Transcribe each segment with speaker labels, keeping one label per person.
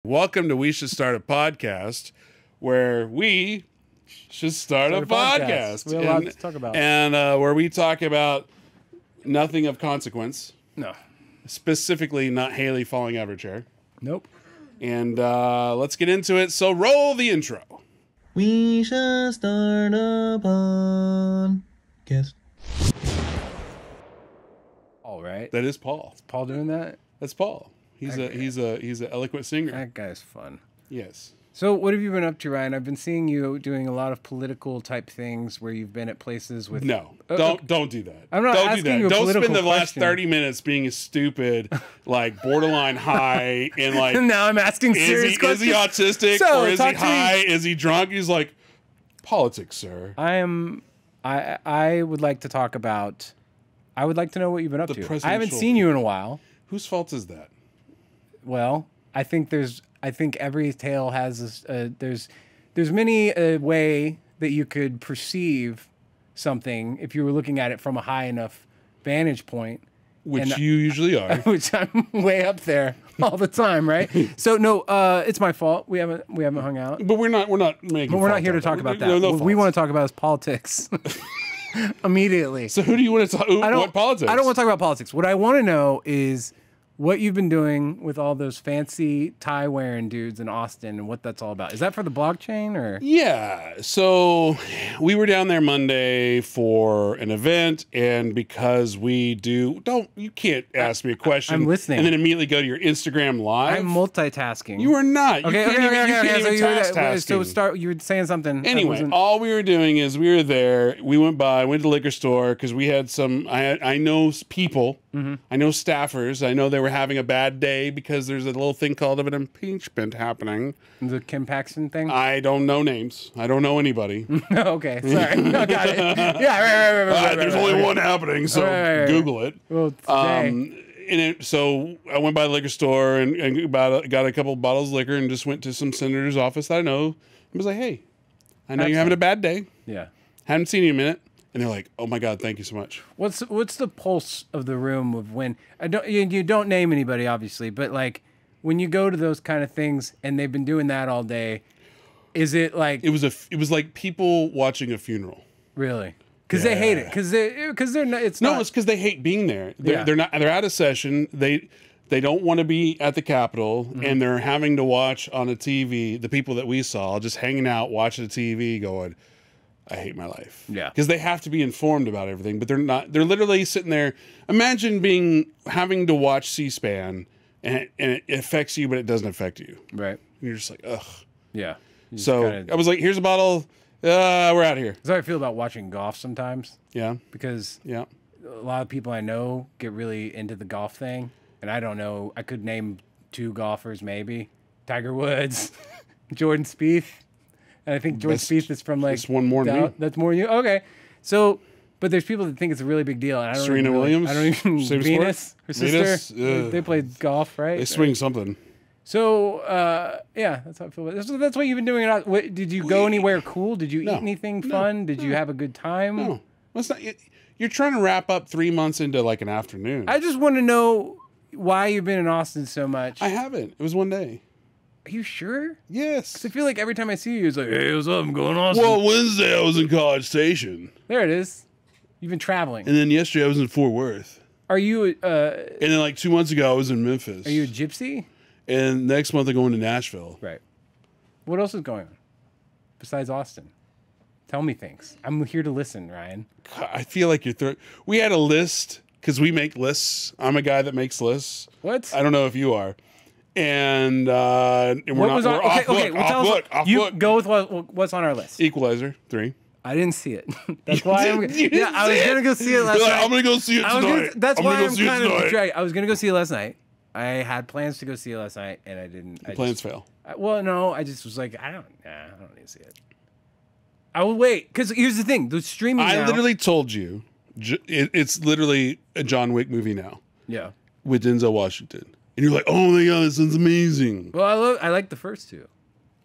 Speaker 1: Welcome to We Should Start a Podcast, where we should start a podcast.
Speaker 2: We have a lot to talk about.
Speaker 1: And where we talk about nothing of consequence.
Speaker 2: No.
Speaker 1: Specifically, not Haley falling out of her chair.
Speaker 2: Nope.
Speaker 1: And let's get into it. So roll the intro.
Speaker 3: We should start a podcast.
Speaker 2: All right.
Speaker 1: That is Paul.
Speaker 2: Is Paul doing that?
Speaker 1: That's Paul. He's an eloquent singer.
Speaker 2: That guy's fun.
Speaker 1: Yes.
Speaker 2: So what have you been up to, Ryan? I've been seeing you doing a lot of political type things where you've been at places with...
Speaker 1: No, don't do that.
Speaker 2: I'm not
Speaker 1: don't
Speaker 2: asking
Speaker 1: do that.
Speaker 2: you a
Speaker 1: Don't
Speaker 2: political
Speaker 1: spend the last
Speaker 2: question.
Speaker 1: 30 minutes being a stupid, like borderline high and like...
Speaker 2: Now I'm asking serious questions.
Speaker 1: Is he autistic
Speaker 2: So,
Speaker 1: or is he
Speaker 2: talk to me.
Speaker 1: high? Is he drunk? He's like, politics, sir.
Speaker 2: I would like to talk about... I would like to know what you've been up to. I haven't
Speaker 1: presidential-
Speaker 2: seen you in a while.
Speaker 1: Whose fault is that?
Speaker 2: Well, I think every tale has there's many a way that you could perceive something if you were looking at it from a high enough vantage point,
Speaker 1: Which you usually are.
Speaker 2: which I'm way up there all the time, right? So no, it's my fault. We haven't hung out.
Speaker 1: But we're not making.
Speaker 2: But we're not
Speaker 1: faults
Speaker 2: here to
Speaker 1: out
Speaker 2: talk
Speaker 1: of it.
Speaker 2: about that.
Speaker 1: No
Speaker 2: What we
Speaker 1: faults.
Speaker 2: want to talk about is politics. Immediately.
Speaker 1: So who do you want to talk? What politics?
Speaker 2: I don't want to talk about politics. What I want to know is what you've been doing with all those fancy tie wearing dudes in Austin and what that's all about. Is that for the blockchain or?
Speaker 1: Yeah. So we were down there Monday for an event, and because we you can't ask me a question.
Speaker 2: I'm listening.
Speaker 1: And then immediately go to your Instagram live.
Speaker 2: I'm multitasking.
Speaker 1: You are not.
Speaker 2: Okay.
Speaker 1: You
Speaker 2: So you were saying something.
Speaker 1: Anyway, all we were doing is we were there. We went to the liquor store because we had some. I know people.
Speaker 2: Mm-hmm.
Speaker 1: I know staffers. I know they were having a bad day because there's a little thing called an impeachment happening.
Speaker 2: The Kim Paxton thing.
Speaker 1: I don't know names. I don't know anybody.
Speaker 2: Okay. Sorry. No, got it. Yeah. Right.
Speaker 1: There's only one happening, so
Speaker 2: Right.
Speaker 1: Google it.
Speaker 2: Well, today.
Speaker 1: So I went by the liquor store and got a couple bottles of liquor and just went to some senator's office that I know and was like, "Hey, I know you're having a bad day.
Speaker 2: Yeah.
Speaker 1: Haven't seen you in a minute." And they're like, "Oh my God, thank you so much."
Speaker 2: What's the pulse of the room of when you don't name anybody obviously, but like when you go to those kind of things and they've been doing that all day, is it like
Speaker 1: It was like people watching a funeral.
Speaker 2: really? Because they hate it. Because they're not. It's not.
Speaker 1: It's because they hate being there.
Speaker 2: Yeah.
Speaker 1: They're out of session. They don't want to be at the Capitol, and they're having to watch on a TV the people that we saw just hanging out watching the TV, going, "I hate my life."
Speaker 2: Yeah.
Speaker 1: Because they have to be informed about everything, but they're not. They're literally sitting there. Imagine having to watch C-SPAN, and it affects you, but it doesn't affect you.
Speaker 2: Right.
Speaker 1: And you're just like, ugh.
Speaker 2: Yeah.
Speaker 1: So I was like, "Here's a bottle. We're out of here."
Speaker 2: That's how I feel about watching golf sometimes,
Speaker 1: Yeah.
Speaker 2: because
Speaker 1: Yeah.
Speaker 2: a lot of people I know get really into the golf thing, and I don't know. I could name 2 golfers maybe: Tiger Woods, Jordan Spieth, and I think Jordan Spieth is from like
Speaker 1: that's one more than me.
Speaker 2: That's more than you. Okay, so but there's people that think it's a really big deal. And I don't
Speaker 1: Serena
Speaker 2: even
Speaker 1: Williams?
Speaker 2: I don't even.
Speaker 1: Same
Speaker 2: Venus,
Speaker 1: sport?
Speaker 2: her sister.
Speaker 1: Venus?
Speaker 2: They played golf, right?
Speaker 1: They swing something.
Speaker 2: So yeah, that's how I feel about it. So that's what you've been doing. Did you go anywhere cool? Did you eat anything fun? Did you have a good time?
Speaker 1: No, that's not. You're trying to wrap up 3 months into like an afternoon.
Speaker 2: I just want to know why you've been in Austin so much.
Speaker 1: I haven't. It was one day.
Speaker 2: Are you sure?
Speaker 1: Yes.
Speaker 2: I feel like every time I see you, it's like, hey, what's up? I'm going to Austin.
Speaker 1: Well, Wednesday I was in College Station,
Speaker 2: There it is. You've been traveling.
Speaker 1: and then yesterday I was in Fort Worth,
Speaker 2: Are you
Speaker 1: and then like 2 months ago I was in Memphis.
Speaker 2: a gypsy?
Speaker 1: And next month I'm going to Nashville.
Speaker 2: Right. What else is going on besides Austin? Tell me things. I'm here to listen, Ryan.
Speaker 1: I feel like we had a list because we make lists. I'm a guy that makes lists.
Speaker 2: What?
Speaker 1: I don't know if you are. And we're
Speaker 2: What was on?
Speaker 1: we're off
Speaker 2: Okay.
Speaker 1: book,
Speaker 2: Well,
Speaker 1: off
Speaker 2: tell
Speaker 1: book,
Speaker 2: us.
Speaker 1: off
Speaker 2: You
Speaker 1: book.
Speaker 2: go with what's on our list.
Speaker 1: Equalizer 3.
Speaker 2: I didn't see it. That's why I'm.
Speaker 1: You didn't
Speaker 2: Yeah, I was
Speaker 1: see it?
Speaker 2: gonna go see it last
Speaker 1: You're like,
Speaker 2: night.
Speaker 1: I'm gonna go see it tonight.
Speaker 2: That's why I'm
Speaker 1: see it
Speaker 2: kind of
Speaker 1: tonight.
Speaker 2: dragged. I was gonna go see it last night. I had plans to go see it last night, and I didn't.
Speaker 1: Plans fail.
Speaker 2: Well, no, I just was like, I don't need to see it. I will wait, because here's the thing: the streaming.
Speaker 1: I
Speaker 2: now,
Speaker 1: literally told you, it's literally a John Wick movie now
Speaker 2: Yeah.
Speaker 1: with Denzel Washington, and you're like, "Oh my God, this sounds amazing."
Speaker 2: Well, I like the first 2,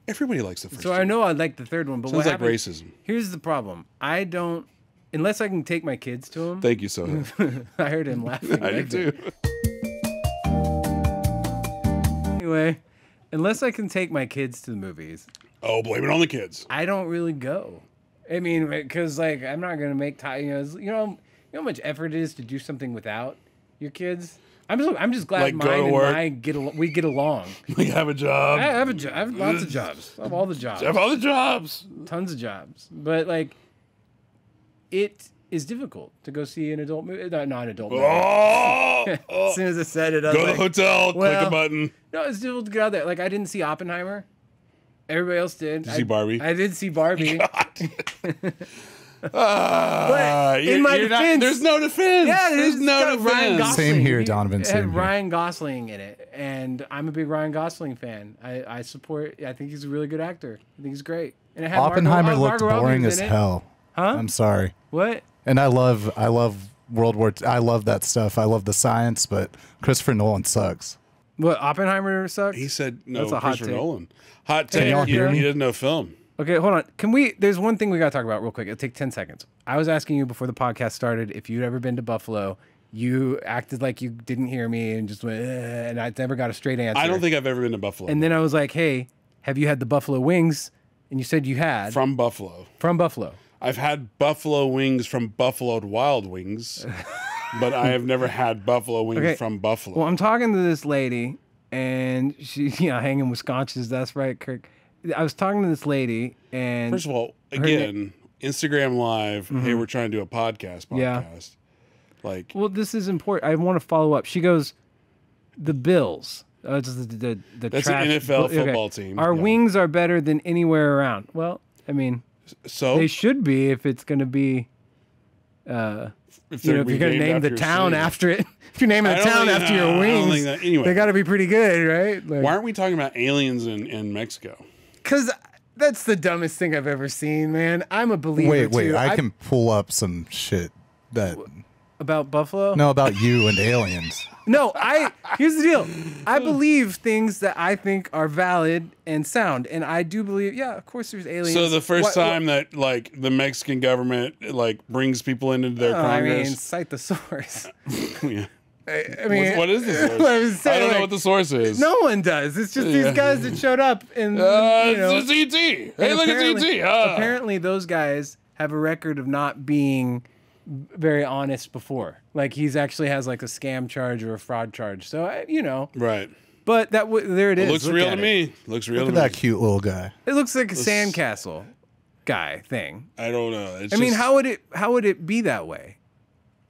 Speaker 1: Everybody likes the first.
Speaker 2: so I know I like the third one. But
Speaker 1: Sounds
Speaker 2: what
Speaker 1: like
Speaker 2: happened,
Speaker 1: racism.
Speaker 2: Here's the problem: I don't, unless I can take my kids to him.
Speaker 1: Thank you, Soha.
Speaker 2: I heard him laughing.
Speaker 1: I
Speaker 2: right
Speaker 1: do
Speaker 2: there.
Speaker 1: too.
Speaker 2: Anyway, unless I can take my kids to the movies,
Speaker 1: Oh, blame it on the kids.
Speaker 2: I don't really go. I mean, because like I'm not gonna make time. You know how much effort it is to do something without your kids. I'm just glad
Speaker 1: Like, go
Speaker 2: mine
Speaker 1: to
Speaker 2: and
Speaker 1: work.
Speaker 2: we get along.
Speaker 1: We have a job.
Speaker 2: I have a job. I have lots of jobs. I have all the jobs.
Speaker 1: I have all the jobs.
Speaker 2: Tons of jobs. But like, it is difficult to go see an adult movie. Not an adult movie.
Speaker 1: Oh,
Speaker 2: As soon as I said it, I was
Speaker 1: go to the hotel. Click
Speaker 2: well,
Speaker 1: a button.
Speaker 2: no, it's difficult to get out there. Like I didn't see Oppenheimer. Everybody else did.
Speaker 1: Did you see Barbie?
Speaker 2: I did see Barbie.
Speaker 1: In
Speaker 2: my defense,
Speaker 1: there's no defense.
Speaker 2: Yeah,
Speaker 1: there's no
Speaker 2: Ryan
Speaker 1: defense.
Speaker 2: Gosling.
Speaker 3: Same here, Donovan,
Speaker 2: It
Speaker 3: same
Speaker 2: had
Speaker 3: here.
Speaker 2: Ryan Gosling in it, and I'm a big Ryan Gosling fan. I support. I think he's a really good actor. I think he's great. And it had
Speaker 3: Oppenheimer looked
Speaker 2: Margot Robbie
Speaker 3: boring
Speaker 2: was
Speaker 3: as
Speaker 2: in it.
Speaker 3: hell.
Speaker 2: Huh?
Speaker 3: I'm sorry.
Speaker 2: What?
Speaker 3: And I love World War II. I love that stuff. I love the science, but Christopher Nolan sucks.
Speaker 2: What? Oppenheimer sucks.
Speaker 1: He said no.
Speaker 2: That's a hot
Speaker 1: Christopher
Speaker 2: take.
Speaker 1: Nolan. Hot
Speaker 2: Can
Speaker 1: take.
Speaker 2: y'all hear
Speaker 1: He
Speaker 2: me?
Speaker 1: doesn't know film.
Speaker 2: Okay, hold on. Can we? There's one thing we got to talk about real quick. It'll take 10 seconds. I was asking you before the podcast started if you'd ever been to Buffalo. You acted like you didn't hear me and just went, and I never got a straight answer.
Speaker 1: I don't think I've ever been to Buffalo.
Speaker 2: And then I was like, hey, have you had the buffalo wings? And you said you had.
Speaker 1: From Buffalo.
Speaker 2: From Buffalo.
Speaker 1: I've had buffalo wings from Buffaloed Wild Wings, but I have never had buffalo wings
Speaker 2: Okay.
Speaker 1: from Buffalo.
Speaker 2: Well, I'm talking to this lady, and she's hanging with scotches. That's right, Kirk. I was talking to this lady, and
Speaker 1: First of all,
Speaker 2: her
Speaker 1: again, Instagram Live. Hey, we're trying to do a podcast.
Speaker 2: Yeah.
Speaker 1: Like,
Speaker 2: well, this is important. I want to follow up. She goes, the Bills. It's the
Speaker 1: that's
Speaker 2: trash,
Speaker 1: an NFL football team.
Speaker 2: Our
Speaker 1: Yeah.
Speaker 2: wings are better than anywhere around. Well, I mean,
Speaker 1: So
Speaker 2: they should be if it's going to be.
Speaker 1: if
Speaker 2: If
Speaker 1: they're
Speaker 2: you're going to
Speaker 1: named
Speaker 2: name the
Speaker 1: after a
Speaker 2: town
Speaker 1: city.
Speaker 2: after it, if you're naming
Speaker 1: I
Speaker 2: the
Speaker 1: don't
Speaker 2: town
Speaker 1: think-
Speaker 2: after your
Speaker 1: I don't
Speaker 2: wings,
Speaker 1: think that- anyway.
Speaker 2: they got to be pretty good, right? Like,
Speaker 1: Why aren't we talking about aliens in Mexico?
Speaker 2: Because that's the dumbest thing I've ever seen, man. I'm a believer.
Speaker 3: Wait,
Speaker 2: too.
Speaker 3: I can pull up some shit that
Speaker 2: about Buffalo.
Speaker 3: no about you and aliens.
Speaker 2: No, here's the deal. I believe things that I think are valid and sound, and I do believe. Yeah, of course, there's aliens.
Speaker 1: So the first
Speaker 2: What-
Speaker 1: time that like the Mexican government like brings people into their
Speaker 2: I mean,
Speaker 1: Congress,
Speaker 2: cite the source.
Speaker 1: yeah.
Speaker 2: I mean,
Speaker 1: What is the source?
Speaker 2: I was saying,
Speaker 1: I don't know
Speaker 2: like,
Speaker 1: what the source is.
Speaker 2: No one does. It's just these
Speaker 1: Yeah.
Speaker 2: guys that showed up and you know.
Speaker 1: It's ET. Hey,
Speaker 2: and
Speaker 1: look, it's
Speaker 2: apparently-
Speaker 1: ET. Ah.
Speaker 2: Apparently, those guys have a record of not being very honest before. Like he's actually has like a scam charge or a fraud charge. So you know,
Speaker 1: Right.
Speaker 2: but there it is.
Speaker 1: It looks
Speaker 2: Look
Speaker 1: real
Speaker 2: at
Speaker 1: to
Speaker 2: it.
Speaker 1: me. Looks real
Speaker 3: Look
Speaker 1: to
Speaker 3: at
Speaker 1: me.
Speaker 3: that cute little guy.
Speaker 2: It looks like a sandcastle guy thing.
Speaker 1: I don't know. It's
Speaker 2: I mean,
Speaker 1: just-
Speaker 2: how would it be that way?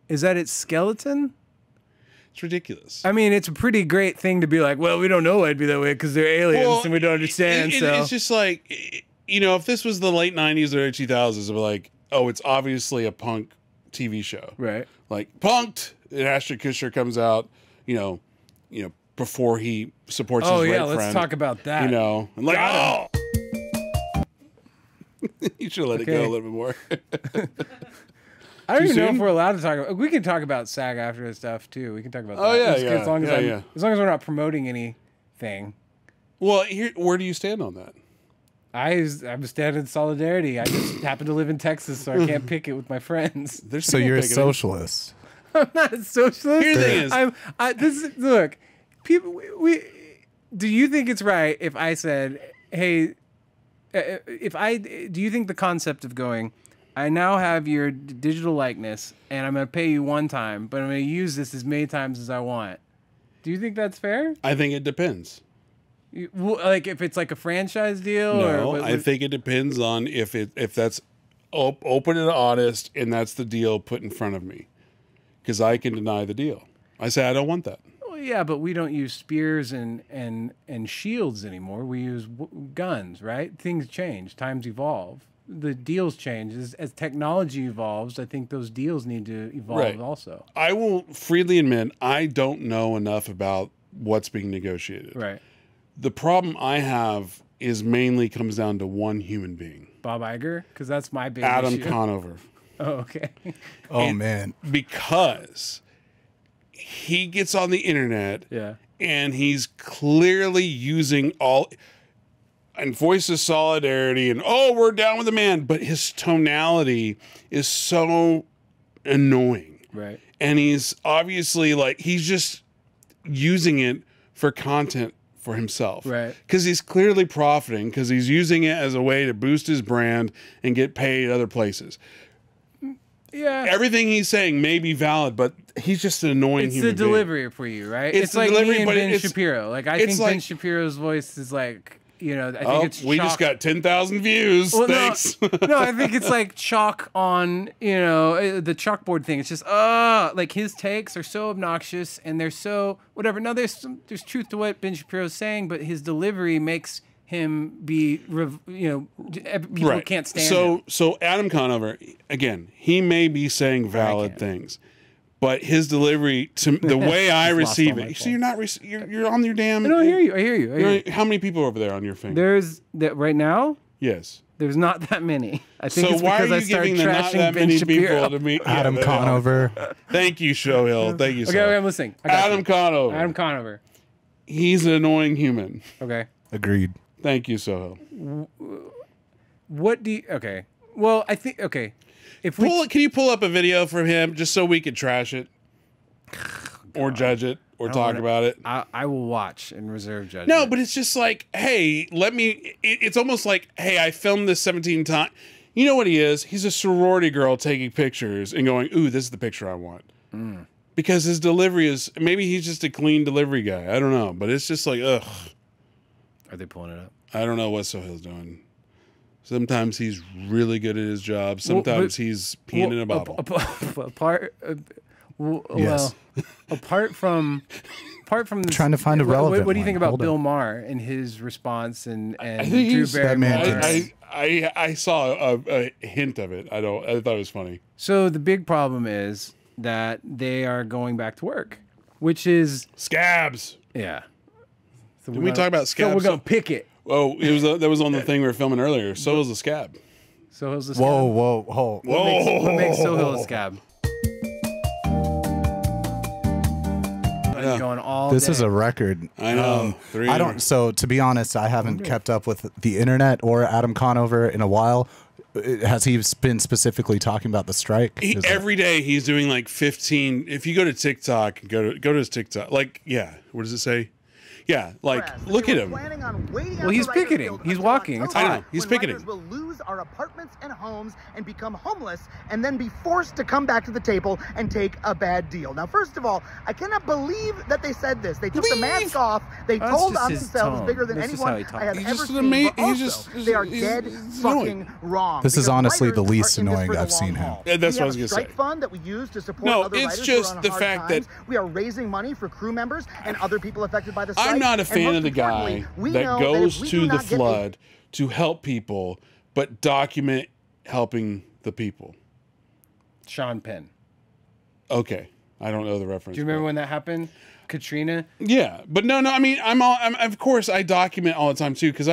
Speaker 2: Is that its skeleton?
Speaker 1: It's ridiculous.
Speaker 2: I mean, it's a pretty great thing to be like, well, we don't know why it'd be that way because they're aliens and we don't understand. So
Speaker 1: It's just like, you know, if this was the late 90s or early 2000s, it'd be like, oh, it's obviously a punk TV show.
Speaker 2: right.
Speaker 1: Like, Punked, and Ashton Kutcher comes out, you know, before he supports
Speaker 2: Oh
Speaker 1: his
Speaker 2: yeah,
Speaker 1: rape
Speaker 2: let's
Speaker 1: friend.
Speaker 2: talk about that.
Speaker 1: You know, and like, oh! You should let it go a
Speaker 2: Okay.
Speaker 1: little bit more.
Speaker 2: I don't
Speaker 1: Too
Speaker 2: even know if
Speaker 1: soon?
Speaker 2: we're allowed to talk about. We can talk about SAG-AFTRA stuff too. We can talk about.
Speaker 1: Oh,
Speaker 2: that.
Speaker 1: yeah,
Speaker 2: It's good
Speaker 1: yeah,
Speaker 2: As long as
Speaker 1: yeah,
Speaker 2: I'm,
Speaker 1: yeah.
Speaker 2: as long as we're not promoting anything.
Speaker 1: Well, where do you stand on that?
Speaker 2: I'm standing in solidarity. I just happen to live in Texas, so I can't pick it with my friends.
Speaker 1: There's
Speaker 3: So
Speaker 1: people
Speaker 3: you're a
Speaker 1: picking it.
Speaker 3: socialist.
Speaker 2: I'm not a socialist.
Speaker 1: Here's the thing is-
Speaker 2: Look, people. Do you think it's right if I said, "Hey, do you think the concept of going, I now have your digital likeness, and I'm going to pay you one time, but I'm going to use this as many times as I want." Do you think that's fair?
Speaker 1: I think it depends.
Speaker 2: Like if it's like a franchise deal,
Speaker 1: No,
Speaker 2: or
Speaker 1: I think it depends on if that's open and honest, and that's the deal put in front of me, because I can deny the deal. I say I don't want that.
Speaker 2: Well, yeah, but we don't use spears and shields anymore. We use guns, right? Things change, times evolve, the deals change as technology evolves. I think those deals need to evolve
Speaker 1: Right.
Speaker 2: also.
Speaker 1: I will freely admit I don't know enough about what's being negotiated.
Speaker 2: Right.
Speaker 1: The problem I have is mainly comes down to one human being,
Speaker 2: Bob Iger, because that's my big
Speaker 1: Adam
Speaker 2: issue.
Speaker 1: Conover.
Speaker 2: Oh, okay.
Speaker 3: Oh man.
Speaker 1: Because he gets on the internet
Speaker 2: Yeah.
Speaker 1: and he's clearly using all and voices solidarity and, oh, we're down with the man, but his tonality is so annoying.
Speaker 2: Right.
Speaker 1: And he's obviously like, he's just using it for content for himself.
Speaker 2: Right.
Speaker 1: Because he's clearly profiting because he's using it as a way to boost his brand and get paid other places.
Speaker 2: Yeah.
Speaker 1: Everything he's saying may be valid, but he's just an annoying
Speaker 2: It's
Speaker 1: human
Speaker 2: the delivery for you, right?
Speaker 1: It's the
Speaker 2: like
Speaker 1: delivery,
Speaker 2: me and
Speaker 1: but
Speaker 2: Ben
Speaker 1: it's-
Speaker 2: Shapiro. Like I
Speaker 1: it's
Speaker 2: think
Speaker 1: like-
Speaker 2: Ben Shapiro's voice is like, you know, I think
Speaker 1: Oh,
Speaker 2: it's
Speaker 1: we just
Speaker 2: chalk-
Speaker 1: got 10,000 views.
Speaker 2: Well,
Speaker 1: Thanks.
Speaker 2: No, I think it's like chalk on, you know, the chalkboard thing. It's just, like his takes are so obnoxious and they're so whatever. Now there's truth to what Ben Shapiro's saying, but his delivery makes him be, people can't stand him.
Speaker 1: So Adam Conover, again, he may be saying valid
Speaker 2: can't.
Speaker 1: things, but his delivery to the way I
Speaker 2: Just lost
Speaker 1: receive
Speaker 2: all my
Speaker 1: it. So you're not you're on your damn.
Speaker 2: No, I hear you. I hear you.
Speaker 1: How many people are over there on your finger?
Speaker 2: There's that right now.
Speaker 1: Yes.
Speaker 2: There's not that many. I think
Speaker 1: So
Speaker 2: it's
Speaker 1: why
Speaker 2: because
Speaker 1: are
Speaker 2: I
Speaker 1: you
Speaker 2: started
Speaker 1: giving the not
Speaker 2: trashing
Speaker 1: that
Speaker 2: Ben
Speaker 1: many
Speaker 2: Shapiro.
Speaker 1: people to me?
Speaker 3: Adam
Speaker 1: Yeah,
Speaker 3: Conover.
Speaker 1: Thank you, Showhill. Thank you,
Speaker 2: Okay,
Speaker 1: sir.
Speaker 2: I'm listening. I got
Speaker 1: Adam
Speaker 2: you.
Speaker 1: Conover.
Speaker 2: Adam Conover.
Speaker 1: He's an annoying human.
Speaker 2: Okay.
Speaker 3: Agreed.
Speaker 1: Thank you, Soho.
Speaker 2: What do you? Okay. Well, I think okay. If we
Speaker 1: Can you pull up a video from him just so we could trash it, or judge it, or talk
Speaker 2: wanna-
Speaker 1: about it?
Speaker 2: I will watch and reserve judgment.
Speaker 1: No, but it's just like, hey, it's almost like, hey, I filmed this 17 times. You know what he is? He's a sorority girl taking pictures and going, ooh, this is the picture I want. Because his delivery is, maybe he's just a clean delivery guy. I don't know. But it's just like, ugh.
Speaker 2: Are they pulling it up?
Speaker 1: I don't know what Sohail's doing. Sometimes he's really good at his job. Sometimes he's peeing in a bottle.
Speaker 3: Yes.
Speaker 2: Apart from this,
Speaker 3: Trying to find a relevant
Speaker 2: What do you think
Speaker 3: one.
Speaker 2: about
Speaker 3: Hold
Speaker 2: Bill
Speaker 3: on.
Speaker 2: Maher and his response and
Speaker 1: think
Speaker 2: Drew
Speaker 1: he's-
Speaker 3: that man
Speaker 2: Barrymore?
Speaker 3: thinks-
Speaker 1: I saw a hint of it. I thought it was funny.
Speaker 2: So the big problem is that they are going back to work, which is
Speaker 1: Scabs.
Speaker 2: yeah. So
Speaker 1: Did we talk about
Speaker 2: So
Speaker 1: scabs?
Speaker 2: we're gonna pick it.
Speaker 1: Oh, that was on the thing we were filming earlier. So is a scab.
Speaker 2: Sohill's a scab.
Speaker 3: Whoa.
Speaker 2: What makes Sohill a scab?
Speaker 1: Yeah.
Speaker 2: Going all
Speaker 3: This
Speaker 2: day.
Speaker 3: is a record.
Speaker 1: I know.
Speaker 3: I don't. So to be honest, I haven't kept up with the internet or Adam Conover in a while. Has he been specifically talking about the strike? Is it-
Speaker 1: Every day he's doing like 15. If you go to TikTok, go to his TikTok. Like, yeah, what does it say? Yeah, like look at him.
Speaker 2: Well, he's picketing. He's walking. It's
Speaker 1: I know.
Speaker 2: fine.
Speaker 1: He's
Speaker 4: when
Speaker 1: picketing.
Speaker 4: renters will lose our apartments and homes and become homeless and then be forced to come back to the table and take a bad deal. Now, first of all, I cannot believe that they said this. They took the mask off. They
Speaker 2: That's
Speaker 4: told
Speaker 2: just
Speaker 4: on
Speaker 2: his
Speaker 4: themselves
Speaker 2: tone.
Speaker 4: bigger than
Speaker 2: That's just how
Speaker 4: anyone
Speaker 2: he talks.
Speaker 4: I have
Speaker 1: He's
Speaker 4: ever
Speaker 1: just an
Speaker 4: seen.
Speaker 1: ama-
Speaker 4: But
Speaker 1: he's
Speaker 4: also,
Speaker 1: just-
Speaker 4: they are
Speaker 1: he's-
Speaker 4: dead
Speaker 1: he's
Speaker 4: fucking
Speaker 1: annoying.
Speaker 4: wrong.
Speaker 3: This is
Speaker 4: because
Speaker 3: honestly the
Speaker 4: writers
Speaker 3: least
Speaker 4: are in this
Speaker 3: annoying
Speaker 4: for the
Speaker 3: I've seen
Speaker 4: long
Speaker 3: him.
Speaker 4: haul.
Speaker 1: Yeah, that's
Speaker 4: we
Speaker 1: what I
Speaker 4: have
Speaker 1: was
Speaker 4: a
Speaker 1: gonna
Speaker 4: strike
Speaker 1: say.
Speaker 4: fund that we use to support
Speaker 1: No,
Speaker 4: other
Speaker 1: it's
Speaker 4: writers
Speaker 1: just
Speaker 4: who are on
Speaker 1: the
Speaker 4: hard
Speaker 1: fact
Speaker 4: times.
Speaker 1: that-
Speaker 4: we are raising money for crew members and other people affected by the strike.
Speaker 1: I'm not a
Speaker 4: And
Speaker 1: fan
Speaker 4: most
Speaker 1: of the
Speaker 4: importantly,
Speaker 1: guy
Speaker 4: we
Speaker 1: that
Speaker 4: know
Speaker 1: goes
Speaker 4: if we
Speaker 1: to
Speaker 4: do
Speaker 1: the
Speaker 4: not get a
Speaker 1: flood to help people, but document helping the people.
Speaker 2: Sean Penn.
Speaker 1: Okay, I don't know the reference.
Speaker 2: Do you remember when that happened? Katrina.
Speaker 1: Yeah, but no. I mean, I'm of course I document all the time too because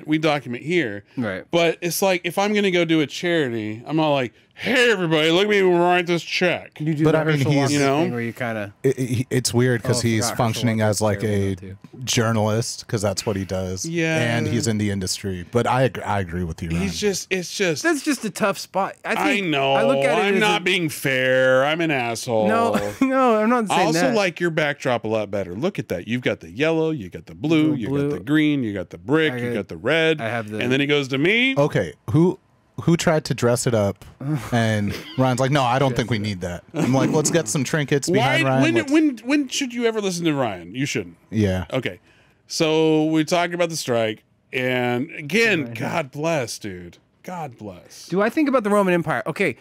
Speaker 1: we document here.
Speaker 2: Right.
Speaker 1: But it's like if I'm gonna go do a charity, I'm all like, hey everybody, look at me write this check.
Speaker 2: You do
Speaker 3: But
Speaker 2: the
Speaker 3: I mean,
Speaker 2: Herschel
Speaker 3: he's-
Speaker 2: Walker
Speaker 1: You know?
Speaker 2: thing where you kind of
Speaker 3: It's weird because
Speaker 2: Oh, I
Speaker 3: he's
Speaker 2: forgot Herschel
Speaker 3: functioning
Speaker 2: Walker's
Speaker 3: as like a
Speaker 2: terrible too.
Speaker 3: journalist because that's what he does.
Speaker 1: Yeah.
Speaker 3: and he's in the industry. But I agree with you. Ryan.
Speaker 1: It's just.
Speaker 2: that's just a tough spot.
Speaker 1: I
Speaker 2: think,
Speaker 1: know.
Speaker 2: I look at it
Speaker 1: I'm
Speaker 2: as
Speaker 1: not
Speaker 2: a,
Speaker 1: being fair. I'm an asshole.
Speaker 2: No, no, I'm not saying
Speaker 1: I also
Speaker 2: that.
Speaker 1: like your backdrop a lot better. Look at that. You've got the yellow, you got the blue, you
Speaker 2: Blue.
Speaker 1: got the green, you got the brick,
Speaker 2: I
Speaker 1: you
Speaker 2: got-
Speaker 1: got the red.
Speaker 2: I have the-
Speaker 1: And then he goes to me.
Speaker 3: Okay, who tried to dress it up? And Ryan's like, no, I don't think we need that. I'm like, let's get some trinkets
Speaker 1: Why?
Speaker 3: behind Ryan. Let's-
Speaker 1: When should you ever listen to Ryan? You shouldn't.
Speaker 3: yeah.
Speaker 1: Okay. So we're talking about the strike. And again, God bless, dude. God bless.
Speaker 2: Do I think about the Roman Empire? Okay,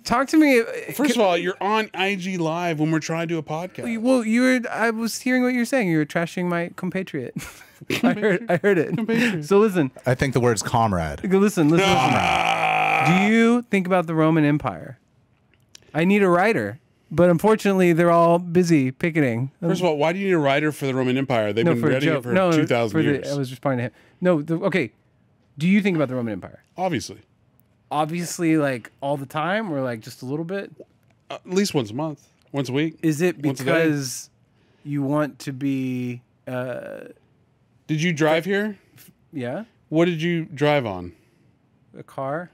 Speaker 2: talk to me.
Speaker 1: First of all, you're on IG Live when we're trying to do a podcast.
Speaker 2: Well, I was hearing what you're saying. You were trashing my compatriot. I heard it. So listen,
Speaker 3: I think the word's comrade.
Speaker 2: listen. Do
Speaker 1: Ah!
Speaker 2: you think about the Roman Empire? I need a writer, but unfortunately, they're all busy picketing.
Speaker 1: First of all, why do you need a writer for the Roman Empire? They've been
Speaker 2: for a
Speaker 1: writing
Speaker 2: joke.
Speaker 1: it for
Speaker 2: No,
Speaker 1: 2,000 years.
Speaker 2: I was responding to him. No, okay. Do you think about the Roman Empire?
Speaker 1: Obviously.
Speaker 2: Obviously, like all the time, or like just a little bit.
Speaker 1: At least once a month. Once a week.
Speaker 2: Is it
Speaker 1: Once a day.
Speaker 2: because you want to be?
Speaker 1: Did you drive here?
Speaker 2: Yeah,
Speaker 1: What did you drive on?
Speaker 2: a car,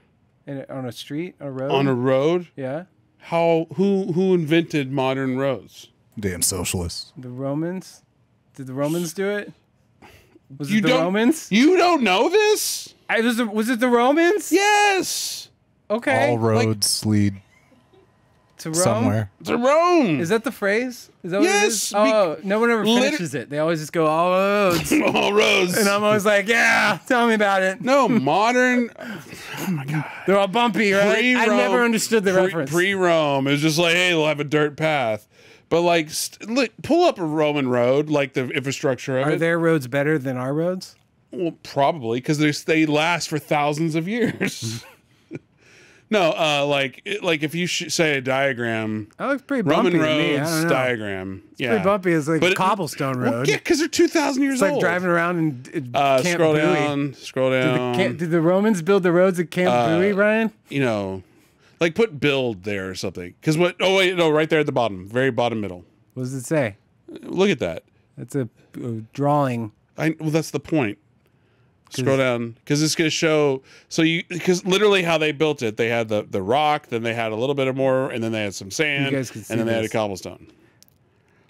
Speaker 2: on a street, on a road.
Speaker 1: On a road?
Speaker 2: Yeah,
Speaker 1: Who invented modern roads?
Speaker 3: Damn socialists.
Speaker 2: the Romans. Did the Romans do it? Was it the Romans?
Speaker 1: You don't know this?
Speaker 2: Was it the Romans?
Speaker 1: Yes.
Speaker 2: Okay.
Speaker 3: All roads lead
Speaker 2: to Rome?
Speaker 3: somewhere.
Speaker 1: To Rome.
Speaker 2: Is that the phrase? Is that what it is?
Speaker 1: Yes,
Speaker 2: Oh, no one ever finishes it. They always just go all roads.
Speaker 1: All roads.
Speaker 2: And I'm always like, yeah, tell me about it.
Speaker 1: No, modern. Oh my God.
Speaker 2: They're all bumpy, right? I never understood the reference.
Speaker 1: Pre-Rome, it was just like, hey, we'll have a dirt path. But like, look, pull up a Roman road, like the infrastructure of it.
Speaker 2: Are their roads better than our roads?
Speaker 1: Well, probably because they last for thousands of years. No, like if you say a diagram,
Speaker 2: That looks pretty bumpy
Speaker 1: Roman
Speaker 2: to me. I
Speaker 1: roads
Speaker 2: don't know.
Speaker 1: diagram, yeah,
Speaker 2: Pretty bumpy. It's like
Speaker 1: But
Speaker 2: a cobblestone road.
Speaker 1: Well, yeah, because they're 2,000 years
Speaker 2: It's like
Speaker 1: old.
Speaker 2: driving around in Camp
Speaker 1: Scroll
Speaker 2: Bowie.
Speaker 1: down, scroll down.
Speaker 2: Did the Romans build the roads at Camp Bowie, Ryan?
Speaker 1: You know, like put build there or something. Because what? Oh wait, no, right there at the bottom, very bottom middle.
Speaker 2: What does it say?
Speaker 1: Look at that.
Speaker 2: That's a drawing.
Speaker 1: Well, that's the point. Scroll down because it's going to show. So because literally how they built it, they had the rock, then they had a little bit of more, and then they had some sand,
Speaker 2: You guys can see
Speaker 1: and then they had a
Speaker 2: this.
Speaker 1: cobblestone.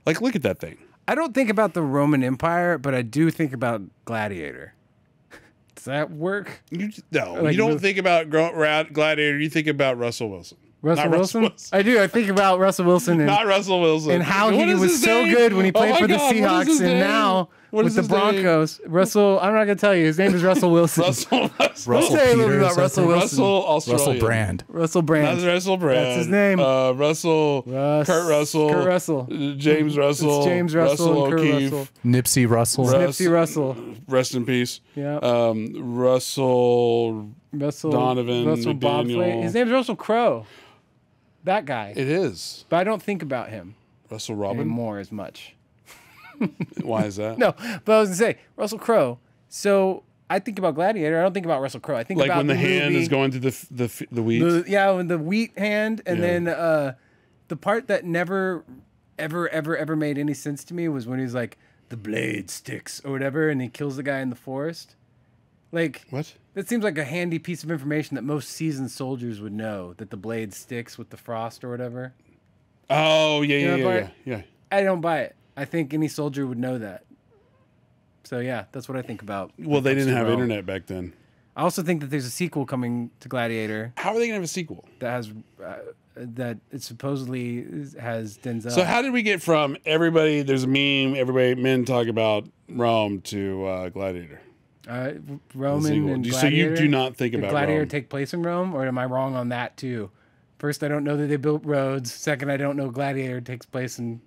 Speaker 1: Like, look at that thing.
Speaker 2: I don't think about the Roman Empire, but I do think about Gladiator. Does that work?
Speaker 1: You
Speaker 2: Like,
Speaker 1: don't think about Gladiator. You think about Russell Wilson.
Speaker 2: Russell
Speaker 1: Not
Speaker 2: Wilson? I do. I think about Russell Wilson and,
Speaker 1: Not Russell Wilson.
Speaker 2: and how
Speaker 1: What
Speaker 2: he
Speaker 1: is
Speaker 2: was
Speaker 1: his
Speaker 2: so
Speaker 1: name?
Speaker 2: good when he played
Speaker 1: Oh my
Speaker 2: for the
Speaker 1: God, what is
Speaker 2: Seahawks,
Speaker 1: his
Speaker 2: and
Speaker 1: name?
Speaker 2: now
Speaker 1: What
Speaker 2: with
Speaker 1: is
Speaker 2: the
Speaker 1: his name?
Speaker 2: Broncos. Russell, I'm not going to tell you. His name is Russell Wilson.
Speaker 1: Russell
Speaker 3: Russell
Speaker 2: Say a little bit
Speaker 3: Peters,
Speaker 2: about Russell Wilson.
Speaker 1: Australian.
Speaker 3: Russell Brand.
Speaker 2: Russell Brand.
Speaker 1: That's Russell Brand.
Speaker 2: That's his name.
Speaker 1: Russell. Kurt Russell.
Speaker 2: Kurt Russell.
Speaker 1: James Russell.
Speaker 2: It's James Russell and Kurt
Speaker 1: O'Keefe.
Speaker 2: Russell.
Speaker 3: Nipsey Russell.
Speaker 2: Nipsey Russell.
Speaker 1: Rest in peace.
Speaker 2: Yeah.
Speaker 1: Russell. Donovan
Speaker 2: Russell
Speaker 1: McDaniel.
Speaker 2: Bobflay. His name's Russell Crowe. That guy.
Speaker 1: It is.
Speaker 2: But I don't think about him
Speaker 1: Russell Robin.
Speaker 2: anymore as much.
Speaker 1: Why is that?
Speaker 2: No, but I was going to say, Russell Crowe. So I think about Gladiator. I don't think about Russell Crowe. I think
Speaker 1: Like
Speaker 2: about
Speaker 1: when the hand
Speaker 2: movie,
Speaker 1: is going through the wheat.
Speaker 2: Yeah, when the wheat hand, and
Speaker 1: Yeah.
Speaker 2: then the part that never, ever made any sense to me was when he's like, the blade sticks or whatever, and he kills the guy in the forest. Like,
Speaker 1: What?
Speaker 2: that seems like a handy piece of information that most seasoned soldiers would know, that the blade sticks with the frost or whatever.
Speaker 1: Oh yeah,
Speaker 2: know
Speaker 1: yeah,
Speaker 2: what
Speaker 1: yeah,
Speaker 2: part?
Speaker 1: yeah.
Speaker 2: I don't buy it. I think any soldier would know that. So yeah, that's what I think about. when
Speaker 1: Well,
Speaker 2: it
Speaker 1: they
Speaker 2: comes
Speaker 1: didn't
Speaker 2: to
Speaker 1: have
Speaker 2: Rome.
Speaker 1: internet back then.
Speaker 2: I also think that there's a sequel coming to Gladiator
Speaker 1: How are they gonna have a sequel?
Speaker 2: that has that it supposedly has Denzel.
Speaker 1: So how did we get from everybody? There's a meme. Men talk about Rome to Gladiator.
Speaker 2: Roman
Speaker 1: sequel.
Speaker 2: and
Speaker 1: So you
Speaker 2: Gladiator?
Speaker 1: do not think
Speaker 2: Did
Speaker 1: about
Speaker 2: Gladiator
Speaker 1: Rome?
Speaker 2: take place in Rome, or am I wrong on that too? First, I don't know that they built roads. Second, I don't know Gladiator takes place in,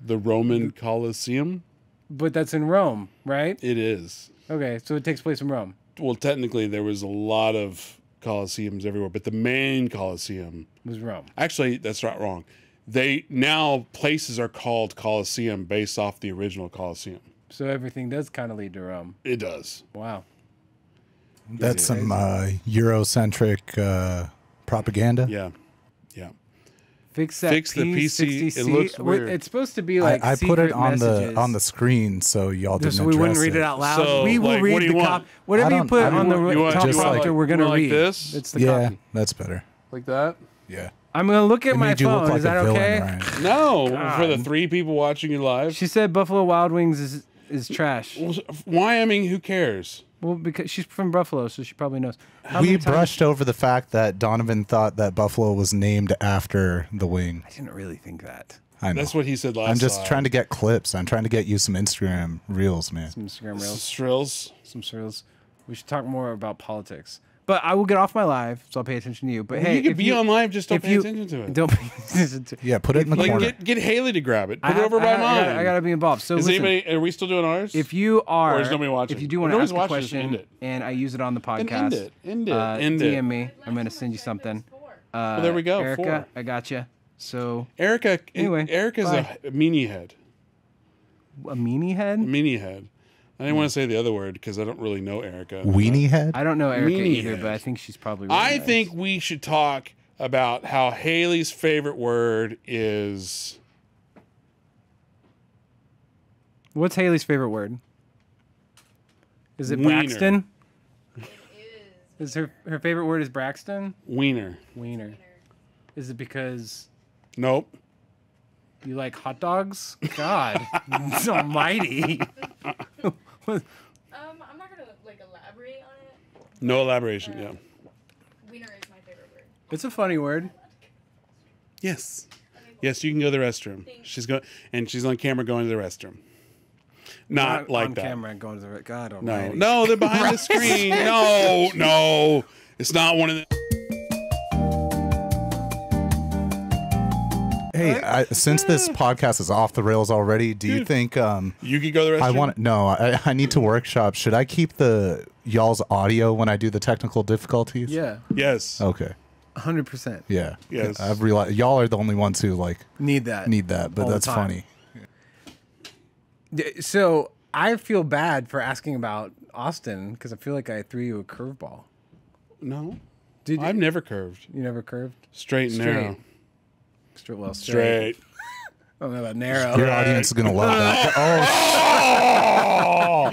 Speaker 1: The Roman Colosseum.
Speaker 2: but that's in Rome, right?
Speaker 1: It is.
Speaker 2: Okay, so it takes place in Rome.
Speaker 1: Well, technically, there was a lot of Colosseums everywhere, but the main Colosseum.
Speaker 2: It was Rome.
Speaker 1: Actually, that's not wrong. They now places are called Colosseum based off the original Colosseum.
Speaker 2: So everything does kind of lead to Rome.
Speaker 1: It does.
Speaker 2: Wow.
Speaker 3: That's some Eurocentric propaganda.
Speaker 1: Yeah. Yeah.
Speaker 2: Fix that
Speaker 1: Fix the PC.
Speaker 2: P60C.
Speaker 1: It looks weird.
Speaker 2: It's supposed to be like
Speaker 3: I put it
Speaker 2: secret
Speaker 3: on
Speaker 2: messages.
Speaker 3: the screen so y'all didn't
Speaker 2: so we wouldn't
Speaker 3: address
Speaker 2: read it out loud.
Speaker 1: So,
Speaker 2: we will
Speaker 1: like,
Speaker 2: read
Speaker 1: what do you
Speaker 2: the
Speaker 1: want?
Speaker 2: copy. Whatever
Speaker 3: I
Speaker 2: you
Speaker 3: don't-
Speaker 2: put
Speaker 3: I
Speaker 2: on the
Speaker 3: don't-
Speaker 1: you want-
Speaker 3: just
Speaker 2: teleprompter,
Speaker 3: like-
Speaker 2: we're gonna
Speaker 1: like
Speaker 2: read.
Speaker 1: this?
Speaker 2: It's the
Speaker 3: Yeah,
Speaker 2: copy.
Speaker 3: that's better.
Speaker 1: Like that?
Speaker 3: Yeah.
Speaker 2: I'm gonna look at
Speaker 3: It
Speaker 2: my
Speaker 3: made you
Speaker 2: phone.
Speaker 3: look like
Speaker 2: Is that
Speaker 3: a villain,
Speaker 2: okay?
Speaker 3: Ryan.
Speaker 1: No, for the 3 people watching you live.
Speaker 2: She said Buffalo Wild Wings is trash.
Speaker 1: Wyoming, who cares?
Speaker 2: Well, because she's from Buffalo, so she probably knows. How
Speaker 3: We
Speaker 2: many times-
Speaker 3: brushed over the fact that Donovan thought that Buffalo was named after the wing.
Speaker 2: I didn't really think that.
Speaker 3: I know.
Speaker 1: That's what he said last
Speaker 3: I'm just
Speaker 1: time.
Speaker 3: trying to get clips. I'm trying to get you some Instagram reels, man.
Speaker 2: Some Instagram reels,
Speaker 1: Strills.
Speaker 2: some serials. We should talk more about politics. But I will get off my live, so I'll pay attention to you. But hey,
Speaker 1: you could
Speaker 2: if
Speaker 1: be on live, just don't
Speaker 2: if
Speaker 1: pay
Speaker 2: you-
Speaker 1: attention to it.
Speaker 2: Don't pay attention to.
Speaker 3: Yeah, put it in the
Speaker 1: Like
Speaker 3: corner.
Speaker 1: get Haley to grab it. Put
Speaker 2: I
Speaker 1: it
Speaker 2: have-
Speaker 1: over by mine.
Speaker 2: I gotta be involved. So
Speaker 1: Is
Speaker 2: listen,
Speaker 1: anybody? Are we still doing ours?
Speaker 2: if you are,
Speaker 1: Or is nobody watching?
Speaker 2: if you do want
Speaker 1: If
Speaker 2: to ask
Speaker 1: nobody's
Speaker 2: a
Speaker 1: watching, just
Speaker 2: question
Speaker 1: end it.
Speaker 2: and I use it on the
Speaker 1: Then
Speaker 2: podcast,
Speaker 1: end it. End it. End it.
Speaker 2: DM me. I'm gonna send you something.
Speaker 1: there we go,
Speaker 2: Erica.
Speaker 1: 4.
Speaker 2: I got you. So
Speaker 1: Erica.
Speaker 2: Anyway,
Speaker 1: Erica's
Speaker 2: bye.
Speaker 1: a meanie head.
Speaker 2: a meanie head.
Speaker 1: Meanie head. I didn't want to say the other word because I don't really know Erica.
Speaker 3: Weenie head?
Speaker 2: I don't know Erica
Speaker 1: Meanie
Speaker 2: either,
Speaker 1: head.
Speaker 2: but I think she's probably. Really
Speaker 1: I
Speaker 2: nice.
Speaker 1: think we should talk about how Haley's favorite word is.
Speaker 2: What's Haley's favorite word? Is it
Speaker 1: Wiener.
Speaker 2: Braxton? Is her favorite word is Braxton?
Speaker 1: Wiener.
Speaker 2: Wiener. Is it because
Speaker 1: Nope.
Speaker 2: you like hot dogs? God, it's almighty.
Speaker 1: No elaboration. Yeah.
Speaker 5: Wiener is my favorite word.
Speaker 2: It's a funny word.
Speaker 1: Yes. Yes, you can go to the restroom. She's going, and she's on camera going to the restroom. Not like
Speaker 2: on
Speaker 1: that.
Speaker 2: camera and going to the God
Speaker 1: No,
Speaker 2: almighty.
Speaker 1: no, they're behind the screen. No, no, it's not one of the.
Speaker 3: Hey, since this podcast is off the rails already, do you think
Speaker 1: You could go to the restroom.
Speaker 3: I want? No, I need to workshop. Should I keep the y'all's audio when I do the technical difficulties?
Speaker 2: Yeah,
Speaker 1: Yes.
Speaker 3: Okay.
Speaker 2: 100%.
Speaker 3: Yeah.
Speaker 1: Yes.
Speaker 3: I've realized y'all are the only ones who like
Speaker 2: Need that.
Speaker 3: need that, but
Speaker 2: all the
Speaker 3: that's
Speaker 2: time.
Speaker 3: funny.
Speaker 2: So I feel bad for asking about Austin because I feel like I threw you a curveball.
Speaker 1: No,
Speaker 2: Did
Speaker 1: I've never curved.
Speaker 2: you never curved?
Speaker 1: Straight and narrow.
Speaker 2: Well,
Speaker 1: Straight.
Speaker 2: I don't know about narrow.
Speaker 3: Your audience is gonna love that. Oh,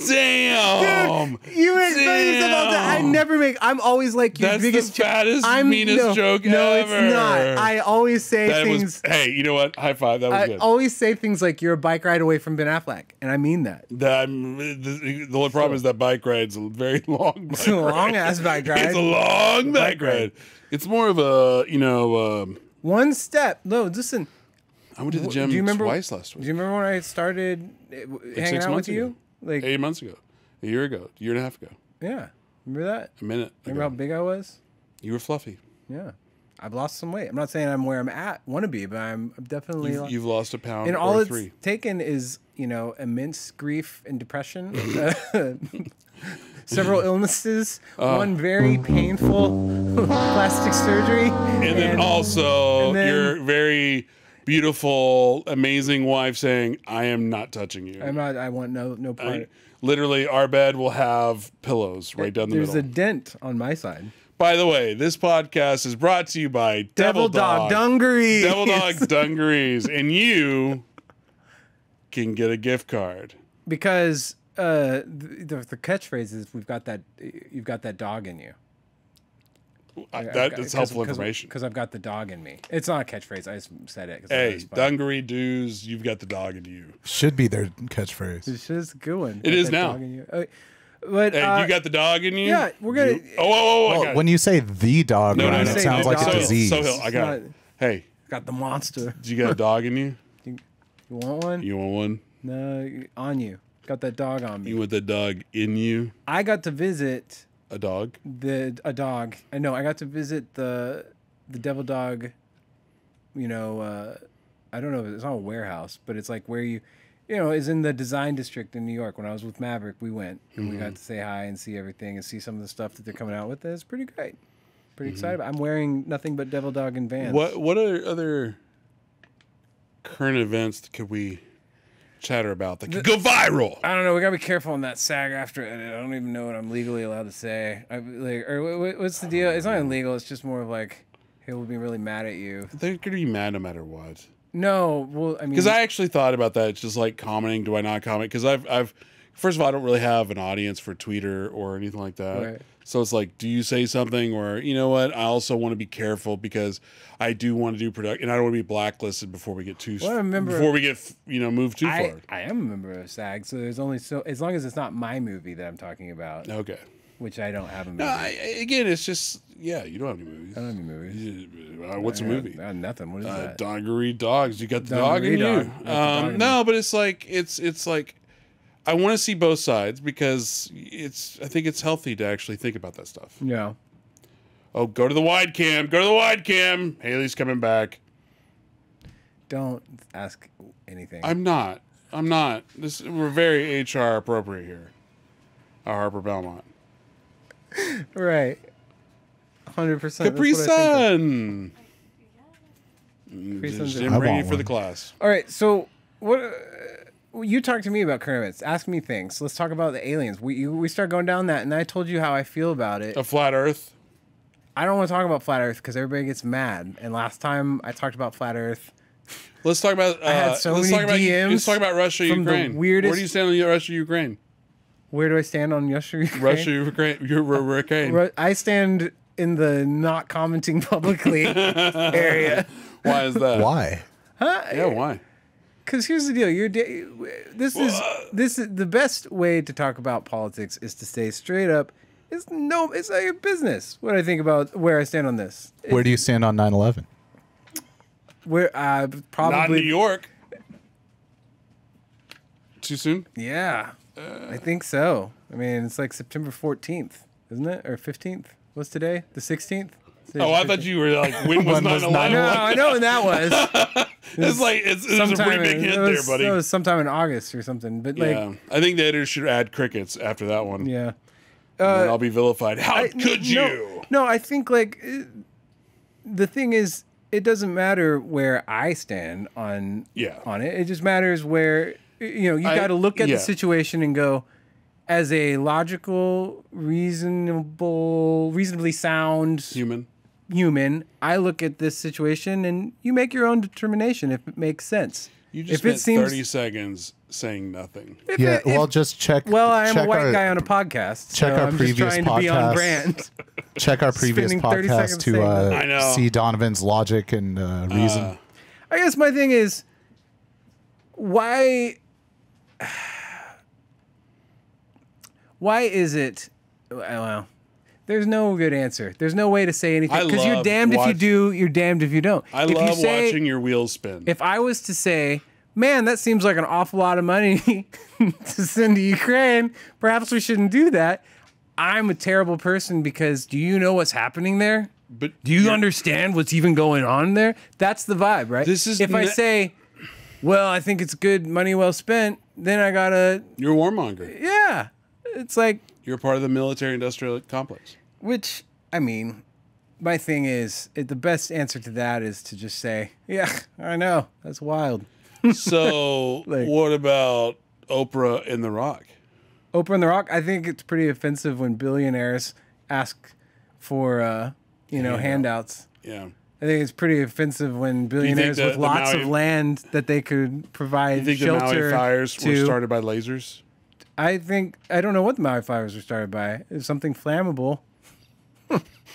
Speaker 1: Damn.
Speaker 2: You make funny stuff all the time. I never make. I'm always like your
Speaker 1: That's
Speaker 2: biggest.
Speaker 1: the fattest, meanest joke
Speaker 2: no,
Speaker 1: ever.
Speaker 2: it's not. I always say
Speaker 1: That
Speaker 2: things.
Speaker 1: was. Hey, you know what? High five. That was
Speaker 2: I
Speaker 1: good.
Speaker 2: always say things like "You're a bike ride away from Ben Affleck," and I mean that.
Speaker 1: The only problem is that bike ride's a very long. Bike
Speaker 2: It's a long ass bike ride.
Speaker 1: It's a long bike
Speaker 2: Bike ride.
Speaker 1: ride. It's more of a
Speaker 2: One step. No, listen.
Speaker 1: I went to the gym
Speaker 2: Do you remember?
Speaker 1: twice last
Speaker 2: Do
Speaker 1: week.
Speaker 2: you remember when I started hanging
Speaker 1: 6
Speaker 2: out
Speaker 1: months
Speaker 2: with you?
Speaker 1: ago.
Speaker 2: Like,
Speaker 1: 8 months ago, a year ago, a year and a half ago,
Speaker 2: yeah. Remember that?
Speaker 1: a minute
Speaker 2: Remember how
Speaker 1: ago.
Speaker 2: big I was?
Speaker 1: You were fluffy.
Speaker 2: Yeah. I've lost some weight. I'm not saying I'm where I'm at, want to be, but I'm definitely.
Speaker 1: You've lost a pound
Speaker 2: and all
Speaker 1: or
Speaker 2: it's
Speaker 1: 3.
Speaker 2: taken is, immense grief and depression, several illnesses, one very painful plastic surgery,
Speaker 1: And then also
Speaker 2: and then-
Speaker 1: your very beautiful, amazing wife saying, "I am not touching you."
Speaker 2: I'm not. I want no part.
Speaker 1: Literally, our bed will have pillows right down the
Speaker 2: There's
Speaker 1: middle.
Speaker 2: a dent on my side.
Speaker 1: By the way, this podcast is brought to you by
Speaker 2: Devil Dog Dungarees.
Speaker 1: Devil Dog Dungarees, and you can get a gift card.
Speaker 2: Because the catchphrase is "We've got that. You've got that dog in you."
Speaker 1: That's helpful information.
Speaker 2: Because I've got the dog in me. It's not a catchphrage. I just said it. 'cause I thought it
Speaker 1: Hey,
Speaker 2: was funny.
Speaker 1: Dungaree dudes, you've got the dog in you.
Speaker 3: should be their catchphrase.
Speaker 2: It's just a good one.
Speaker 1: It
Speaker 2: Got
Speaker 1: is
Speaker 2: that
Speaker 1: now.
Speaker 2: dog in you. But
Speaker 1: Hey, you got the dog in you?
Speaker 2: yeah, we're gonna.
Speaker 1: You- Oh, I got
Speaker 3: Well,
Speaker 1: it.
Speaker 3: when you say the dog,
Speaker 1: No,
Speaker 3: Ryan,
Speaker 1: no,
Speaker 3: it
Speaker 1: no,
Speaker 3: sounds
Speaker 2: the
Speaker 3: like
Speaker 2: dog.
Speaker 3: a
Speaker 1: Sohill,
Speaker 3: disease.
Speaker 1: Sohill, I got it.
Speaker 2: It's
Speaker 1: Hey,
Speaker 2: got the monster.
Speaker 1: do you got a dog in you?
Speaker 2: You want one?
Speaker 1: You want one?
Speaker 2: No, on you. Got that dog on me.
Speaker 1: You want the dog in you?
Speaker 2: I got to visit
Speaker 1: A dog?
Speaker 2: a dog. I know. I got to visit the Devil Dog. I don't know. It's not a warehouse, but it's like where is in the design district in New York. When I was with Maverick, we went and we got to say hi and see everything and see some of the stuff that they're coming out with. It's pretty great. Pretty excited. I'm wearing nothing but Devil Dog and Vans.
Speaker 1: What are other current events could we chatter about that could go viral?
Speaker 2: I don't know. We gotta be careful on that SAG-AFTRA edit. I don't even know what I'm legally allowed to say. What's the deal? It's not illegal. It's just more of like, he'll be really mad at you.
Speaker 1: They're gonna be mad no matter what.
Speaker 2: No, well, I mean,
Speaker 1: Because I actually thought about that. It's just like commenting. Do I not comment? Because I've first of all, I don't really have an audience for Twitter or anything like that.
Speaker 2: Right.
Speaker 1: So it's like, do you say something, or you know what? I also want to be careful because I do want to do product, and I don't want to be blacklisted before we get too
Speaker 2: Well, I remember-
Speaker 1: before we get moved too
Speaker 2: I
Speaker 1: far.
Speaker 2: am a member of SAG, so there's only so as long as it's not my movie that I'm talking about,
Speaker 1: Okay.
Speaker 2: which I don't have a movie.
Speaker 1: No, again, it's just you don't have any movies.
Speaker 2: I don't have any movies.
Speaker 1: What's a movie?
Speaker 2: Nothing. What is that?
Speaker 1: Dungaree dogs. You got the dog in
Speaker 2: Dungaree
Speaker 1: you.
Speaker 2: dog. Got the dog in
Speaker 1: No, but it's like it's like I want to see both sides because I think it's healthy to actually think about that stuff.
Speaker 2: No.
Speaker 1: Oh, go to the wide cam. Go to the wide cam. Haley's coming back.
Speaker 2: Don't ask anything.
Speaker 1: I'm not. We're very HR appropriate here. Harper Belmont.
Speaker 2: Right. 100%.
Speaker 1: Capri Sun.
Speaker 2: Sun's
Speaker 1: Just
Speaker 2: a-
Speaker 1: Jim
Speaker 3: I
Speaker 1: Brady
Speaker 3: want
Speaker 1: for the
Speaker 3: one.
Speaker 1: class.
Speaker 2: All right. So what? You talk to me about current events. Ask me things. Let's talk about the aliens. We start going down that, and I told you how I feel about it.
Speaker 1: A flat Earth.
Speaker 2: I don't want to talk about flat Earth because everybody gets mad. And last time I talked about flat Earth,
Speaker 1: Let's talk about.
Speaker 2: I had so
Speaker 1: let's
Speaker 2: many
Speaker 1: talk about,
Speaker 2: DMs
Speaker 1: Let's talk about Russia,
Speaker 2: from the
Speaker 1: Ukraine.
Speaker 2: weirdest-
Speaker 1: Where do you stand on Russia, Ukraine?
Speaker 2: where do I stand on Russia?
Speaker 1: Russia, Ukraine. You're Ukraine.
Speaker 2: I stand in the not commenting publicly area.
Speaker 1: Why is that?
Speaker 3: Why?
Speaker 1: Yeah, why?
Speaker 2: Because here's the deal: this is the best way to talk about politics is to stay straight up It's like a business. What I think about where I stand on this.
Speaker 3: Where do you stand on 9/11?
Speaker 2: Where probably
Speaker 1: Not New York. Too soon?
Speaker 2: Yeah, I think so. I mean, it's like September 14th, isn't it? Or 15th? What's today? The 16th?
Speaker 1: Oh, I thought you were like, when was 9/11?
Speaker 2: No, I know when that was.
Speaker 1: It's like, it's a pretty big hint there, buddy.
Speaker 2: It was sometime in August or something. But like,
Speaker 1: Yeah. I think the editor should add crickets after that one.
Speaker 2: yeah.
Speaker 1: And then I'll be vilified. How could you?
Speaker 2: No, I think like the thing is, it doesn't matter where I stand on it. It just matters where you got to look at the situation and go, as a logical, reasonably sound human, I look at this situation and you make your own determination if it makes sense.
Speaker 1: You just spent 30 seconds saying nothing.
Speaker 3: Just check.
Speaker 2: Well, I am a white guy on a podcast.
Speaker 3: Check our
Speaker 2: I'm
Speaker 3: previous
Speaker 2: just trying to be on
Speaker 3: podcast.
Speaker 2: brand.
Speaker 3: Check our previous
Speaker 2: Spending 30
Speaker 3: podcast
Speaker 2: seconds saying
Speaker 1: I know.
Speaker 3: to see Donovan's logic and reason.
Speaker 2: I guess my thing is, why is it? Well, there's no good answer. There's no way to say anything because you're damned if you do, you're damned if you don't.
Speaker 1: I love watching your wheels spin.
Speaker 2: If I was to say, man, that seems like an awful lot of money to send to Ukraine, perhaps we shouldn't do that. I'm a terrible person because do you know what's happening there?
Speaker 1: But
Speaker 2: do you understand what's even going on there? That's the vibe, right? If I say, well, I think it's good money well spent, then I gotta.
Speaker 1: You're a warmonger.
Speaker 2: Yeah. It's like.
Speaker 1: You're part of the military-industrial complex.
Speaker 2: Which, I mean, my thing is, the best answer to that is to just say, yeah, I know. That's wild.
Speaker 1: So, what about Oprah and The Rock?
Speaker 2: Oprah and The Rock, I think it's pretty offensive when billionaires ask for, handouts.
Speaker 1: Yeah.
Speaker 2: I think it's pretty offensive when billionaires with lots of land that they could provide shelter to.
Speaker 1: You think the Maui fires were started by lasers?
Speaker 2: I don't know what the Maui fires were started by. It's something flammable.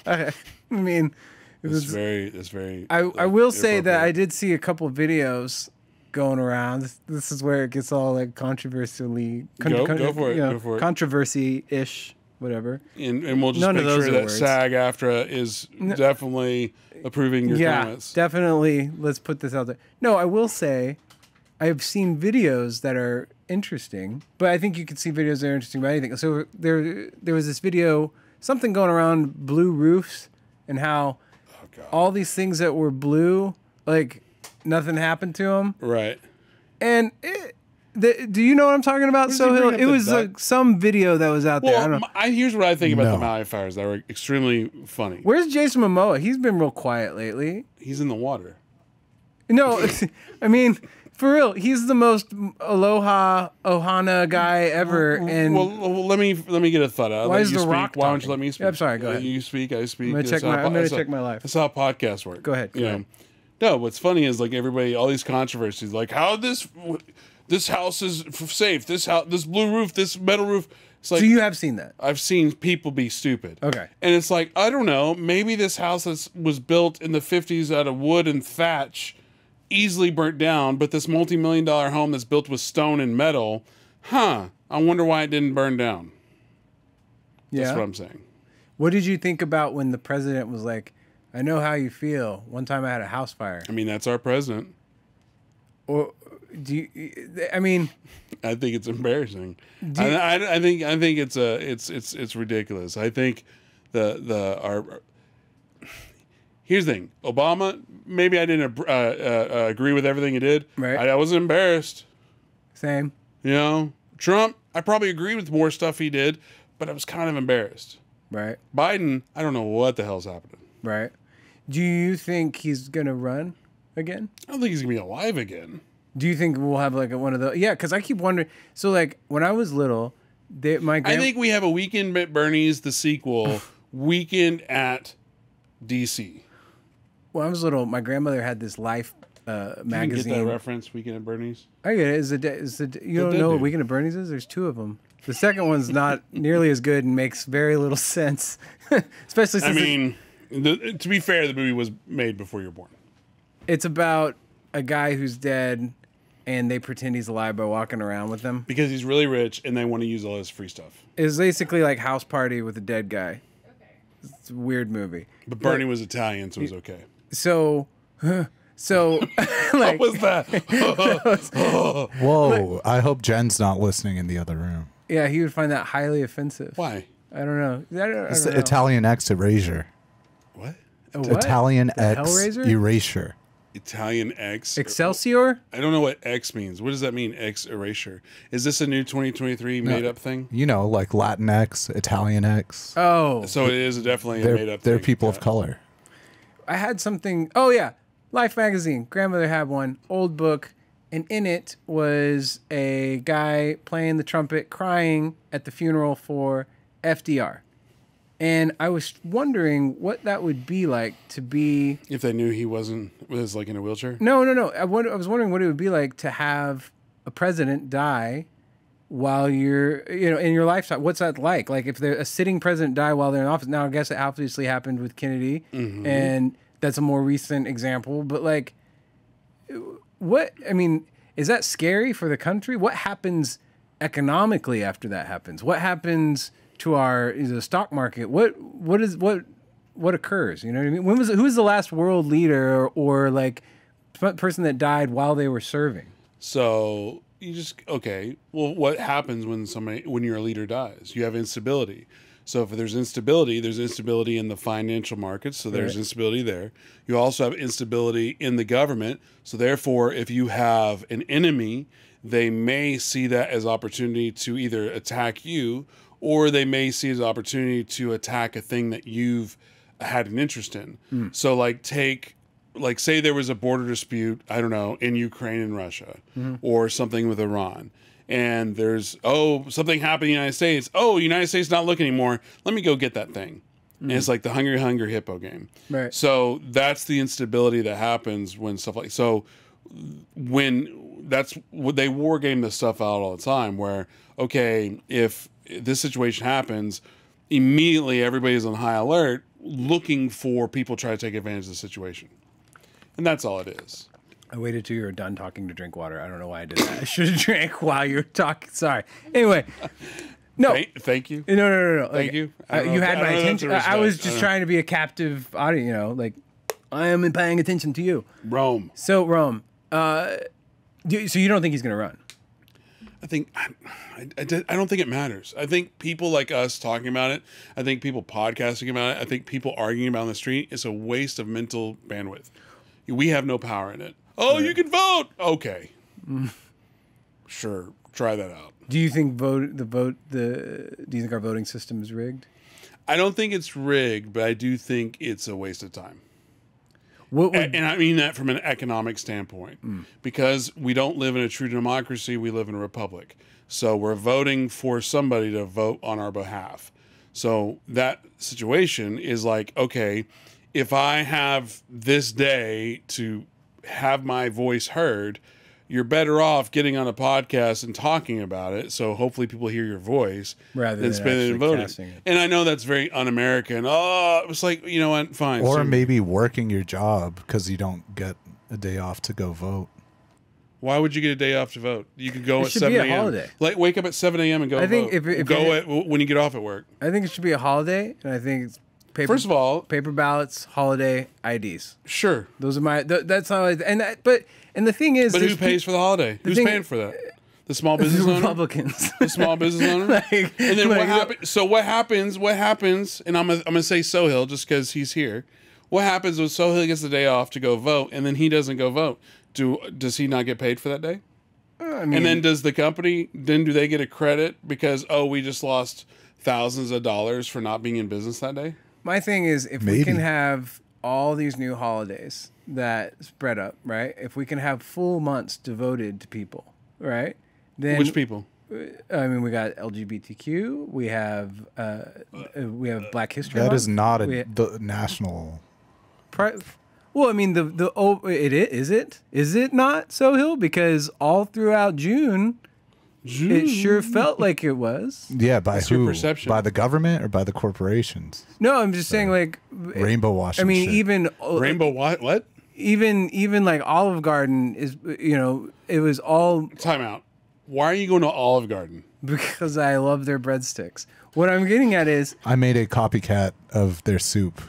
Speaker 2: I mean,
Speaker 1: that's very.
Speaker 2: I will say that I did see a couple of videos going around. This is where it gets all like controversially.
Speaker 1: Go for it. Go for it.
Speaker 2: Controversy-ish, whatever.
Speaker 1: And we'll just make sure that SAG-AFTRA is definitely approving your comments.
Speaker 2: Yeah, definitely. Let's put this out there. No, I will say, I've seen videos that are interesting, but I think you could see videos that are interesting about anything. So there was this video, something going around blue roofs and how all these things that were blue, like nothing happened to them.
Speaker 1: Right.
Speaker 2: And do you know what I'm talking about? So it was like some video that was out there. I don't know.
Speaker 1: Here's what I think about the Maui fires that were extremely funny.
Speaker 2: Where's Jason Momoa? He's been real quiet lately.
Speaker 1: He's in the water.
Speaker 2: No, I mean, for real, he's the most aloha ohana guy ever. And
Speaker 1: well, let me get a thought out.
Speaker 2: Why is The Rock
Speaker 1: Why don't you let me speak?
Speaker 2: Yeah, I'm sorry. Go ahead.
Speaker 1: You speak. I speak.
Speaker 2: I'm gonna check my life.
Speaker 1: That's how podcasts work.
Speaker 2: Go ahead.
Speaker 1: No, what's funny is like everybody, all these controversies, like how this house is safe. This blue roof, this metal roof. It's like,
Speaker 2: so you have seen that?
Speaker 1: I've seen people be stupid.
Speaker 2: Okay.
Speaker 1: And it's like, I don't know. Maybe this house was built in the 50s out of wood and thatch, easily burnt down, but this multi-million-dollar home that's built with stone and metal, I wonder why it didn't burn down. That's what I'm saying.
Speaker 2: What did you think about when the president was like, I know how you feel. One time I had a house fire.
Speaker 1: I mean, that's our president.
Speaker 2: Or do you, I mean,
Speaker 1: I think it's embarrassing. I think it's ridiculous. I think here's the thing. Obama, maybe I didn't agree with everything he did.
Speaker 2: Right.
Speaker 1: I wasn't embarrassed.
Speaker 2: Same.
Speaker 1: Trump, I probably agree with more stuff he did, but I was kind of embarrassed.
Speaker 2: Right.
Speaker 1: Biden, I don't know what the hell's happening.
Speaker 2: Right. Do you think he's going to run again?
Speaker 1: I don't think he's going to be alive again.
Speaker 2: Do you think we'll have like one of those? Yeah, because I keep wondering. So like when I was little, I
Speaker 1: think we have a Weekend at Bernie's, the sequel, Weekend at DC.
Speaker 2: When I was little, my grandmother had this Life magazine.
Speaker 1: You get that reference, Weekend at Bernie's?
Speaker 2: I get it. You don't know what Weekend at Bernie's is? There's two of them. The second one's not nearly as good and makes very little sense. Especially since
Speaker 1: to be fair, the movie was made before you were born.
Speaker 2: It's about a guy who's dead and they pretend he's alive by walking around with them.
Speaker 1: Because he's really rich and they want to use all his free stuff.
Speaker 2: It's basically like House Party with a dead guy.
Speaker 5: Okay.
Speaker 2: It's a weird movie.
Speaker 1: But Bernie was Italian, so it was okay.
Speaker 2: So like,
Speaker 1: What was that?
Speaker 3: Whoa! I hope Jen's not listening in the other room.
Speaker 2: yeah, he would find that highly offensive.
Speaker 1: Why?
Speaker 2: I don't know. I don't
Speaker 3: It's
Speaker 2: know.
Speaker 3: the Italian X erasure.
Speaker 1: What?
Speaker 2: A what?
Speaker 3: Italian
Speaker 2: The
Speaker 3: X
Speaker 2: Hellraiser?
Speaker 3: erasure.
Speaker 1: Italian X.
Speaker 2: Excelsior?
Speaker 1: I don't know what X means. What does that mean? X erasure. Is this a new 2023 made up thing?
Speaker 3: You know, like Latin X, Italian X.
Speaker 2: Oh,
Speaker 1: So it is definitely a made up thing.
Speaker 3: They're people of color.
Speaker 2: I had something. Oh yeah, Life magazine. Grandmother had one old book, and in it was a guy playing the trumpet, crying at the funeral for FDR. And I was wondering what that would be like to be.
Speaker 1: If they knew he was like in a wheelchair.
Speaker 2: No. I was wondering what it would be like to have a president die while you're, in your lifetime. What's that like? Like if a sitting president die while they're in office. Now, I guess it obviously happened with Kennedy, and that's a more recent example. But like, is that scary for the country? What happens economically after that happens? What happens to the stock market? What occurs? You know what I mean? Who was the last world leader or like person that died while they were serving?
Speaker 1: So okay. Well, what happens when your leader dies? You have instability. So if there's instability in the financial markets. So there's instability there. You also have instability in the government. So therefore, if you have an enemy, they may see that as opportunity to either attack you, or they may see it as opportunity to attack a thing that you've had an interest in. So say there was a border dispute, I don't know, in Ukraine and Russia, or something with Iran. And there's, something happened in the United States. Oh, United States not looking anymore. Let me go get that thing. And it's like the Hungry Hungry Hippo game.
Speaker 2: Right.
Speaker 1: So that's the instability that happens when stuff like, so that's what they war game this stuff out all the time where, okay, if this situation happens, immediately everybody's on high alert looking for people try to take advantage of the situation. And that's all it is.
Speaker 2: I waited till you were done talking to drink water. I don't know why I did that. I should have drank while you were talking. Sorry. Anyway, no.
Speaker 1: Thank you.
Speaker 2: No.
Speaker 1: Thank you.
Speaker 2: You had my attention. I was just
Speaker 1: respect.
Speaker 2: trying to be a captive audience. Like I am paying attention to you.
Speaker 1: Rome.
Speaker 2: So Rome. So you don't think he's going to run?
Speaker 1: I don't think it matters. I think people like us talking about it, I think people podcasting about it, I think people arguing about it on the street, it's a waste of mental bandwidth. We have no power in it. Oh, you can vote. Okay. Sure. Try that out.
Speaker 2: Do you think do you think our voting system is rigged?
Speaker 1: I don't think it's rigged, but I do think it's a waste of time.
Speaker 2: And
Speaker 1: I mean that from an economic standpoint, because we don't live in a true democracy. We live in a republic. So we're voting for somebody to vote on our behalf. So that situation is like, okay, if I have this day to have my voice heard, you're better off getting on a podcast and talking about it. So hopefully people hear your voice
Speaker 2: rather
Speaker 1: than spending and voting. And I know that's very un-American. Oh, it was like, you know what? Fine.
Speaker 3: Or maybe working your job because you don't get a day off to go vote.
Speaker 1: Why would you get a day off to vote? You could go
Speaker 2: it
Speaker 1: at
Speaker 2: should
Speaker 1: 7
Speaker 2: be
Speaker 1: a.m.
Speaker 2: a holiday.
Speaker 1: Like wake up at 7 a.m. and go
Speaker 2: I think
Speaker 1: vote. When you get off at work.
Speaker 2: I think it should be a holiday, and I think it's
Speaker 1: First of all,
Speaker 2: paper ballots, holiday, IDs.
Speaker 1: Sure.
Speaker 2: Those are my. That's how. And the thing is,
Speaker 1: but who pays for the holiday? Who's paying for that? The small business owner.
Speaker 2: Republicans.
Speaker 1: The small business owner. And then what happens? So what happens? What happens? And I'm gonna say Sohail just because he's here. What happens when Sohail gets the day off to go vote, and then he doesn't go vote? Does he not get paid for that day? And then does the company? Then do they get a credit because we just lost thousands of dollars for not being in business that day?
Speaker 2: My thing is, if we can have all these new holidays that spread up, right? If we can have full months devoted to people, right? Then
Speaker 1: which people?
Speaker 2: I mean, we got LGBTQ. We have Black History Month.
Speaker 3: That is not the national.
Speaker 2: Well, I mean, is it not Sohail? Because all throughout June. It sure felt like it was.
Speaker 3: Yeah, by
Speaker 1: That's
Speaker 3: who?
Speaker 1: your perception.
Speaker 3: By the government or by the corporations?
Speaker 2: No, I'm just saying, like
Speaker 3: rainbow washing.
Speaker 2: I mean,
Speaker 3: shit.
Speaker 2: even
Speaker 1: rainbow what?
Speaker 2: even like Olive Garden is, it was all
Speaker 1: Time out. Why are you going to Olive Garden?
Speaker 2: because I love their breadsticks. What I'm getting at is,
Speaker 3: I made a copycat of their soup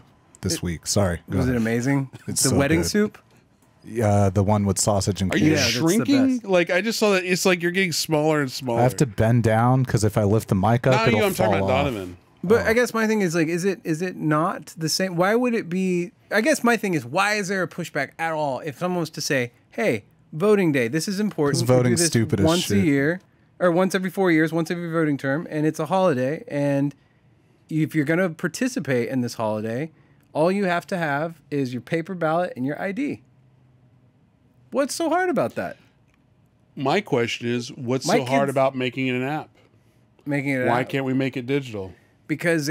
Speaker 3: this week. Sorry. Go
Speaker 2: was it
Speaker 3: ahead.
Speaker 2: amazing?
Speaker 3: It's
Speaker 2: The
Speaker 3: so
Speaker 2: wedding
Speaker 3: good.
Speaker 2: soup?
Speaker 3: The one with sausage and
Speaker 1: Are
Speaker 3: cream.
Speaker 1: you
Speaker 2: Yeah, that's the
Speaker 1: shrinking?
Speaker 2: best.
Speaker 1: Like, I just saw that it's like you're getting smaller and smaller.
Speaker 3: I have to bend down because if I lift the mic up,
Speaker 1: Not
Speaker 3: it'll
Speaker 1: you, I'm
Speaker 3: fall
Speaker 1: talking about
Speaker 3: off.
Speaker 1: Donovan.
Speaker 2: But I guess my thing is like, is it not the same? Why would it be? I guess my thing is, why is there a pushback at all if someone was to say, "Hey, voting day, this is important.
Speaker 3: 'Cause
Speaker 2: We do
Speaker 3: voting's
Speaker 2: this
Speaker 3: stupid as
Speaker 2: once a
Speaker 3: shit."
Speaker 2: year, or once every 4 years, once every voting term, and it's a holiday. And if you're going to participate in this holiday, all you have to have is your paper ballot and your ID. What's so hard about that?
Speaker 1: My question is, what's
Speaker 2: My
Speaker 1: so hard
Speaker 2: kids-
Speaker 1: about making it an app?
Speaker 2: Making it
Speaker 1: Why
Speaker 2: out?
Speaker 1: can't we make it digital?
Speaker 2: Because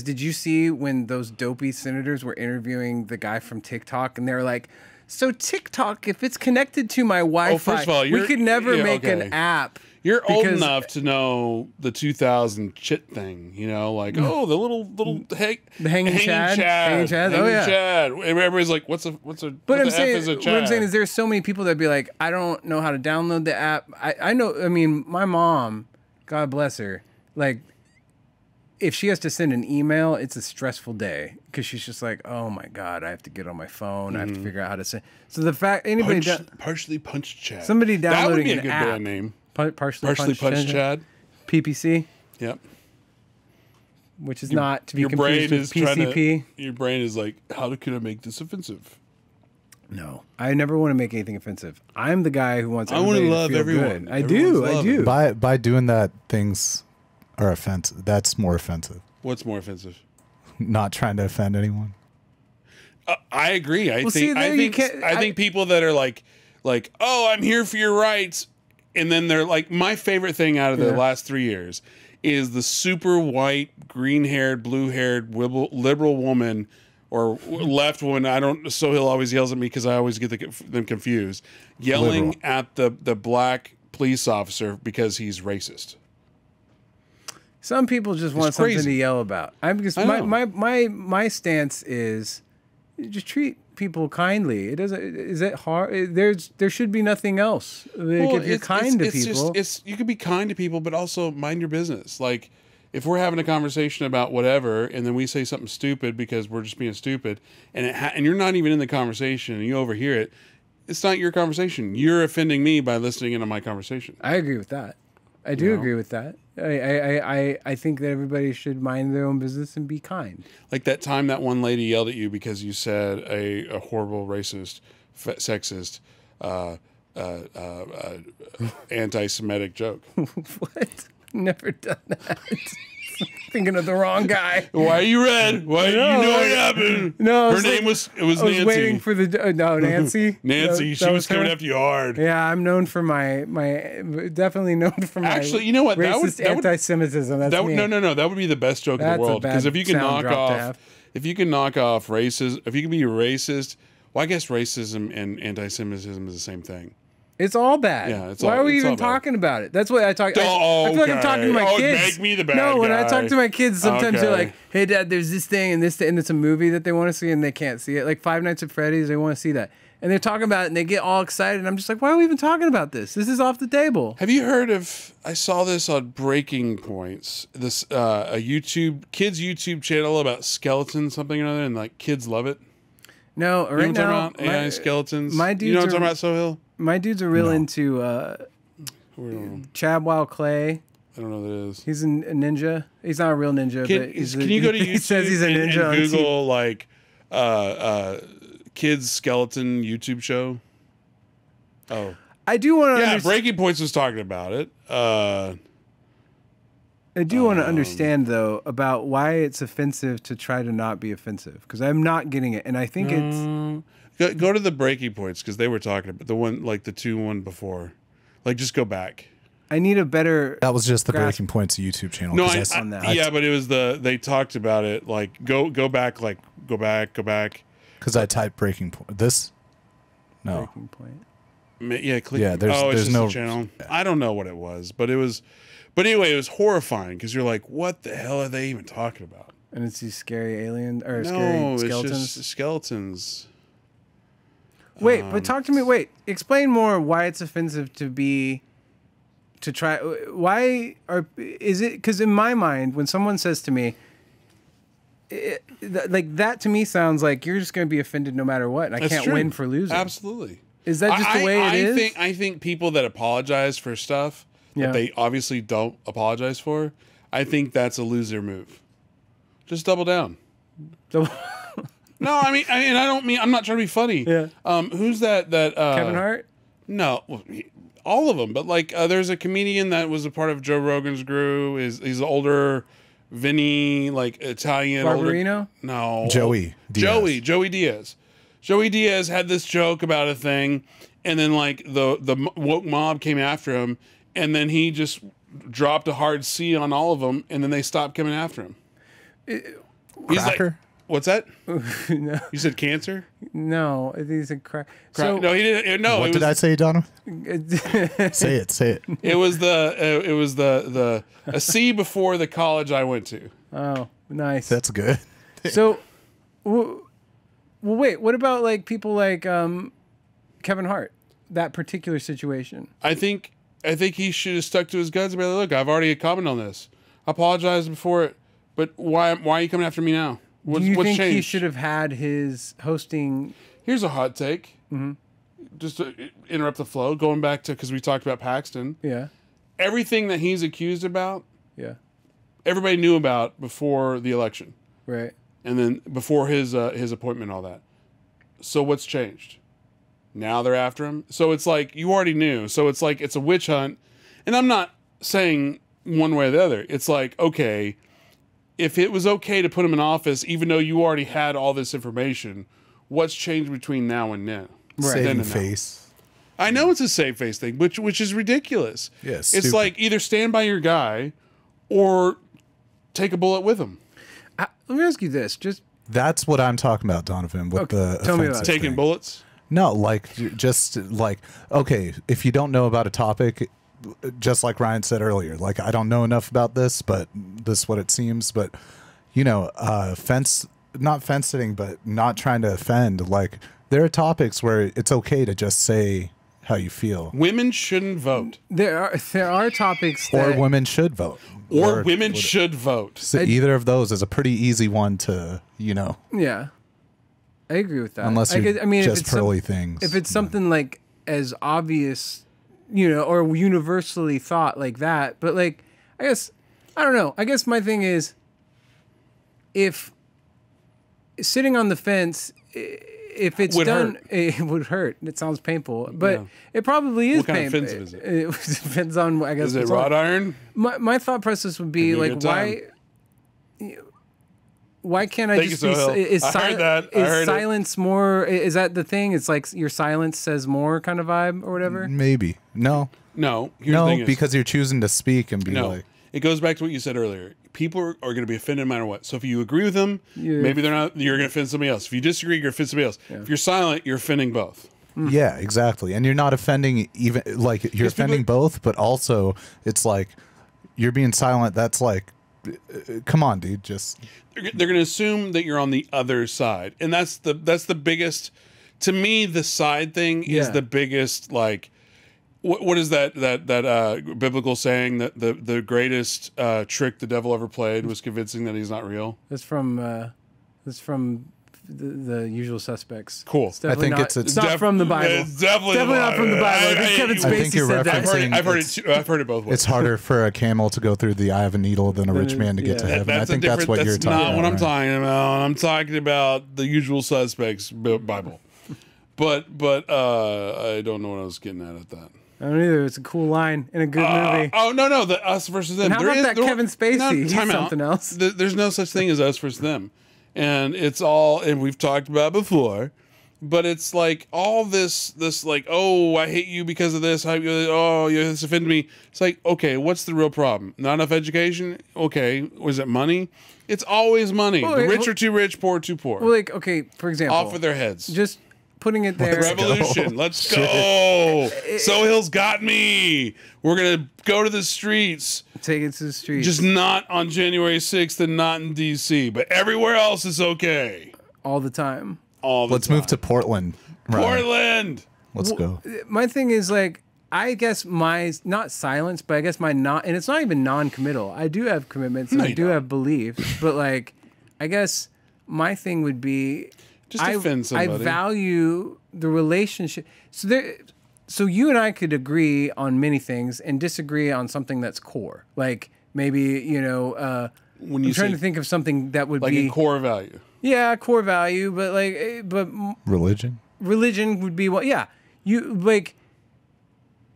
Speaker 2: did you see when those dopey senators were interviewing the guy from TikTok and they were like, so TikTok, if it's connected to my Wi-Fi,
Speaker 1: first of all,
Speaker 2: we
Speaker 1: you're-
Speaker 2: could never
Speaker 1: yeah,
Speaker 2: make
Speaker 1: okay.
Speaker 2: an app.
Speaker 1: You're old
Speaker 2: because-
Speaker 1: enough to know the 2000 chit thing, like, oh, the little
Speaker 2: The hanging Chad? Hanging Chad? Oh, yeah.
Speaker 1: Chad. Everybody's like, what's a
Speaker 2: But
Speaker 1: what
Speaker 2: I'm
Speaker 1: the F
Speaker 2: saying,
Speaker 1: is a
Speaker 2: what I'm
Speaker 1: Chad?
Speaker 2: saying is there's so many people that be like, I don't know how to download the app. I know, I mean, my mom, God bless her, like, if she has to send an email, it's a stressful day because she's just like, oh my God, I have to get on my phone. I have to figure out how to send. So the fact, anybody,
Speaker 1: Partially punched Chad.
Speaker 2: somebody
Speaker 1: That would be
Speaker 2: downloading
Speaker 1: a
Speaker 2: an
Speaker 1: good
Speaker 2: app.
Speaker 1: band name.
Speaker 2: Partially
Speaker 1: Punched Chad.
Speaker 2: PPC,
Speaker 1: Yep.
Speaker 2: which is not to be
Speaker 1: Your brain
Speaker 2: confused
Speaker 1: is
Speaker 2: with
Speaker 1: trying
Speaker 2: PCP.
Speaker 1: to. Your brain is like, how could I make this offensive?
Speaker 2: No, I never want to make anything offensive. I'm the guy who wants.
Speaker 1: I wanna
Speaker 2: everybody to
Speaker 1: love
Speaker 2: feel
Speaker 1: everyone.
Speaker 2: good. I do.
Speaker 1: Everyone's
Speaker 2: I do.
Speaker 3: By doing that, things are offensive. That's more offensive.
Speaker 1: What's more offensive?
Speaker 3: Not trying to offend anyone.
Speaker 1: I agree. I
Speaker 2: Well, see,
Speaker 1: think
Speaker 2: there
Speaker 1: I
Speaker 2: you
Speaker 1: think
Speaker 2: can't-
Speaker 1: I think people that are like, oh, I'm here for your rights, and then they're like, my favorite thing out of the
Speaker 2: Yeah.
Speaker 1: last 3 years is the super white, green-haired, blue-haired liberal woman or left woman. I don't. Sohail always yells at me because I always get them confused. Yelling
Speaker 3: Liberal.
Speaker 1: at the black police officer because he's racist.
Speaker 2: Some people just want something
Speaker 1: crazy.
Speaker 2: to yell about. I'm just
Speaker 1: I know.
Speaker 2: my stance is just treat people kindly. It doesn't. Is it hard? There should be nothing else. Like if you're kind to people,
Speaker 1: You can be kind to people, but also mind your business. Like, if we're having a conversation about whatever, and then we say something stupid because we're just being stupid, and and you're not even in the conversation, and you overhear it, it's not your conversation. You're offending me by listening into my conversation.
Speaker 2: I agree with that. I do agree with that. I think that everybody should mind their own business and be kind.
Speaker 1: Like that time that one lady yelled at you because you said a horrible racist, sexist, anti-Semitic joke.
Speaker 2: What? Never done that. Thinking of the wrong guy.
Speaker 1: Why are you red? Why you know what happened?
Speaker 2: No, I
Speaker 1: her
Speaker 2: was
Speaker 1: name
Speaker 2: like-
Speaker 1: was
Speaker 2: I was
Speaker 1: Nancy.
Speaker 2: waiting for the no Nancy.
Speaker 1: Nancy,
Speaker 2: That
Speaker 1: she was
Speaker 2: her?
Speaker 1: coming after you hard.
Speaker 2: Yeah, I'm known for my definitely known for my
Speaker 1: Actually, you know what? That would-
Speaker 2: racist
Speaker 1: that would-
Speaker 2: anti-Semitism. That's me.
Speaker 1: No. That would be the best joke in
Speaker 2: That's
Speaker 1: the
Speaker 2: a
Speaker 1: world because
Speaker 2: bad
Speaker 1: if you can
Speaker 2: sound
Speaker 1: knock
Speaker 2: drop to
Speaker 1: off,
Speaker 2: have.
Speaker 1: if you can knock off racism, if you can be racist, well, I guess racism and anti-Semitism is the same thing.
Speaker 2: It's all bad.
Speaker 1: Yeah, it's
Speaker 2: Why
Speaker 1: all-
Speaker 2: are we
Speaker 1: it's
Speaker 2: even
Speaker 1: all bad.
Speaker 2: talking about it? That's what I talk. I feel like I'm talking to my
Speaker 1: Okay. Oh,
Speaker 2: kids.
Speaker 1: make me the bad
Speaker 2: No, when I
Speaker 1: guy.
Speaker 2: talk to my kids, sometimes they're
Speaker 1: Okay.
Speaker 2: like, "Hey, Dad, there's this thing and this thing, and it's a movie that they want to see and they can't see it. Like Five Nights at Freddy's, they want to see that, and they're talking about it and they get all excited. And I'm just like, why are we even talking about this? This is off the table.
Speaker 1: Have you heard of? I saw this on Breaking Points. This a kids YouTube channel about skeletons, something or other, and like kids love it.
Speaker 2: No,
Speaker 1: You know
Speaker 2: right
Speaker 1: what
Speaker 2: now,
Speaker 1: I'm talking about? AI skeletons.
Speaker 2: my
Speaker 1: you know
Speaker 2: dudes
Speaker 1: what I'm
Speaker 2: are-
Speaker 1: talking about, Sohail?
Speaker 2: my dudes are real into
Speaker 1: We don't-
Speaker 2: Chad Wild Clay.
Speaker 1: I don't know what that is.
Speaker 2: He's a ninja. He's not a real ninja, but he's
Speaker 1: Can you go to YouTube
Speaker 2: he says he's a
Speaker 1: and
Speaker 2: ninja on TV.
Speaker 1: Google like kids skeleton YouTube show? Oh,
Speaker 2: I do want to
Speaker 1: yeah. Breaking Points was talking about it.
Speaker 2: I do want to understand though about why it's offensive to try to not be offensive because I'm not getting it, and I think it's
Speaker 1: Go to the Breaking Points because they were talking about the one like the one before. Like just go back.
Speaker 2: I need a better.
Speaker 3: That was just the
Speaker 2: grasp.
Speaker 3: Breaking Points YouTube channel.
Speaker 1: No,
Speaker 3: 'cause
Speaker 2: on that.
Speaker 1: yeah, but it was they talked about it. Like go back, like go back.
Speaker 3: Because I typed Breaking Point. This? No.
Speaker 2: Breaking point.
Speaker 1: Yeah, click.
Speaker 3: Yeah, there's-
Speaker 1: it's
Speaker 3: there's
Speaker 1: just
Speaker 3: no-
Speaker 1: a channel. I don't know what it was, but it was. But anyway, it was horrifying because you're like, what the hell are they even talking about?
Speaker 2: And it's these scary aliens or
Speaker 1: No,
Speaker 2: scary
Speaker 1: it's
Speaker 2: skeletons.
Speaker 1: just skeletons.
Speaker 2: Wait, but talk to me. Wait, explain more why it's offensive to try. Why is it? Because in my mind, when someone says to me, like that to me sounds like you're just going to be offended no matter what, and I can't win for losing.
Speaker 1: Absolutely.
Speaker 2: Is that just the way it is?
Speaker 1: I think people that apologize for stuff that they obviously don't apologize for, I think that's a loser move. Just double down. No, I mean, I'm not trying to be funny.
Speaker 2: Yeah.
Speaker 1: Who's that?
Speaker 2: Kevin Hart?
Speaker 1: No, well, all of them. But like, there's a comedian that was a part of Joe Rogan's crew. He's older, Vinny, like Italian.
Speaker 2: Barbarino?
Speaker 1: Older, no,
Speaker 3: Joey Diaz.
Speaker 1: Joey Diaz. Joey Diaz had this joke about a thing, and then like the woke mob came after him, and then he just dropped a hard C on all of them, and then they stopped coming after him. He's like, what's that?
Speaker 2: No.
Speaker 1: You said cancer?
Speaker 2: No, he's a crack. So,
Speaker 1: No, he didn't. No,
Speaker 3: What did I say, Donald? Say it.
Speaker 1: It was the a C before the college I went to.
Speaker 2: oh, nice.
Speaker 3: That's good.
Speaker 2: So, well, wait. What about like people like Kevin Hart? That particular situation.
Speaker 1: I think he should have stuck to his guns and be like, look, I've already commented on this. I apologized before it, but why are you coming after me now?
Speaker 2: Do you think
Speaker 1: changed?
Speaker 2: he should have had his hosting?
Speaker 1: Here's a hot take.
Speaker 2: Mm-hmm.
Speaker 1: Just to interrupt the flow, going back to, because we talked about Paxton.
Speaker 2: Yeah.
Speaker 1: Everything that he's accused about,
Speaker 2: Yeah.
Speaker 1: everybody knew about before the election.
Speaker 2: Right.
Speaker 1: And then before his appointment and all that. So what's changed? Now they're after him. So it's like you already knew. So it's like it's a witch hunt. And I'm not saying one way or the other. It's like, okay, if it was okay to put him in office, even though you already had all this information, what's changed between now and now?
Speaker 2: Right.
Speaker 3: Saving face.
Speaker 1: I know it's a save face thing, which is ridiculous.
Speaker 3: Yes,
Speaker 1: it's like either stand by your guy or take a bullet with him.
Speaker 2: Let me ask you this: just
Speaker 3: That's what I'm talking about, Donovan. With the
Speaker 2: tell me about
Speaker 3: offensive
Speaker 1: Taking
Speaker 3: thing.
Speaker 1: bullets.
Speaker 3: No, like just like okay, if you don't know about a topic, just like Ryan said earlier, like I don't know enough about this, but this is what it seems. But you know, not fence sitting, but not trying to offend. Like there are topics where it's okay to just say how you feel.
Speaker 1: Women shouldn't vote.
Speaker 2: there are topics
Speaker 3: Or
Speaker 2: that
Speaker 3: women should vote.
Speaker 1: Or women should vote.
Speaker 3: So either of those is a pretty easy one to, you know,
Speaker 2: Yeah, I agree with that.
Speaker 3: unless you're
Speaker 2: if
Speaker 3: just
Speaker 2: it's
Speaker 3: pearly things.
Speaker 2: if it's something like as obvious, you know, or universally thought like that, but like I guess I don't know. I guess my thing is if sitting on the fence, if it's
Speaker 1: Would
Speaker 2: done,
Speaker 1: hurt.
Speaker 2: it would hurt. It sounds painful, but
Speaker 1: Yeah.
Speaker 2: it probably is
Speaker 1: What kind of
Speaker 2: painful.
Speaker 1: fence is it?
Speaker 2: It depends on, I guess.
Speaker 1: Is it
Speaker 2: what's on.
Speaker 1: wrought iron?
Speaker 2: My thought process would be
Speaker 1: Could be a
Speaker 2: like,
Speaker 1: good
Speaker 2: why can't I
Speaker 1: Thank
Speaker 2: just
Speaker 1: you,
Speaker 2: be?
Speaker 1: Sohail.
Speaker 2: Is,
Speaker 1: I heard that. I
Speaker 2: is
Speaker 1: heard it.
Speaker 2: silence more? Is that the thing? It's like your silence says more kind of vibe or whatever.
Speaker 3: Maybe. No.
Speaker 1: No. Here's the thing is,
Speaker 3: Because you're choosing to speak and be
Speaker 1: no.
Speaker 3: like,
Speaker 1: It goes back to what you said earlier. People are going to be offended no matter what. So if you agree with them, maybe they're not. You're going to offend somebody else. If you disagree, you're going to offend somebody else. If you're silent, you're offending both.
Speaker 3: yeah, exactly. And you're not offending even like you're offending both, but also it's like you're being silent. That's like, come on, dude. Just
Speaker 1: They're going to assume that you're on the other side, and that's the biggest. To me, the side thing is
Speaker 2: Yeah.
Speaker 1: the biggest. Like, what is that biblical saying that the greatest trick the devil ever played was convincing that he's not real?
Speaker 2: That's from the Usual Suspects.
Speaker 1: Cool.
Speaker 2: It's definitely
Speaker 3: I think
Speaker 2: not,
Speaker 3: it's
Speaker 2: not from the Bible.
Speaker 1: It's definitely
Speaker 2: not from the Bible. I think Kevin
Speaker 3: I think
Speaker 2: Spacey
Speaker 3: you're
Speaker 2: said that.
Speaker 3: referencing-
Speaker 1: I've heard it both ways.
Speaker 3: it's harder for a camel to go through the eye of a needle than a rich man to get to
Speaker 2: Yeah.
Speaker 3: heaven. I
Speaker 1: That's a
Speaker 3: think that's
Speaker 1: different-
Speaker 3: what you're talking
Speaker 1: not
Speaker 3: about.
Speaker 1: what I'm
Speaker 3: right?
Speaker 1: talking about. I'm talking about the Usual Suspects Bible. But I don't know what I was getting at that.
Speaker 2: I don't either. It's a cool line in a good movie.
Speaker 1: Oh no, the us versus them.
Speaker 2: And how about that Kevin Spacey? He's
Speaker 1: time out.
Speaker 2: something else.
Speaker 1: There's no such thing as us versus them, and it's all, and we've talked about it before. But it's like all this like, oh, I hate you because of this. Oh, you this offended me. It's like, okay, what's the real problem? Not enough education? Okay, was it money? It's always money.
Speaker 2: Well,
Speaker 1: The
Speaker 2: wait,
Speaker 1: rich
Speaker 2: well-
Speaker 1: are too rich, poor too poor.
Speaker 2: Well, like, okay, for example,
Speaker 1: Off with their heads.
Speaker 2: just putting it there.
Speaker 1: Revolution. Let's go. Sohil's got me. We're going to go to the streets.
Speaker 2: Take it to the streets.
Speaker 1: Just not on January 6th and not in D.C. But everywhere else is okay.
Speaker 2: all the time.
Speaker 1: All the
Speaker 3: Let's
Speaker 1: time.
Speaker 3: move to Portland
Speaker 1: Portland.
Speaker 3: Let's go.
Speaker 2: My thing is like, I guess my not silence, but I guess my not, and it's not even non-committal. I do have commitments and
Speaker 1: No,
Speaker 2: I
Speaker 1: you
Speaker 2: do
Speaker 1: don't.
Speaker 2: have beliefs, but like, I guess my thing would be,
Speaker 1: Just offend
Speaker 2: I
Speaker 1: somebody.
Speaker 2: value the relationship. So you and I could agree on many things and disagree on something that's core. Like maybe
Speaker 1: When you
Speaker 2: I'm trying
Speaker 1: say
Speaker 2: to think of something that would
Speaker 1: like
Speaker 2: be
Speaker 1: a core value.
Speaker 2: yeah, core value, but
Speaker 3: Religion.
Speaker 2: religion would be what? Yeah, you like.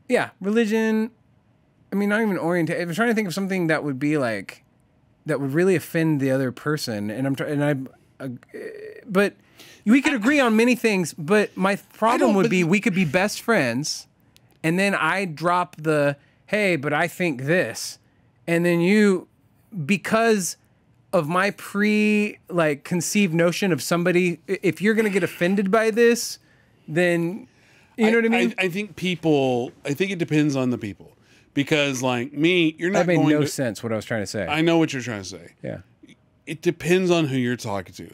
Speaker 2: Yeah, religion. I mean, not even oriented. I'm trying to think of something that would be like, that would really offend the other person, and but we could agree on many things. But my problem would be we could be best friends, and then I drop the hey, but I think this, and then you, because of my conceived notion of somebody, if you're gonna get offended by this, then you know what I mean.
Speaker 1: I think it depends on the people, because like me, you're not
Speaker 2: That made
Speaker 1: going
Speaker 2: no
Speaker 1: to.
Speaker 2: sense. What I was trying to say.
Speaker 1: I know what you're trying to say.
Speaker 2: Yeah.
Speaker 1: It depends on who you're talking to.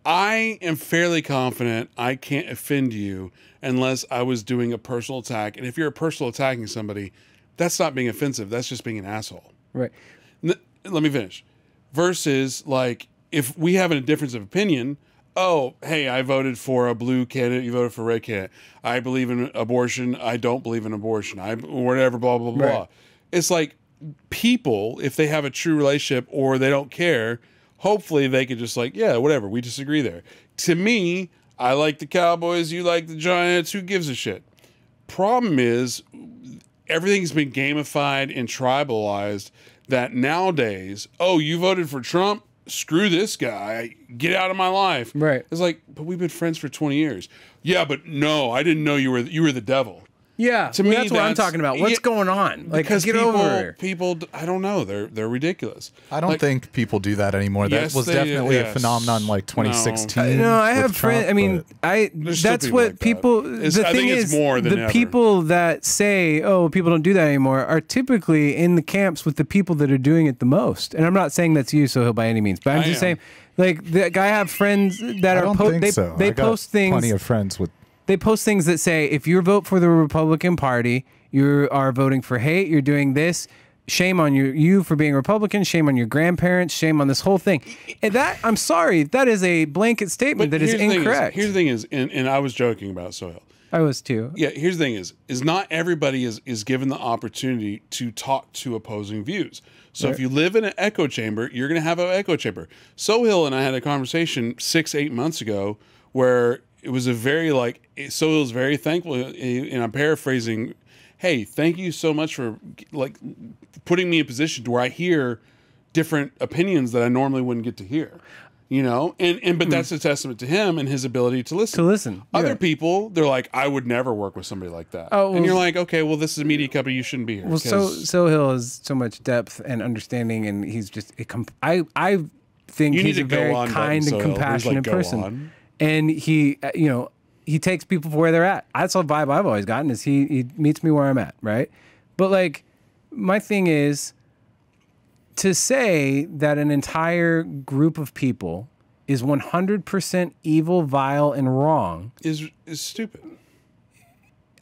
Speaker 1: I am fairly confident I can't offend you unless I was doing a personal attack. And if you're a personal attacking somebody, that's not being offensive. That's just being an asshole.
Speaker 2: Right.
Speaker 1: Let me finish. Versus, like, if we have a difference of opinion, oh, hey, I voted for a blue candidate, you voted for a red candidate. I believe in abortion, I don't believe in abortion. Whatever, blah, blah, blah.
Speaker 2: Right.
Speaker 1: It's like people, if they have a true relationship or they don't care, hopefully they could just like, yeah, whatever, we disagree there. To me, I like the Cowboys, you like the Giants, who gives a shit? Problem is, everything's been gamified and tribalized that nowadays, oh, you voted for Trump? Screw this guy. Get out of my life.
Speaker 2: Right.
Speaker 1: It's like, but we've been friends for 20 years. Yeah, but no, I didn't know you were the devil.
Speaker 2: Yeah.
Speaker 1: To me,
Speaker 2: that's what I'm
Speaker 1: that's-
Speaker 2: talking about. What's
Speaker 1: yeah,
Speaker 2: going on? Like,
Speaker 1: Because
Speaker 2: get over it.
Speaker 1: people, I don't know. They're ridiculous.
Speaker 3: I don't
Speaker 1: Like,
Speaker 3: think people do that anymore.
Speaker 1: Yes,
Speaker 3: That was
Speaker 1: they-
Speaker 3: definitely
Speaker 1: yes.
Speaker 3: a phenomenon like 2016.
Speaker 2: No, I
Speaker 3: with
Speaker 2: have friends.
Speaker 3: Trump,
Speaker 2: I mean,
Speaker 3: but-
Speaker 1: There's still
Speaker 2: that's
Speaker 1: people
Speaker 2: what
Speaker 1: like that.
Speaker 2: people.
Speaker 1: It's-
Speaker 2: The
Speaker 1: I
Speaker 2: thing
Speaker 1: think it's
Speaker 2: is,
Speaker 1: more than
Speaker 2: the
Speaker 1: ever.
Speaker 2: people that say, "Oh, people don't do that anymore," are typically in the camps with the people that are doing it the most. And I'm not saying that's you, Sohail, by any means, but I'm
Speaker 1: I
Speaker 2: just
Speaker 1: am.
Speaker 2: saying, like, I have friends that
Speaker 3: I
Speaker 2: are
Speaker 3: don't think so.
Speaker 2: they
Speaker 3: I got
Speaker 2: post things.
Speaker 3: Plenty of friends with.
Speaker 2: They post things that say, if you vote for the Republican Party, you are voting for hate, you're doing this. Shame on you for being a Republican. Shame on your grandparents. Shame on this whole thing. And that, I'm sorry, that is a blanket statement that is
Speaker 1: here's the thing
Speaker 2: incorrect.
Speaker 1: Here's the thing is, and I was joking about Sohail.
Speaker 2: I was too.
Speaker 1: Yeah, here's the thing is not everybody is given the opportunity to talk to opposing views. So if you live in an echo chamber, you're going to have an echo chamber. Sohail and I had a conversation 6-8 months ago where it was a very Sohail's very thankful, and I'm paraphrasing, hey, thank you so much for like putting me in a position to where I hear different opinions that I normally wouldn't get to hear. You know, but that's a testament to him and his ability to listen.
Speaker 2: To listen,
Speaker 1: Other
Speaker 2: yeah.
Speaker 1: people, they're like, I would never work with somebody like that.
Speaker 2: Oh,
Speaker 1: and you're
Speaker 2: well-
Speaker 1: like, okay, well, this is a media company. You shouldn't be here.
Speaker 2: Well,
Speaker 1: 'cause
Speaker 2: Sohail has so much depth and understanding, and he's just, I think
Speaker 1: You need
Speaker 2: he's
Speaker 1: to
Speaker 2: a
Speaker 1: go
Speaker 2: very
Speaker 1: on,
Speaker 2: kind
Speaker 1: Sohail.
Speaker 2: and
Speaker 1: He's like,
Speaker 2: compassionate
Speaker 1: go
Speaker 2: person.
Speaker 1: on.
Speaker 2: And he, he takes people for where they're at. That's the vibe I've always gotten, is he meets me where I'm at, right? But like, my thing is to say that an entire group of people is 100% evil, vile, and wrong.
Speaker 1: is stupid.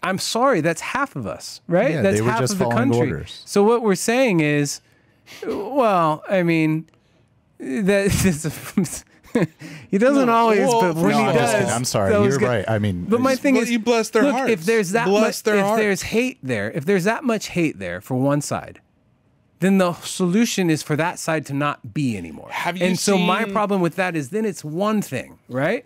Speaker 2: I'm sorry, that's half of us, right?
Speaker 3: Yeah,
Speaker 2: That's
Speaker 3: they were
Speaker 2: half
Speaker 3: just
Speaker 2: of the
Speaker 3: following
Speaker 2: country.
Speaker 3: orders.
Speaker 2: So what we're saying is, well, I mean, that he doesn't always,
Speaker 1: well,
Speaker 2: but when
Speaker 3: No,
Speaker 2: he
Speaker 3: I'm
Speaker 2: does,
Speaker 3: just kidding. I'm sorry.
Speaker 2: that was
Speaker 3: You're
Speaker 2: good.
Speaker 3: right. I mean,
Speaker 2: But my thing
Speaker 1: Well,
Speaker 2: is,
Speaker 1: you bless their
Speaker 2: look,
Speaker 1: hearts.
Speaker 2: if there's that
Speaker 1: Bless
Speaker 2: much,
Speaker 1: their
Speaker 2: if
Speaker 1: hearts.
Speaker 2: there's hate there, if there's that much hate there for one side, then the solution is for that side to not be anymore.
Speaker 1: Have you
Speaker 2: and so my
Speaker 1: seen-
Speaker 2: problem with that is then it's one thing, right?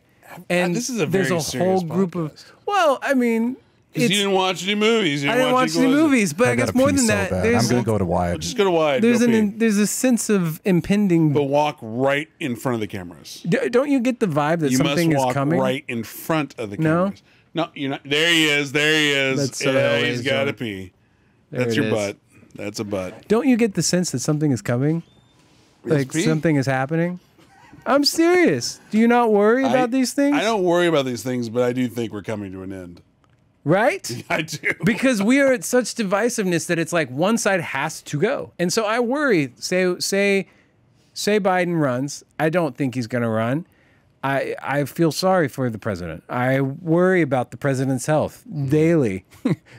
Speaker 2: And
Speaker 1: this is a
Speaker 2: there's
Speaker 1: very
Speaker 2: a
Speaker 1: serious
Speaker 2: whole group of.
Speaker 1: podcast.
Speaker 2: Well, I mean,
Speaker 1: 'Cause you
Speaker 2: it's,
Speaker 1: didn't watch any movies. You
Speaker 2: I didn't watch any movies, but I,
Speaker 3: got
Speaker 2: guess
Speaker 3: a
Speaker 2: more
Speaker 3: pee
Speaker 2: than
Speaker 3: so
Speaker 2: that,
Speaker 3: bad.
Speaker 2: there's
Speaker 3: I'm gonna go to Wyatt.
Speaker 1: Just go to wide.
Speaker 2: there's
Speaker 1: go pee.
Speaker 2: there's a sense of impending.
Speaker 1: But walk right in front of the cameras.
Speaker 2: Don't you get the vibe that
Speaker 1: You
Speaker 2: something
Speaker 1: must
Speaker 2: is
Speaker 1: walk
Speaker 2: coming?
Speaker 1: right in front of the
Speaker 2: No?
Speaker 1: cameras. No, you're not. There he is. There he is.
Speaker 2: That's so
Speaker 1: yeah,
Speaker 2: hilarious,
Speaker 1: he's got to
Speaker 2: John.
Speaker 1: pee.
Speaker 2: There
Speaker 1: That's
Speaker 2: it
Speaker 1: your
Speaker 2: is.
Speaker 1: butt. That's a butt.
Speaker 2: Don't you get the sense that something is coming? Like
Speaker 1: pee.
Speaker 2: something is happening? I'm serious. Do you not worry about these things?
Speaker 1: I don't worry about these things, but I do think we're coming to an end.
Speaker 2: Right?
Speaker 1: I do.
Speaker 2: Because we are at such divisiveness that it's like one side has to go. And so I worry, say Biden runs. I don't think he's going to run. I feel sorry for the president. I worry about the president's health daily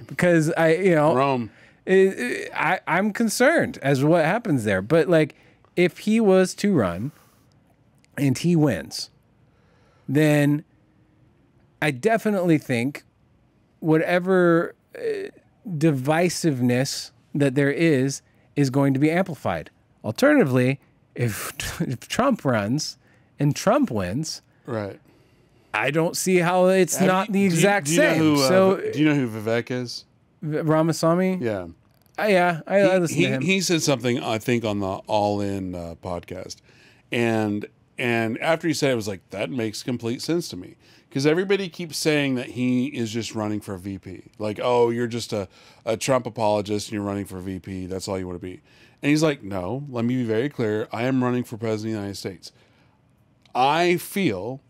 Speaker 2: because
Speaker 1: Rome.
Speaker 2: I'm concerned as to what happens there. But like, if he was to run and he wins, then I definitely think whatever divisiveness that there is going to be amplified. Alternatively, if Trump runs and Trump wins,
Speaker 1: Right.
Speaker 2: I don't see how it's not the exact same.
Speaker 1: Do
Speaker 2: So,
Speaker 1: you know who Vivek is?
Speaker 2: Ramaswamy?
Speaker 1: Yeah.
Speaker 2: I listen to him.
Speaker 1: He said something, I think, on the All In podcast. And after he said it, was like, that makes complete sense to me. Because everybody keeps saying that he is just running for a VP. Like, oh, you're just a Trump apologist and you're running for a VP. That's all you want to be. And he's like, no, let me be very clear. I am running for president of the United States. I feel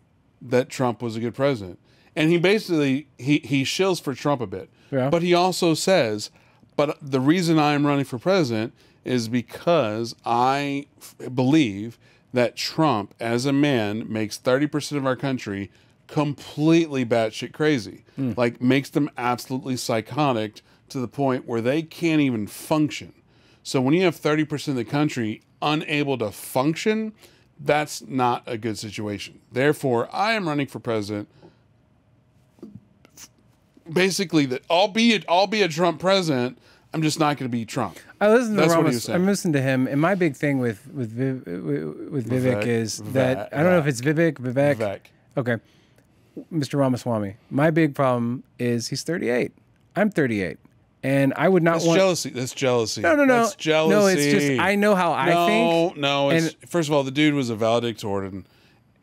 Speaker 1: that Trump was a good president. And he basically, he shills for Trump a bit.
Speaker 2: Yeah.
Speaker 1: But he also says, but the reason I'm running for president is because I believe that Trump, as a man, makes 30% of our country completely batshit crazy. Like, makes them absolutely psychotic to the point where they can't even function. So when you have 30% of the country unable to function, that's not a good situation. Therefore, I am running for president. Basically, that I'll be a Trump president. I'm just not going to be Trump.
Speaker 2: I listen to
Speaker 1: That's what he
Speaker 2: Ramos.
Speaker 1: was saying.
Speaker 2: I'm listening to him, and my big thing with Vivek is that I don't know if it's Vivek.
Speaker 1: Vivek.
Speaker 2: Okay, Mr. Ramaswamy. My big problem is he's 38. I'm 38, and I would not
Speaker 1: That's
Speaker 2: want
Speaker 1: jealousy. That's jealousy.
Speaker 2: No.
Speaker 1: That's jealousy.
Speaker 2: No, it's just I know how I think.
Speaker 1: No. It's, first of all, the dude was a valedictorian.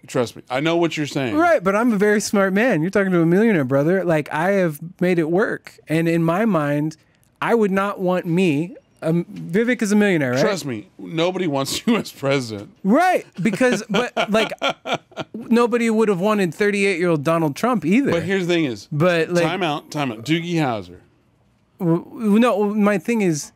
Speaker 1: Trust me, I know what you're saying.
Speaker 2: Right, but I'm a very smart man. You're talking to a millionaire, brother. Like, I have made it work, and in my mind, I would not want me. Vivek is a millionaire, right?
Speaker 1: Trust me, nobody wants you as president.
Speaker 2: Right, because but like nobody would have wanted 38-year-old Donald Trump either.
Speaker 1: But here's the thing: is
Speaker 2: But, like-
Speaker 1: time out. Doogie Howser.
Speaker 2: No, my thing is,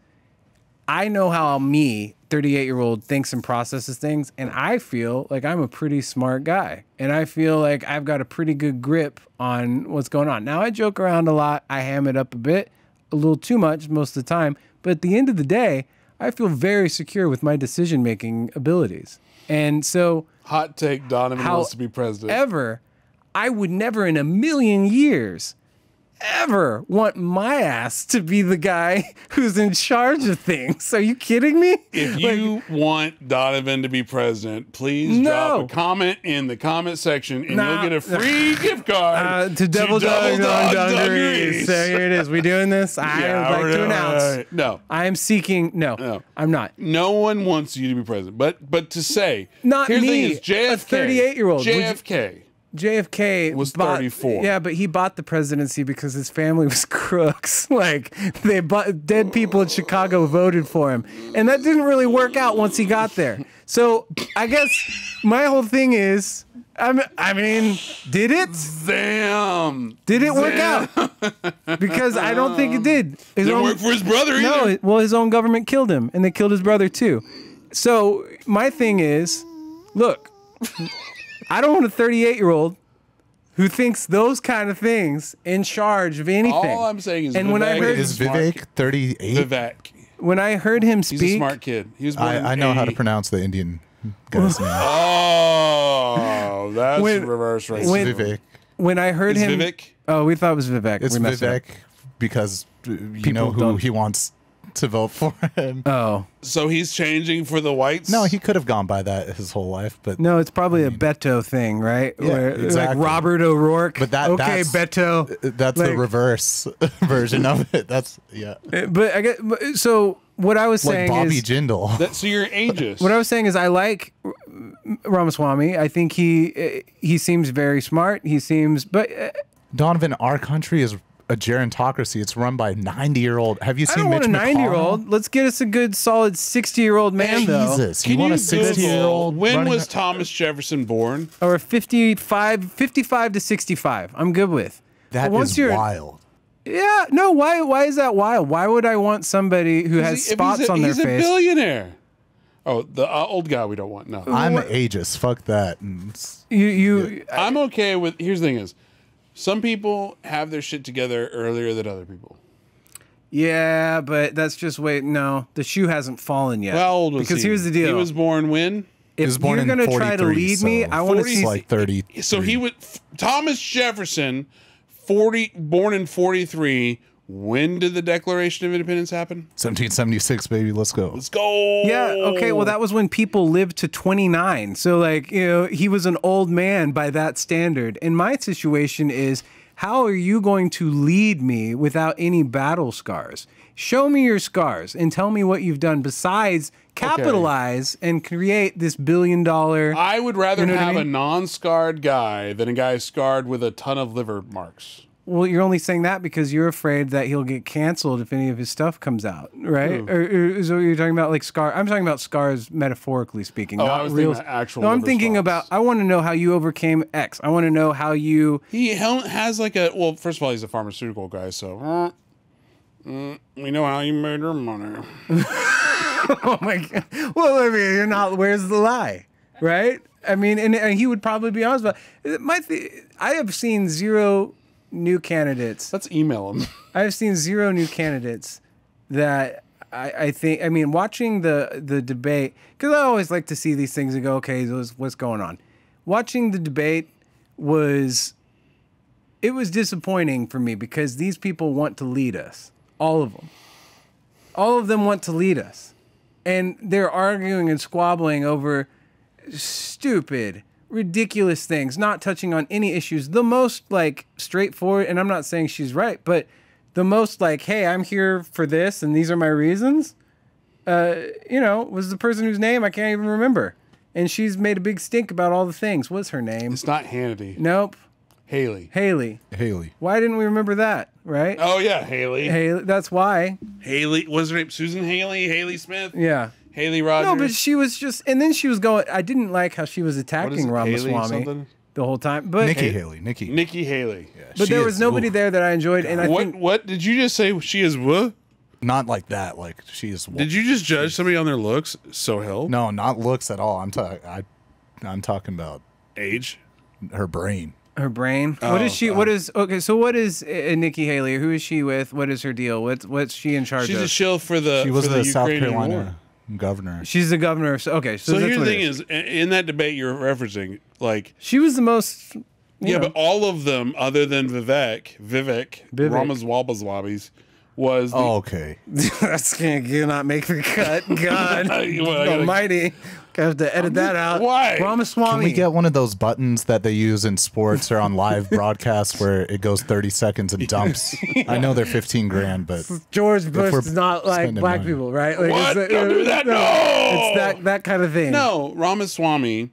Speaker 2: I know how me, 38-year-old, thinks and processes things, and I feel like I'm a pretty smart guy, and I feel like I've got a pretty good grip on what's going on. Now, I joke around a lot, I ham it up a bit, a little too much most of the time, but at the end of the day, I feel very secure with my decision-making abilities, and so
Speaker 1: Hot take: Donovan wants to be president.
Speaker 2: However, I would never in a million years ever want my ass to be the guy who's in charge of things. Are you kidding me?
Speaker 1: If you want Donovan to be president, please drop a comment in the comment section, and you'll get a free gift card
Speaker 2: to Double Dog
Speaker 1: Dungarees.
Speaker 2: So here it is. We doing this? I would like to announce.
Speaker 1: No.
Speaker 2: I am seeking. No, I'm not.
Speaker 1: No one wants you to be president, but to say
Speaker 2: Not
Speaker 1: here's
Speaker 2: me,
Speaker 1: the thing is JFK,
Speaker 2: a 38-year-old. JFK
Speaker 1: was
Speaker 2: bought,
Speaker 1: 34.
Speaker 2: Yeah, but he bought the presidency because his family was crooks. Like, they bought, dead people in Chicago voted for him, and that didn't really work out once he got there. So I guess my whole thing is, I mean, did it?
Speaker 1: Damn.
Speaker 2: Did it work out? Because I don't think it did.
Speaker 1: Didn't work for his brother either.
Speaker 2: No, well, his own government killed him, and they killed his brother too. So my thing is, look, I don't want a 38-year-old who thinks those kind of things in charge of anything.
Speaker 1: All I'm saying is,
Speaker 2: and when I heard
Speaker 3: Is Vivek 38?
Speaker 1: Vivek.
Speaker 2: when I heard him speak,
Speaker 1: He's a smart kid. He was born in
Speaker 3: I know how to
Speaker 1: 80.
Speaker 3: pronounce the Indian guy's name.
Speaker 1: Oh, that's
Speaker 2: When-
Speaker 1: reverse
Speaker 3: It's
Speaker 1: racism.
Speaker 3: Vivek.
Speaker 2: when I heard
Speaker 1: Is
Speaker 2: him,
Speaker 1: Vivek?
Speaker 2: oh, we thought it was Vivek.
Speaker 3: It's
Speaker 2: We messed it up.
Speaker 3: Vivek because you know who
Speaker 2: don't-
Speaker 3: he wants to vote for him.
Speaker 2: Oh
Speaker 1: So he's changing for the whites?
Speaker 3: No, he could have gone by that his whole life, but
Speaker 2: no, it's probably a Beto thing, right?
Speaker 3: Yeah, exactly.
Speaker 2: Like Robert O'Rourke.
Speaker 3: But
Speaker 2: okay,
Speaker 3: that's
Speaker 2: Beto.
Speaker 3: that's the
Speaker 2: Like-
Speaker 3: reverse version of it. That's
Speaker 2: But I get so. What I was
Speaker 3: like
Speaker 2: saying
Speaker 3: Bobby
Speaker 2: is,
Speaker 3: Jindal.
Speaker 1: So you're ageist.
Speaker 2: what I was saying is, I like Ramaswamy. I think he seems very smart. He seems, but
Speaker 3: Donovan, our country is a gerontocracy. It's run by a 90-year-old. Have you
Speaker 2: I
Speaker 3: seen
Speaker 2: don't want
Speaker 3: Mitch
Speaker 2: a 90-year-old. Let's get us a good, solid 60-year-old man, though,
Speaker 3: Jesus,
Speaker 1: Can
Speaker 3: you want a
Speaker 1: Google
Speaker 3: 60-year-old?
Speaker 1: when was Thomas Jefferson born?
Speaker 2: or 55 to 65. I'm good with.
Speaker 3: That
Speaker 2: But once
Speaker 3: is
Speaker 2: you're-
Speaker 3: wild.
Speaker 2: Yeah, no. Why is that wild? Why would I want somebody who has
Speaker 1: If
Speaker 2: spots on their
Speaker 1: he's a
Speaker 2: face?
Speaker 1: billionaire. Oh, the old guy we don't want. No,
Speaker 3: I'm ageist. Fuck that. And
Speaker 1: I'm okay with. Here's the thing: is some people have their shit together earlier than other people.
Speaker 2: Yeah, but that's just wait. No, the shoe hasn't fallen yet.
Speaker 1: How old was
Speaker 2: because
Speaker 1: he?
Speaker 2: here's the deal.
Speaker 1: He was born when?
Speaker 3: He was born
Speaker 2: you're
Speaker 3: in
Speaker 2: gonna
Speaker 3: 43,
Speaker 2: try to lead me,
Speaker 3: so
Speaker 2: I want to
Speaker 1: 40
Speaker 2: see.
Speaker 3: like 30.
Speaker 1: So he would. Thomas Jefferson, born in 43. When did the Declaration of Independence happen?
Speaker 3: 1776, baby. Let's go.
Speaker 1: Let's go.
Speaker 2: Yeah, okay, well that was when people lived to 29. So like, he was an old man by that standard. And my situation is, how are you going to lead me without any battle scars? Show me your scars and tell me what you've done besides capitalize and create this $1 billion.
Speaker 1: I would rather
Speaker 2: know what I
Speaker 1: have a
Speaker 2: mean?
Speaker 1: non-scarred guy than a guy scarred with a ton of liver marks.
Speaker 2: Well, you're only saying that because you're afraid that he'll get canceled if any of his stuff comes out, right? Or is what you're talking about, like scar? I'm talking about scars metaphorically speaking,
Speaker 1: Oh,
Speaker 2: not
Speaker 1: I was
Speaker 2: real.
Speaker 1: thinking actual
Speaker 2: No, I'm
Speaker 1: liver
Speaker 2: thinking
Speaker 1: spots.
Speaker 2: about. I want to know how you overcame X. I want to know how you.
Speaker 1: He has like a. Well, first of all, he's a pharmaceutical guy, so we know how you made your money.
Speaker 2: Oh my god! Well, I mean, you're not. Where's the lie, right? I mean, and he would probably be honest about it. I have seen zero new candidates.
Speaker 1: Let's email him.
Speaker 2: I've seen zero new candidates that I think. I mean, watching the debate, because I always like to see these things and go, okay, what's going on? Watching the debate was disappointing for me because these people want to lead us, all of them. All of them want to lead us, and they're arguing and squabbling over stupid, ridiculous things, not touching on any issues. The most like straightforward, and I'm not saying she's right, but the most like, hey, I'm here for this and these are my reasons, was the person whose name I can't even remember. And she's made a big stink about all the things. What's her name?
Speaker 1: It's not Hannity.
Speaker 2: Nope.
Speaker 1: Haley.
Speaker 3: Haley.
Speaker 2: Why didn't we remember that, right?
Speaker 1: Oh yeah, Haley.
Speaker 2: Haley, that's why.
Speaker 1: Haley. What's her name? Susan Haley. Haley Smith.
Speaker 2: Yeah.
Speaker 1: Haley Rogers.
Speaker 2: No, but she was just, and then she was going, I didn't like how she was
Speaker 1: What is
Speaker 2: attacking
Speaker 1: it, Haley
Speaker 2: Ramaswamy
Speaker 1: something?
Speaker 2: the whole time. But
Speaker 3: Nikki Haley.
Speaker 1: Nikki Haley.
Speaker 3: Yeah,
Speaker 2: but
Speaker 3: she
Speaker 2: there was
Speaker 3: is-
Speaker 2: nobody
Speaker 3: oof.
Speaker 2: there that I enjoyed, and I think
Speaker 1: What did you just say? She is what?
Speaker 3: Not like that. Like she is.
Speaker 1: Did you just judge somebody on their looks? So hell.
Speaker 3: No, not looks at all. I'm talking about
Speaker 1: Age.
Speaker 3: her brain.
Speaker 2: her brain. What is she? What is okay? So what is Nikki Haley? Who is she with? What is her deal? What's she in charge
Speaker 1: She's
Speaker 2: of?
Speaker 1: a shill for the.
Speaker 3: She was
Speaker 1: for
Speaker 3: the
Speaker 1: the
Speaker 3: South
Speaker 1: Ukrainian
Speaker 3: Carolina
Speaker 1: war.
Speaker 3: governor.
Speaker 2: She's the governor. Okay, so
Speaker 1: So
Speaker 2: that's
Speaker 1: here's the
Speaker 2: what it
Speaker 1: thing
Speaker 2: is.
Speaker 1: in that debate you're referencing, like
Speaker 2: She was the most.
Speaker 1: yeah, but all of them, other than Vivek Ramaswamy, was the,
Speaker 3: Oh, okay.
Speaker 2: That's gonna not make the cut. God
Speaker 1: Well, I gotta-
Speaker 2: Almighty, I have to edit that out.
Speaker 1: Why?
Speaker 2: Ramaswamy?
Speaker 3: Can we get one of those buttons that they use in sports or on live broadcasts where it goes 30 seconds and dumps? I know they're 15 grand, but
Speaker 2: George Bush
Speaker 3: we're
Speaker 2: does not like
Speaker 3: spending
Speaker 2: black
Speaker 3: money.
Speaker 2: people, right? Like,
Speaker 1: What?
Speaker 2: it's-
Speaker 1: Don't do that. No.
Speaker 2: It's that kind of thing.
Speaker 1: No, Ramaswamy.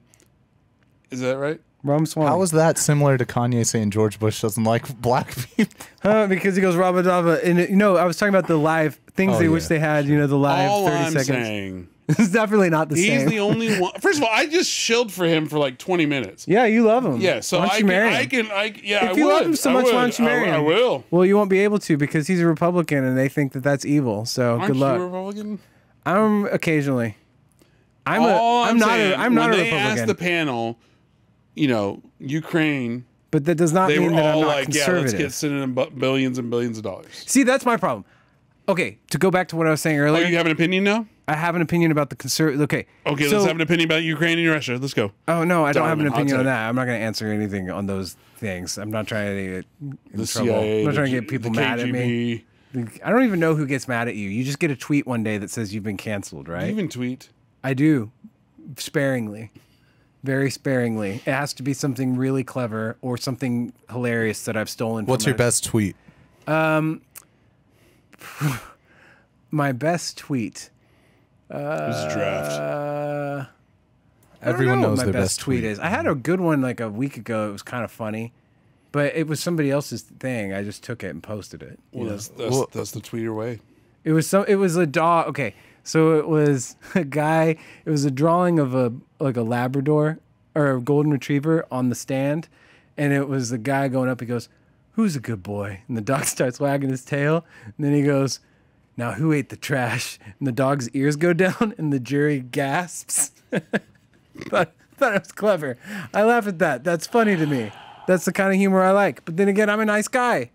Speaker 1: Is that right?
Speaker 2: Ramaswamy.
Speaker 3: how is that similar to Kanye saying George Bush doesn't like black people?
Speaker 2: Because he goes Rabba Dabba, and I was talking about the live things
Speaker 3: Oh,
Speaker 2: they
Speaker 3: yeah.
Speaker 2: wish they had. The live
Speaker 1: All
Speaker 2: 30
Speaker 1: I'm
Speaker 2: seconds.
Speaker 1: saying,
Speaker 2: It's definitely not the
Speaker 1: he's
Speaker 2: same.
Speaker 1: the only one. First of all, I just shilled for him for like 20 minutes.
Speaker 2: Yeah, you love him.
Speaker 1: Yeah, so
Speaker 2: why don't you marry him?
Speaker 1: Yeah,
Speaker 2: If you love him so much, why don't you marry
Speaker 1: I
Speaker 2: him?
Speaker 1: will.
Speaker 2: Well, you won't be able to because he's a Republican, and they think that that's evil. So
Speaker 1: Aren't
Speaker 2: good
Speaker 1: you a
Speaker 2: luck.
Speaker 1: Republican?
Speaker 2: I'm occasionally. I'm
Speaker 1: I'm
Speaker 2: not
Speaker 1: saying,
Speaker 2: I'm not a
Speaker 1: when they asked
Speaker 2: Republican.
Speaker 1: the panel, Ukraine,
Speaker 2: But that does not
Speaker 1: they
Speaker 2: mean
Speaker 1: were
Speaker 2: that I'm
Speaker 1: all
Speaker 2: not
Speaker 1: like, yeah, let's
Speaker 2: conservative.
Speaker 1: get sending them billions and billions of dollars.
Speaker 2: See, that's my problem. Okay, to go back to what I was saying
Speaker 1: Oh,
Speaker 2: earlier,
Speaker 1: you have an opinion now?
Speaker 2: I have an opinion about the conservative. Okay,
Speaker 1: Okay,
Speaker 2: so,
Speaker 1: let's have an opinion about Ukraine and Russia. Let's go.
Speaker 2: Oh no, I don't have an
Speaker 1: Diamond, hot
Speaker 2: opinion on
Speaker 1: take.
Speaker 2: that. I'm not going to answer anything on those things. I'm not trying to get in
Speaker 1: The
Speaker 2: trouble.
Speaker 1: CIA,
Speaker 2: I'm not trying to
Speaker 1: the
Speaker 2: get people
Speaker 1: the
Speaker 2: mad at me.
Speaker 1: KGB.
Speaker 2: I don't even know who gets mad at you. You just get a tweet one day that says you've been canceled,
Speaker 1: Do
Speaker 2: right?
Speaker 1: you even tweet?
Speaker 2: I do, sparingly, very sparingly. It has to be something really clever or something hilarious that I've stolen.
Speaker 3: What's
Speaker 2: from
Speaker 3: your best tweet?
Speaker 2: My best tweet.
Speaker 1: This is draft.
Speaker 2: I
Speaker 3: Everyone
Speaker 2: don't know
Speaker 3: knows
Speaker 2: what my
Speaker 3: their
Speaker 2: best tweet is. I had a good one like a week ago. It was kind of funny, but it was somebody else's thing. I just took it and posted it.
Speaker 1: Well, that's the tweeter way.
Speaker 2: It was a dog. Okay, so it was a guy. It was a drawing of a Labrador or a golden retriever on the stand, and it was the guy going up. He goes, "Who's a good boy?" And the dog starts wagging his tail, and then he goes, Now who ate the trash? And the dog's ears go down and the jury gasps. Thought it was clever. I laugh at that. That's funny to me. That's the kind of humor I like. But then again, I'm a nice guy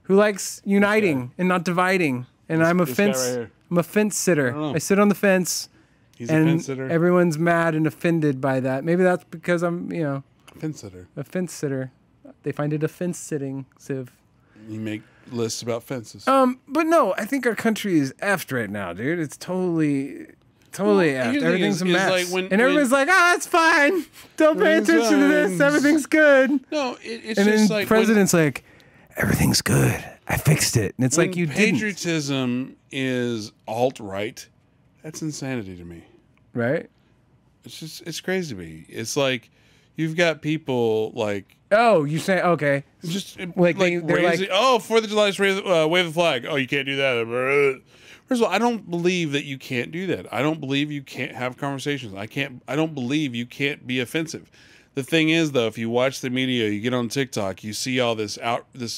Speaker 2: who likes uniting and not dividing. And I'm a
Speaker 1: this guy
Speaker 2: fence.
Speaker 1: right here.
Speaker 2: I'm a fence sitter. I sit on the fence.
Speaker 1: He's a
Speaker 2: and
Speaker 1: fence sitter.
Speaker 2: everyone's mad and offended by that. Maybe that's because I'm,
Speaker 1: Fence sitter.
Speaker 2: a fence sitter. They find it offense sitting, Civ.
Speaker 1: You make lists about fences.
Speaker 2: But no, I think our country is effed right now, dude. It's totally effed.
Speaker 1: here's the thing
Speaker 2: Everything's a
Speaker 1: is
Speaker 2: mess.
Speaker 1: like when-
Speaker 2: and everyone's like, it's fine. Don't pay
Speaker 1: Everything's
Speaker 2: attention to this.
Speaker 1: fine.
Speaker 2: Everything's good.
Speaker 1: No, it's
Speaker 2: And
Speaker 1: just
Speaker 2: then
Speaker 1: like
Speaker 2: president's like, everything's good. I fixed it. And it's
Speaker 1: when
Speaker 2: like, you didn't.
Speaker 1: patriotism is alt-right. That's insanity to me.
Speaker 2: Right?
Speaker 1: It's crazy to me. It's like you've got people like
Speaker 2: Oh, you say, okay.
Speaker 1: just
Speaker 2: Like, they're
Speaker 1: raising,
Speaker 2: like-
Speaker 1: oh, 4th of July, wave the flag. Oh, you can't do that. First of all, I don't believe that you can't do that. I don't believe you can't have conversations. I don't believe you can't be offensive. The thing is, though, if you watch the media, you get on TikTok, you see all this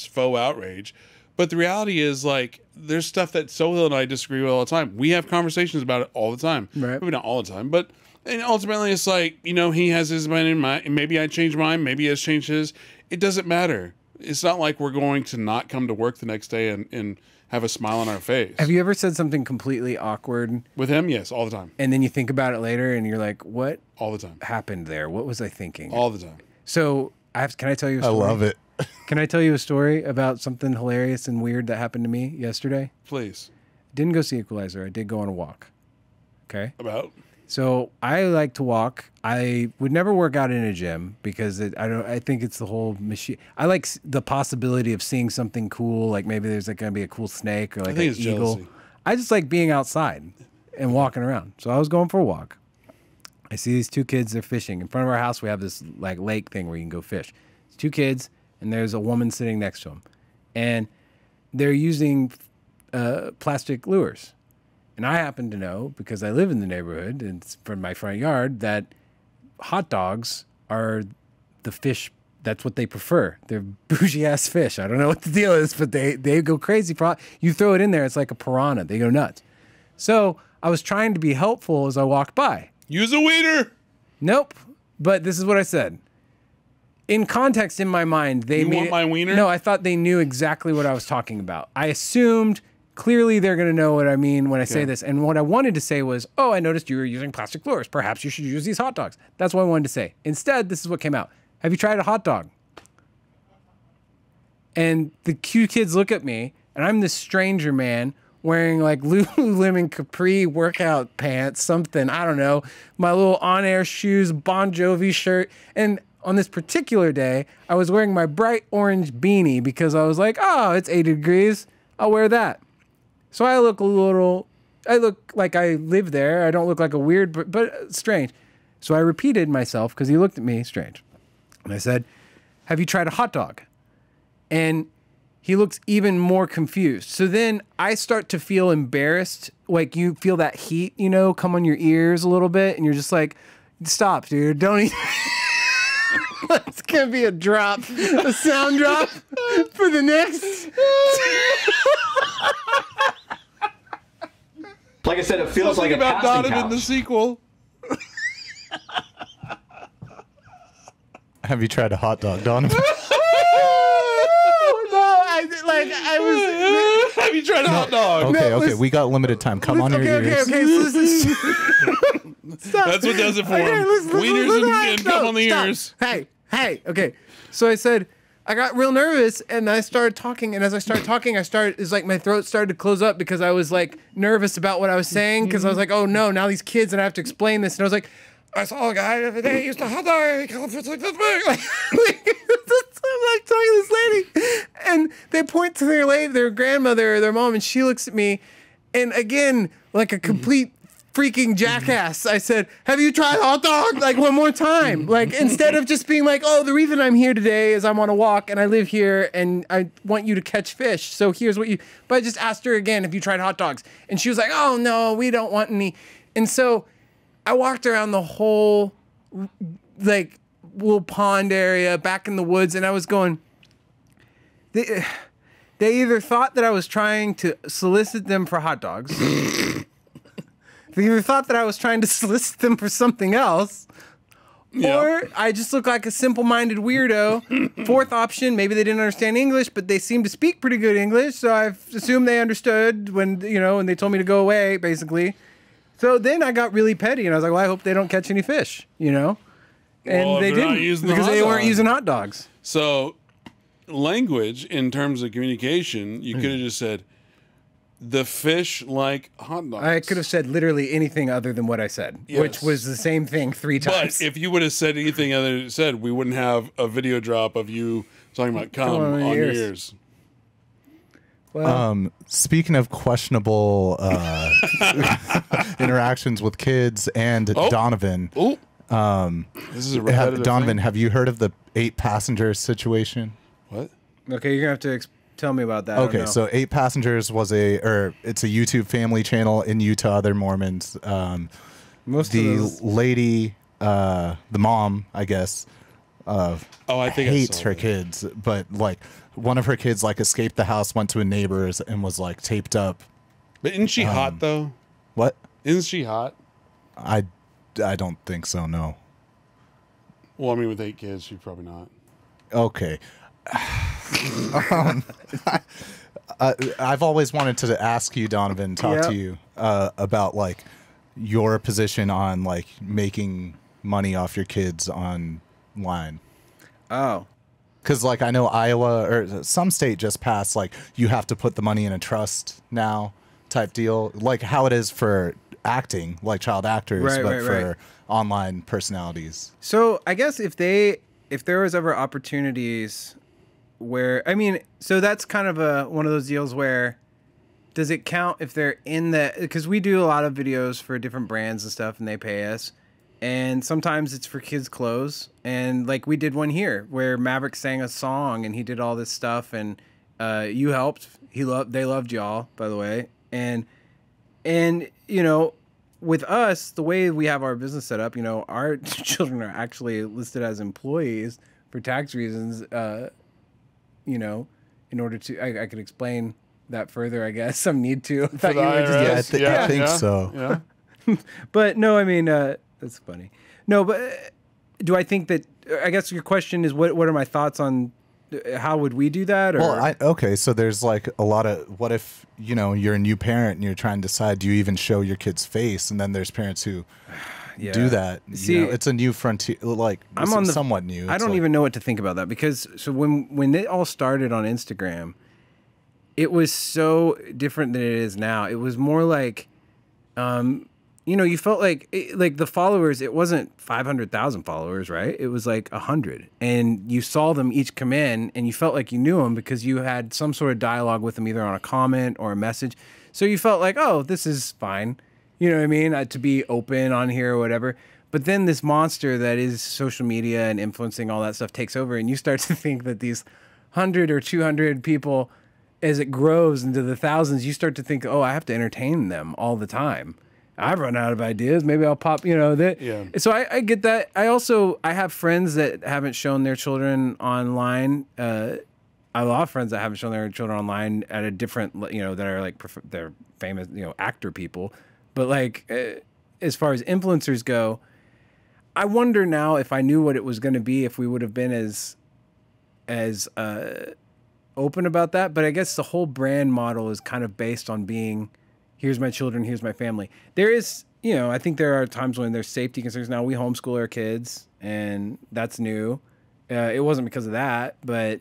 Speaker 1: faux outrage. But the reality is, like, there's stuff that Sohail and I disagree with all the time. We have conversations about it all the time.
Speaker 2: Right.
Speaker 1: Maybe not all the time, but and ultimately it's like, he has his mind in mind. Maybe I changed mine. Maybe he has changed his. It doesn't matter. It's not like we're going to not come to work the next day and have a smile on our face.
Speaker 2: Have you ever said something completely awkward
Speaker 1: With him, yes, all the time.
Speaker 2: and then you think about it later and you're like, what
Speaker 1: All the time.
Speaker 2: happened there? What was I thinking?
Speaker 1: All the time.
Speaker 2: So, can I tell you a
Speaker 3: I
Speaker 2: story?
Speaker 3: love it.
Speaker 2: Can I tell you a story about something hilarious and weird that happened to me yesterday?
Speaker 1: Please.
Speaker 2: Didn't go see Equalizer. I did go on a walk. Okay.
Speaker 1: About?
Speaker 2: So I like to walk. I would never work out in a gym because I think it's the whole machine. I like the possibility of seeing something cool. Like maybe there's like going to be a cool snake or like
Speaker 1: think
Speaker 2: an
Speaker 1: it's
Speaker 2: eagle.
Speaker 1: jealousy.
Speaker 2: I just like being outside and walking around. So I was going for a walk. I see these two kids. They're fishing in front of our house. We have this like lake thing where you can go fish. It's two kids and there's a woman sitting next to them, and they're using plastic lures. And I happen to know, because I live in the neighborhood and it's from my front yard, that hot dogs are the fish. That's what they prefer. They're bougie ass fish. I don't know what the deal is, but they go crazy. You throw it in there, it's like a piranha. They go nuts. So I was trying to be helpful as I walked by.
Speaker 1: Use a weeder.
Speaker 2: Nope. But this is what I said. In context, in my mind, they
Speaker 1: You
Speaker 2: made
Speaker 1: want my wiener?
Speaker 2: No, I thought they knew exactly what I was talking about. I assumed clearly they're going to know what I mean when I say this. And what I wanted to say was, oh, I noticed you were using plastic lures. Perhaps you should use these hot dogs. That's what I wanted to say. Instead, this is what came out. Have you tried a hot dog? And the cute kids look at me, and I'm this stranger man wearing like Lululemon Capri workout pants, something, I don't know, my little on-air shoes, Bon Jovi shirt. And on this particular day, I was wearing my bright orange beanie because I was like, oh, it's 80 degrees. I'll wear that. So I look like I live there. I don't look like a weird, but strange. So I repeated myself because he looked at me strange. And I said, have you tried a hot dog? And he looks even more confused. So then I start to feel embarrassed. Like you feel that heat, come on your ears a little bit. And you're just like, stop, dude. Don't even. It's going to be a drop, a sound drop for the next.
Speaker 6: Like I said, it feels like
Speaker 1: Something
Speaker 6: a
Speaker 1: about
Speaker 6: casting
Speaker 1: Donovan the
Speaker 6: couch.
Speaker 1: sequel.
Speaker 3: Have you tried a hot dog, Donovan?
Speaker 1: Have you tried a hot dog?
Speaker 3: Okay, we got limited time. Come on your ears.
Speaker 2: Okay. So listen. Stop.
Speaker 1: That's what does it for him.
Speaker 2: Listen,
Speaker 1: Wieners and come on the
Speaker 2: stop.
Speaker 1: ears.
Speaker 2: Hey. Okay. So I said, I got real nervous and I started talking. And as I started talking, it's like my throat started to close up because I was like nervous about what I was saying. Because I was like, oh no, now these kids and I have to explain this. And I was like, I saw a guy the other day, he used a hot dog. He called it like this big. I'm like talking to this lady. And they point to their grandmother or their mom, and she looks at me. And again, like a complete freaking jackass, I said, have you tried hot dog? Like one more time. Like instead of just being like, oh, the reason I'm here today is I'm on a walk and I live here and I want you to catch fish. So here's what but I just asked her again, have you tried hot dogs? And she was like, oh no, we don't want any. And so I walked around the whole like little pond area back in the woods and I was going, They either thought that I was trying to solicit them for hot dogs. They either thought that I was trying to solicit them for something else.
Speaker 1: Yeah.
Speaker 2: Or I just look like a simple-minded weirdo. Fourth option, maybe they didn't understand English, but they seem to speak pretty good English, so I've assumed they understood when they told me to go away, basically. So then I got really petty, and I was like, well, I hope they don't catch any fish, And
Speaker 1: Well,
Speaker 2: they
Speaker 1: if they're not
Speaker 2: didn't,
Speaker 1: using the
Speaker 2: because
Speaker 1: hot
Speaker 2: they weren't
Speaker 1: dog.
Speaker 2: using hot dogs.
Speaker 1: So, language in terms of communication, you could have just said, the fish like hot dogs.
Speaker 2: I could have said literally anything other than what I said, which
Speaker 1: Yes.
Speaker 2: was the same thing 3 times.
Speaker 1: But if you would have said anything other than said, we wouldn't have a video drop of you talking about cum
Speaker 2: on
Speaker 1: on your
Speaker 2: ears.
Speaker 1: ears.
Speaker 2: Well,
Speaker 3: Speaking of questionable interactions with kids and Donovan,
Speaker 1: Oh, this is a repetitive
Speaker 3: Donovan,
Speaker 1: thing.
Speaker 3: have you heard of the 8 passenger situation?
Speaker 1: What?
Speaker 2: okay, you're going to have to tell me about that. I don't
Speaker 3: Okay,
Speaker 2: know.
Speaker 3: so 8 Passengers it's a YouTube family channel in Utah. They're Mormons.
Speaker 2: Most
Speaker 3: The
Speaker 2: of those...
Speaker 3: lady, the mom, I guess,
Speaker 1: Oh, I think
Speaker 3: hates
Speaker 1: I saw
Speaker 3: her
Speaker 1: that.
Speaker 3: kids, but like one of her kids like escaped the house, went to a neighbor's, and was like taped up.
Speaker 1: But isn't she hot though?
Speaker 3: What?
Speaker 1: Isn't she hot?
Speaker 3: I don't think so. No.
Speaker 1: Well, I mean, with 8 kids, she's probably not.
Speaker 3: Okay. I've always wanted to ask you, Donovan, talk to you about like your position on like making money off your kids online.
Speaker 2: Oh.
Speaker 3: Because like I know Iowa or some state just passed like you have to put the money in a trust now type deal, like how it is for acting, like child actors,
Speaker 2: Right,
Speaker 3: but
Speaker 2: right,
Speaker 3: for
Speaker 2: right.
Speaker 3: online personalities.
Speaker 2: So I guess if there was ever opportunities where, I mean, so that's kind of one of those deals where does it count if they're in the, because we do a lot of videos for different brands and stuff and they pay us. And sometimes it's for kids' clothes. And like we did one here where Maverick sang a song and he did all this stuff and you helped. They loved y'all, by the way. And with us, the way we have our business set up, our children are actually listed as employees for tax reasons. In order to, I could explain that further, I guess. Some need to. I thought you were just-
Speaker 3: I think so.
Speaker 1: Yeah.
Speaker 2: But no, I mean, that's funny. No, but do I think that, I guess your question is what are my thoughts on how would we do that? Or?
Speaker 3: Well, okay, so there's like a lot of, what if, you're a new parent and you're trying to decide, do you even show your kid's face? And then there's parents who
Speaker 2: Yeah.
Speaker 3: do that.
Speaker 2: See,
Speaker 3: it's a new frontier, like
Speaker 2: I'm on the
Speaker 3: somewhat new.
Speaker 2: I
Speaker 3: It's
Speaker 2: don't
Speaker 3: like-
Speaker 2: even know what to think about that because so when it all started on Instagram, it was so different than it is now. It was more like, you felt like the followers. It wasn't 500,000 followers, right? It was like 100, and you saw them each come in, and you felt like you knew them because you had some sort of dialogue with them, either on a comment or a message. So you felt like, oh, this is fine. You know what I mean? To be open on here or whatever. But then this monster that is social media and influencing all that stuff takes over, and you start to think that these 100 or 200 people, as it grows into the thousands, you start to think, oh, I have to entertain them all the time. I've run out of ideas. Maybe I'll pop, that.
Speaker 1: Yeah.
Speaker 2: So I get that. I have friends that haven't shown their children online. I have a lot of friends that haven't shown their children online at a different, that are like, they're famous, actor people. But like, as far as influencers go, I wonder now if I knew what it was going to be, if we would have been as open about that. But I guess the whole brand model is kind of based on being, here's my children, here's my family. There is, I think there are times when there's safety concerns. Now we homeschool our kids, and that's new. It wasn't because of that, but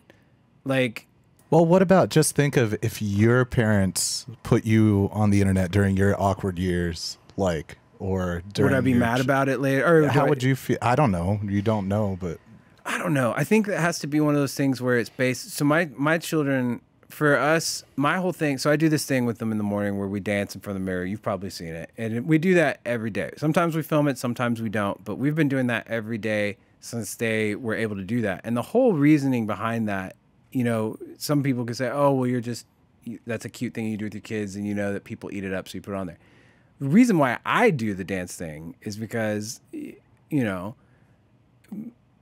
Speaker 2: like.
Speaker 3: Well, what about just think of if your parents put you on the internet during your awkward years, like, or during
Speaker 2: Would I be
Speaker 3: your
Speaker 2: mad about it later? Or
Speaker 3: how would you feel? I don't know. You don't know, but
Speaker 2: I don't know. I think that has to be one of those things where it's based. So my children, for us, my whole thing. So I do this thing with them in the morning where we dance in front of the mirror. You've probably seen it, and we do that every day. Sometimes we film it, sometimes we don't. But we've been doing that every day since they were able to do that. And the whole reasoning behind that, some people could say, "Oh, well, that's a cute thing you do with your kids, and you know that people eat it up, so you put it on there." The reason why I do the dance thing is because,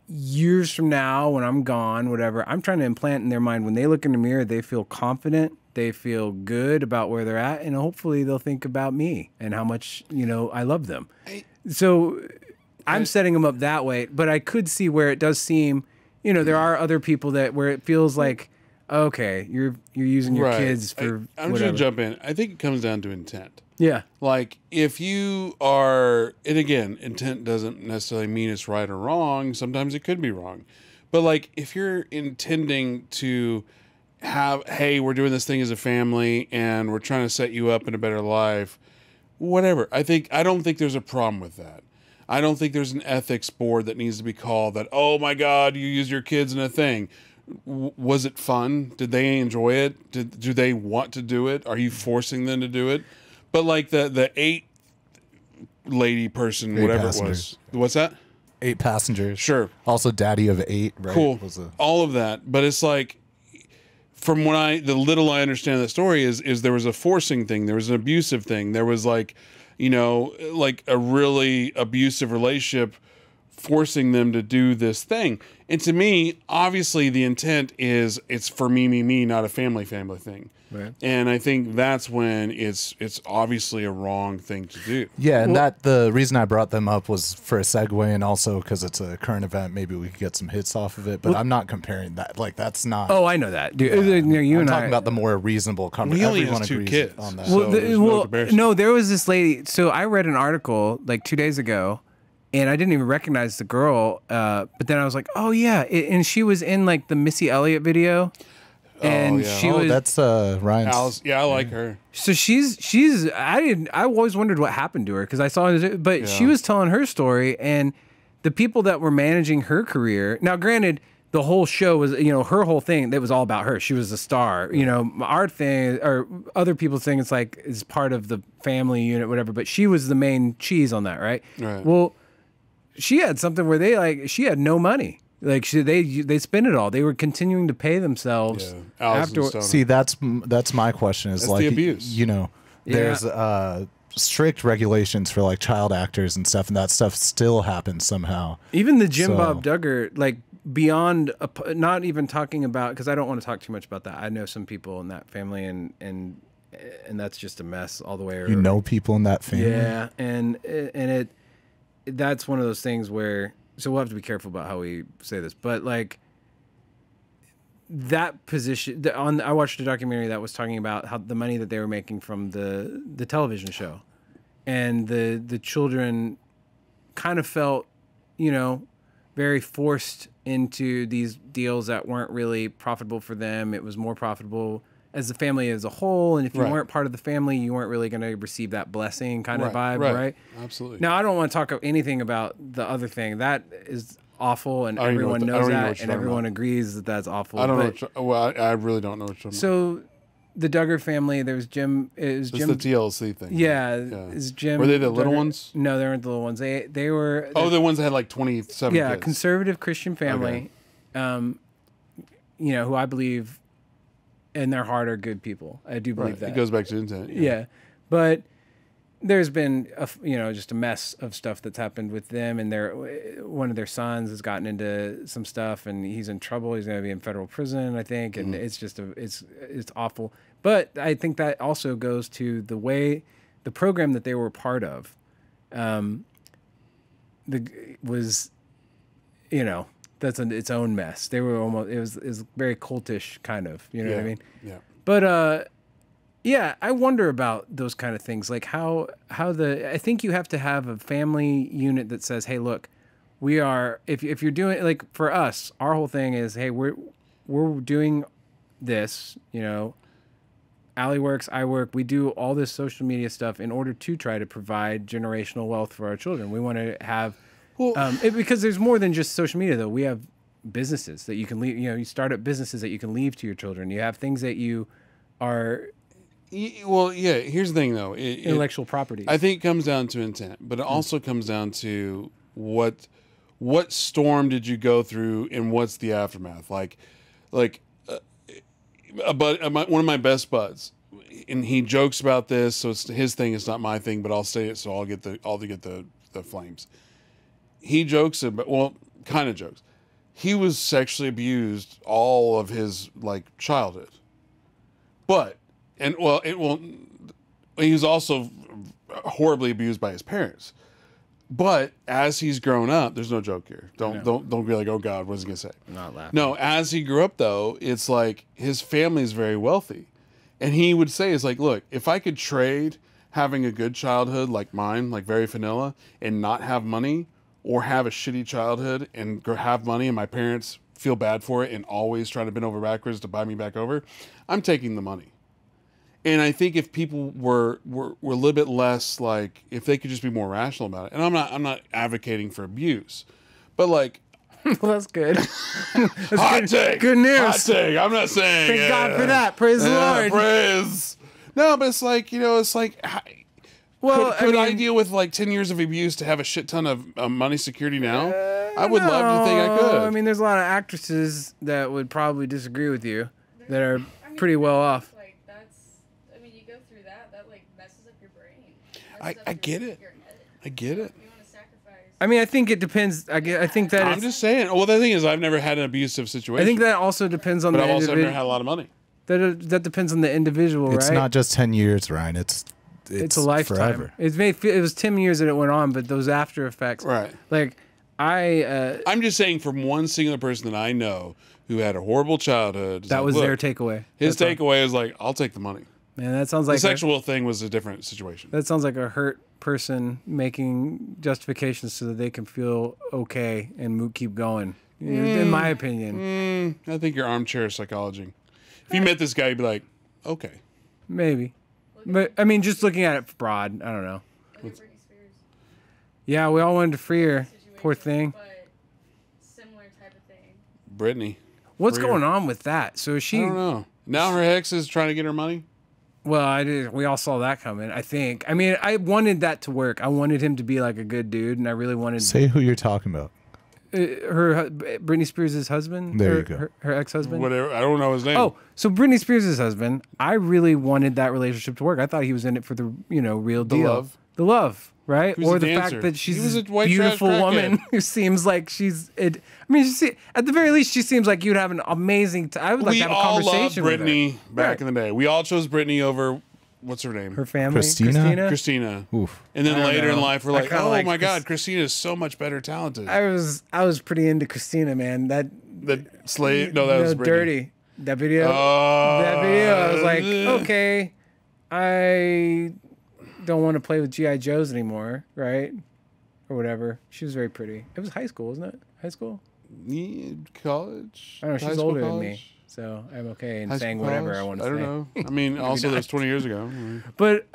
Speaker 2: years from now, when I'm gone, whatever, I'm trying to implant in their mind when they look in the mirror, they feel confident, they feel good about where they're at, and hopefully they'll think about me and how much, I love them. So I'm setting them up that way, but I could see where it does seem, there are other people where it feels like, okay, you're using your kids for
Speaker 1: I'm
Speaker 2: whatever.
Speaker 1: just gonna jump in. I think it comes down to intent.
Speaker 2: Yeah.
Speaker 1: Like if you are, and again, intent doesn't necessarily mean it's right or wrong. Sometimes it could be wrong. But like if you're intending to have, hey, we're doing this thing as a family and we're trying to set you up in a better life, whatever. I don't think there's a problem with that. I don't think there's an ethics board that needs to be called that, oh my God, you use your kids in a thing. Was it fun? Did they enjoy it? Do they want to do it? Are you forcing them to do it? But like the 8 lady person, whatever
Speaker 3: passengers.
Speaker 1: it was. What's that?
Speaker 3: 8 passengers.
Speaker 1: Sure.
Speaker 3: Also daddy of 8, right?
Speaker 1: Cool. All of that. But it's like, from the little I understand of the story is there was a forcing thing. There was an abusive thing. There was like a really abusive relationship forcing them to do this thing. And to me, obviously the intent is it's for me, not a family thing.
Speaker 2: Right.
Speaker 1: And I think that's when it's obviously a wrong thing to do.
Speaker 3: Yeah, and the reason I brought them up was for a segue, and also because it's a current event. Maybe we could get some hits off of it, but I'm not comparing that. Like that's not.
Speaker 2: Oh, I know that, dude. You
Speaker 3: I'm
Speaker 2: and
Speaker 3: talking
Speaker 2: I
Speaker 3: about the more reasonable conversation.
Speaker 1: We only
Speaker 3: Everyone
Speaker 1: has 2
Speaker 3: agrees
Speaker 1: kids.
Speaker 3: on that.
Speaker 1: So there's no comparison.
Speaker 2: no, there was this lady. So I read an article like 2 days ago, and I didn't even recognize the girl. But then I was like, oh yeah, and she was in like the Missy Elliott video. And
Speaker 1: yeah.
Speaker 2: she was
Speaker 3: that's Ryan's.
Speaker 1: Alice, yeah, I like her.
Speaker 2: so I always wondered what happened to her because I saw it, but she was telling her story, and the people that were managing her career. Now, granted, the whole show was, her whole thing, that was all about her. She was the star. Our thing or other people's thing, it's like is part of the family unit, whatever. But she was the main cheese on that, right?
Speaker 1: Right.
Speaker 2: Well, she had something where she had no money. Like they spent it all. They were continuing to pay themselves after.
Speaker 3: See, that's my question. Is
Speaker 1: That's
Speaker 3: like
Speaker 1: the abuse.
Speaker 3: There's strict regulations for like child actors and stuff, and that stuff still happens somehow.
Speaker 2: Even the Jim Bob Duggar, like beyond, not even talking about, because I don't want to talk too much about that. I know some people in that family, and that's just a mess all the way around.
Speaker 3: You know people in that family.
Speaker 2: Yeah, and that's one of those things where. So we'll have to be careful about how we say this, but like that position I watched a documentary that was talking about how the money that they were making from the television show, and the children kind of felt, very forced into these deals that weren't really profitable for them. It was more profitable as the family as a whole, and if you weren't part of the family, you weren't really going to receive that blessing kind of vibe, right?
Speaker 1: Absolutely.
Speaker 2: Now, I don't want to talk anything about the other thing. That is awful, and everyone knows that, and everyone agrees that that's awful.
Speaker 1: I don't know. I really don't know what you're talking about.
Speaker 2: So, the Duggar family, there was Jim.
Speaker 1: It's the TLC thing.
Speaker 2: Yeah, is Jim.
Speaker 1: Were they the little
Speaker 2: Duggar.
Speaker 1: ones?
Speaker 2: No, they weren't the little ones. They were.
Speaker 1: The ones that had like 27
Speaker 2: yeah,
Speaker 1: kids.
Speaker 2: conservative Christian family, who I believe in their heart are good people. I do believe that.
Speaker 1: It goes back to intent.
Speaker 2: Yeah. But there's been just a mess of stuff that's happened with them, and one of their sons has gotten into some stuff, and he's in trouble. He's going to be in federal prison, I think, and it's just it's awful. But I think that also goes to the program that they were part of. That's its own mess. They were almost, it was very cultish kind of, what I mean?
Speaker 1: Yeah.
Speaker 2: But I wonder about those kind of things. Like I think you have to have a family unit that says, hey, look, we are, if you're doing, like for us, our whole thing is, hey, we're doing this, Allie works, I work, we do all this social media stuff in order to try to provide generational wealth for our children. We want to have, because there's more than just social media, though. We have businesses that you can leave. You start up businesses that you can leave to your children. You have things that you are.
Speaker 1: Well, yeah. Here's the thing, though.
Speaker 2: Intellectual property.
Speaker 1: I think it comes down to intent, but it also comes down to what storm did you go through, and what's the aftermath? Like, one of my best buds, and he jokes about this, so it's his thing. It's not my thing, but I'll say it, so I'll get the flames. He jokes about, kind of jokes. he was sexually abused all of his like childhood. But he was also horribly abused by his parents. But as he's grown up, there's no joke here. Don't be like, oh God, what's he gonna say?
Speaker 2: I'm not laughing.
Speaker 1: No, as he grew up though, it's like his family is very wealthy. And he would say, it's like, look, if I could trade having a good childhood like mine, like very vanilla, and not have money, or have a shitty childhood and have money and my parents feel bad for it and always try to bend over backwards to buy me back over, I'm taking the money. And I think if people were a little bit less like, if they could just be more rational about it, and I'm not advocating for abuse, but like,
Speaker 2: well, that's good. That's
Speaker 1: hot take,
Speaker 2: good news.
Speaker 1: Hot take. I'm not saying.
Speaker 2: Thank God for that. Praise the Lord.
Speaker 1: Praise. No, but it's like, it's like,
Speaker 2: well,
Speaker 1: could I deal with like 10 years of abuse to have a shit ton of money security now? I would love to think I could.
Speaker 2: I mean, there's a lot of actresses that would probably disagree with you that are pretty well off.
Speaker 5: Like you go through that like messes up your brain.
Speaker 1: I get it. I get it.
Speaker 5: You want to sacrifice.
Speaker 2: I mean, I think it depends. I think that
Speaker 1: I'm just saying. Well, the thing is, I've never had an abusive situation.
Speaker 2: I think that also depends on
Speaker 1: but
Speaker 2: the
Speaker 1: I've also never
Speaker 2: individual.
Speaker 1: had a lot of money.
Speaker 2: That depends on the individual, right?
Speaker 3: It's not just 10 years, Ryan. It's
Speaker 2: a lifetime.
Speaker 3: forever.
Speaker 2: It was 10 years that it went on, but those after effects,
Speaker 1: Right.
Speaker 2: Like
Speaker 1: I'm just saying, from one singular person that I know who had a horrible childhood.
Speaker 2: that
Speaker 1: like,
Speaker 2: was
Speaker 1: look,
Speaker 2: their takeaway.
Speaker 1: His takeaway is like, I'll take the money.
Speaker 2: Man, that sounds like
Speaker 1: The sexual thing was a different situation.
Speaker 2: that sounds like a hurt person making justifications so that they can feel okay and keep going. In my opinion,
Speaker 1: I think you're armchair psychology. If you met this guy, you'd be like, okay.
Speaker 2: maybe. But I mean, just looking at it broad, I don't know.
Speaker 5: Look at Britney Spears
Speaker 2: Yeah, we all wanted to free her.
Speaker 5: situation,
Speaker 2: Poor thing.
Speaker 5: But similar type of thing.
Speaker 1: Brittany.
Speaker 2: What's
Speaker 1: Free her.
Speaker 2: going on with that? So is she?
Speaker 1: I don't know. Now her ex is trying to get her money.
Speaker 2: Well, we all saw that coming, I think. I mean, I wanted that to work. I wanted him to be like a good dude, and I really wanted
Speaker 3: Say who you're talking about.
Speaker 2: Britney Spears' husband.
Speaker 3: There you go.
Speaker 2: Her ex-husband.
Speaker 1: Whatever. I don't know his name.
Speaker 2: Oh, so Britney Spears' husband. I really wanted that relationship to work. I thought he was in it for the real deal.
Speaker 1: love.
Speaker 2: The love, right?
Speaker 1: He was
Speaker 2: Or
Speaker 1: a
Speaker 2: the
Speaker 1: dancer.
Speaker 2: fact that
Speaker 1: He
Speaker 2: she's
Speaker 1: was
Speaker 2: a
Speaker 1: a white
Speaker 2: beautiful
Speaker 1: trash
Speaker 2: woman
Speaker 1: crackhead.
Speaker 2: who seems like she's. At the very least, she seems like you'd have an amazing. I would like
Speaker 1: we
Speaker 2: to have a
Speaker 1: all loved
Speaker 2: conversation with her.
Speaker 1: Brittany back
Speaker 2: Right.
Speaker 1: in the day. We all chose Brittany over, what's her name?
Speaker 2: Her family,
Speaker 3: Christina?
Speaker 1: Christina.
Speaker 3: Oof.
Speaker 1: And then
Speaker 2: I don't
Speaker 1: later in
Speaker 2: know.
Speaker 1: life, we're
Speaker 2: I
Speaker 1: like,
Speaker 2: kinda
Speaker 1: oh
Speaker 2: like
Speaker 1: my
Speaker 2: Chris-
Speaker 1: God, Christina is so much better talented.
Speaker 2: I was pretty into Christina, man. That
Speaker 1: The slave? No, that was Brittany.
Speaker 2: dirty. That video.
Speaker 1: Oh.
Speaker 2: That video. I was like, okay, I don't want to play with GI Joes anymore, right? Or whatever. She was very pretty. It was high school, wasn't it? High school.
Speaker 1: College?
Speaker 2: I don't know.
Speaker 1: High
Speaker 2: She's
Speaker 1: school,
Speaker 2: older than
Speaker 1: college?
Speaker 2: me, so I'm okay in
Speaker 1: High
Speaker 2: saying
Speaker 1: school,
Speaker 2: whatever
Speaker 1: college?
Speaker 2: I want to
Speaker 1: I
Speaker 2: say.
Speaker 1: don't know. I mean, also that's 20 years ago.
Speaker 2: But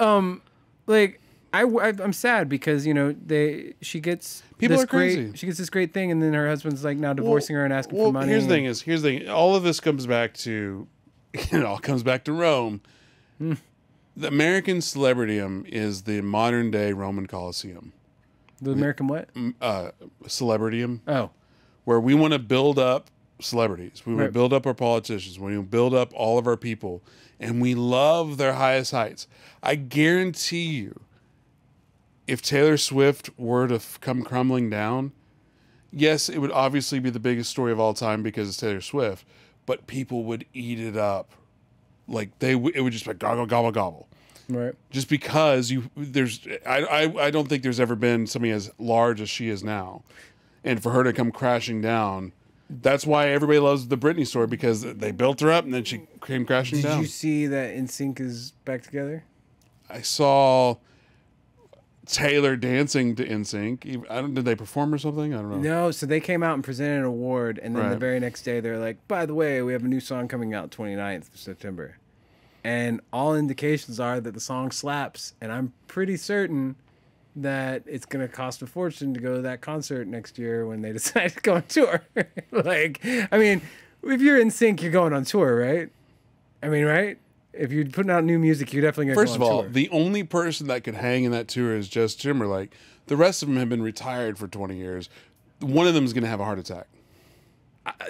Speaker 2: like I'm sad because she gets
Speaker 1: People
Speaker 2: this
Speaker 1: are crazy.
Speaker 2: She gets this great thing, and then her husband's like now divorcing her and asking for money.
Speaker 1: Here's the thing. All of this comes back to, it all comes back to Rome. The American celebrityum is the modern day Roman Colosseum.
Speaker 2: The American what?
Speaker 1: Celebrityum,
Speaker 2: Oh,
Speaker 1: where we want to build up celebrities. We want to
Speaker 2: Right.
Speaker 1: build up our politicians. We want to build up all of our people. And we love their highest heights. I guarantee you, if Taylor Swift were to come crumbling down, yes, it would obviously be the biggest story of all time because it's Taylor Swift, but people would eat it up. Like it would just be gobble, gobble, gobble.
Speaker 2: right.
Speaker 1: Just because I don't think there's ever been somebody as large as she is now. And for her to come crashing down, that's why everybody loves the Britney story, because they built her up and then she came crashing
Speaker 2: Did
Speaker 1: down.
Speaker 2: you see that NSYNC is back together?
Speaker 1: I saw Taylor dancing to NSYNC. Did they perform or something? I don't know.
Speaker 2: No, so they came out and presented an award, and then the
Speaker 1: Right.
Speaker 2: very next day they're like, by the way, we have a new song coming out 29th of September. And all indications are that the song slaps, and I'm pretty certain that it's going to cost a fortune to go to that concert next year when they decide to go on tour. I mean, if you're in sync, you're going on tour, right? I mean, right? If you're putting out new music, you're definitely going to
Speaker 1: First of
Speaker 2: go on
Speaker 1: all,
Speaker 2: tour.
Speaker 1: the only person that could hang in that tour is Justin Timberlake. The rest of them have been retired for 20 years. One of them is going to have a heart attack.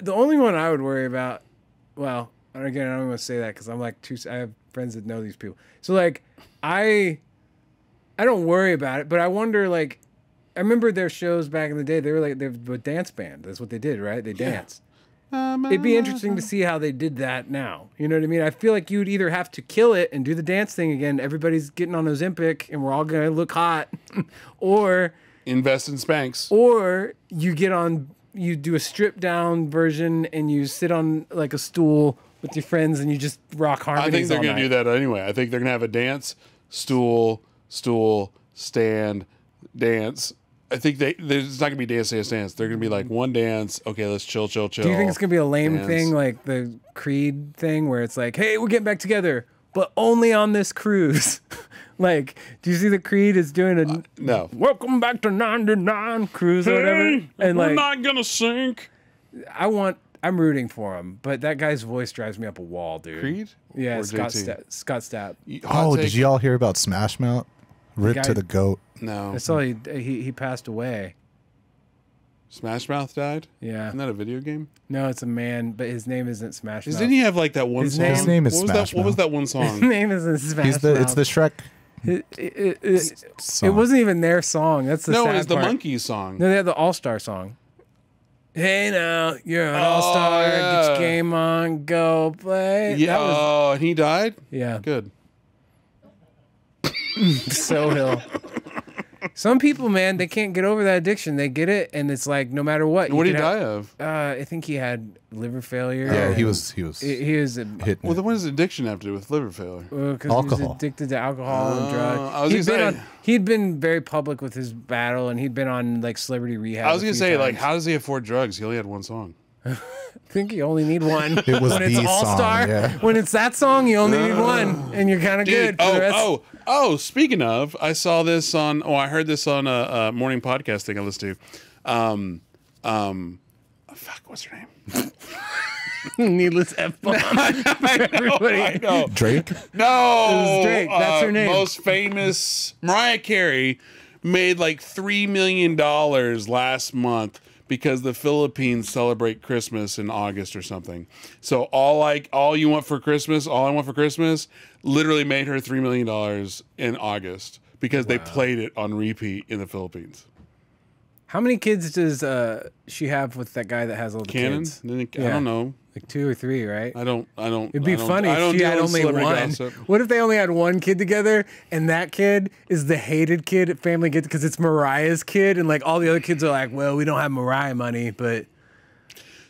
Speaker 2: The only one I would worry about, well, and again, I don't want to say that because I'm like I have friends that know these people. So like, I don't worry about it, but I wonder like, remember their shows back in the day. They were like they were a dance band. That's what they did, right? They danced. It'd be interesting to see how they did that now. You know what I mean? I feel like you'd either have to kill it and do the dance thing again. Everybody's getting on Ozempic and we're all gonna look hot, or
Speaker 1: Invest in Spanx.
Speaker 2: or you get on, you do a stripped down version and you sit on like a stool with your friends and you just rock harmonies.
Speaker 1: I think they're
Speaker 2: all
Speaker 1: going to
Speaker 2: night.
Speaker 1: do that anyway. I think they're going to have a dance, stool, stand, dance. I think there's not going to be dance. They're going to be like one dance. Okay, let's chill.
Speaker 2: Do you think it's gonna be a lame
Speaker 1: dance.
Speaker 2: thing like the Creed thing where it's like, hey, we're getting back together, but only on this cruise? Like, do you see the Creed is doing a
Speaker 1: No.
Speaker 2: welcome back to 99 cruise or whatever? And
Speaker 1: we're
Speaker 2: like,
Speaker 1: not going to sink.
Speaker 2: I'm rooting for him, but that guy's voice drives me up a wall, dude.
Speaker 1: Creed?
Speaker 2: Yeah,
Speaker 1: Or
Speaker 2: Scott
Speaker 1: JT?
Speaker 2: Scott Stapp.
Speaker 3: Oh,
Speaker 1: Hot
Speaker 3: did
Speaker 1: take?
Speaker 3: you all hear about Smash Mouth? Rip
Speaker 2: guy-
Speaker 3: to the goat.
Speaker 1: No.
Speaker 2: I saw he passed away.
Speaker 1: Smash Mouth died?
Speaker 2: Yeah.
Speaker 1: Isn't that a video game?
Speaker 2: No, it's a man, but his name isn't Smash Mouth.
Speaker 1: Didn't he have like that one
Speaker 2: His
Speaker 1: song?
Speaker 2: name-
Speaker 3: His name is
Speaker 1: what was
Speaker 3: Smash
Speaker 1: that? What was
Speaker 3: Mouth.
Speaker 1: that one
Speaker 2: His
Speaker 1: song?
Speaker 2: name isn't Smash
Speaker 3: It's
Speaker 2: Mouth.
Speaker 3: the Shrek
Speaker 2: It
Speaker 3: song.
Speaker 2: wasn't even their song. That's the
Speaker 1: No,
Speaker 2: sad
Speaker 1: it was the
Speaker 2: part.
Speaker 1: Monkeys song.
Speaker 2: No, they had the All Star song. Hey now, you're an All Star. Get
Speaker 1: yeah.
Speaker 2: your game on, go play.
Speaker 1: Yeah.
Speaker 2: That was,
Speaker 1: Oh, and he died?
Speaker 2: yeah.
Speaker 1: Good.
Speaker 2: So Hill. Some people, man, they can't get over that addiction. They get it, and it's like no matter what.
Speaker 1: What did he
Speaker 2: could
Speaker 1: die
Speaker 2: have-
Speaker 1: of?
Speaker 2: I think he had liver failure.
Speaker 3: Yeah, he
Speaker 2: and
Speaker 3: was
Speaker 2: He was a
Speaker 3: hitting.
Speaker 1: Well, then what does addiction have to do with liver failure?
Speaker 2: because he was
Speaker 3: Alcohol.
Speaker 2: addicted to alcohol and
Speaker 1: I
Speaker 2: drugs.
Speaker 1: was gonna say-
Speaker 2: He'd been very public with his battle, and he'd been on like celebrity rehab.
Speaker 1: I was
Speaker 2: a
Speaker 1: going to
Speaker 2: few
Speaker 1: say, like,
Speaker 2: times.
Speaker 1: how does he afford drugs? He only had one song.
Speaker 2: I think you only need one.
Speaker 3: It was
Speaker 2: when it's
Speaker 3: the
Speaker 2: All
Speaker 3: song,
Speaker 2: Star.
Speaker 3: yeah.
Speaker 2: When it's that song, you only need one, and you're kind of good.
Speaker 1: Dude,
Speaker 2: for the rest.
Speaker 1: speaking of, I saw this on, I heard this on a morning podcast thing I listened to. Fuck, what's her name?
Speaker 2: Needless F-bomb.
Speaker 1: I know.
Speaker 3: Drake.
Speaker 1: No,
Speaker 2: It was Drake. That's her name.
Speaker 1: Most famous Mariah Carey made like $3 million last month because the Philippines celebrate Christmas in August or something. So all I want for Christmas literally made her $3 million in August because they played it on repeat in the Philippines.
Speaker 2: How many kids does she have with that guy that has all the
Speaker 1: Cannon?
Speaker 2: kids?
Speaker 1: I
Speaker 2: Yeah.
Speaker 1: don't know.
Speaker 2: Like 2 or 3, right?
Speaker 1: I don't.
Speaker 2: It'd be funny
Speaker 1: I don't
Speaker 2: if she
Speaker 1: deal
Speaker 2: had
Speaker 1: in
Speaker 2: only
Speaker 1: celebrity
Speaker 2: one.
Speaker 1: gossip.
Speaker 2: What if they only had one kid together, and that kid is the hated kid at family gets because it's Mariah's kid, and like all the other kids are like, well, we don't have Mariah money, but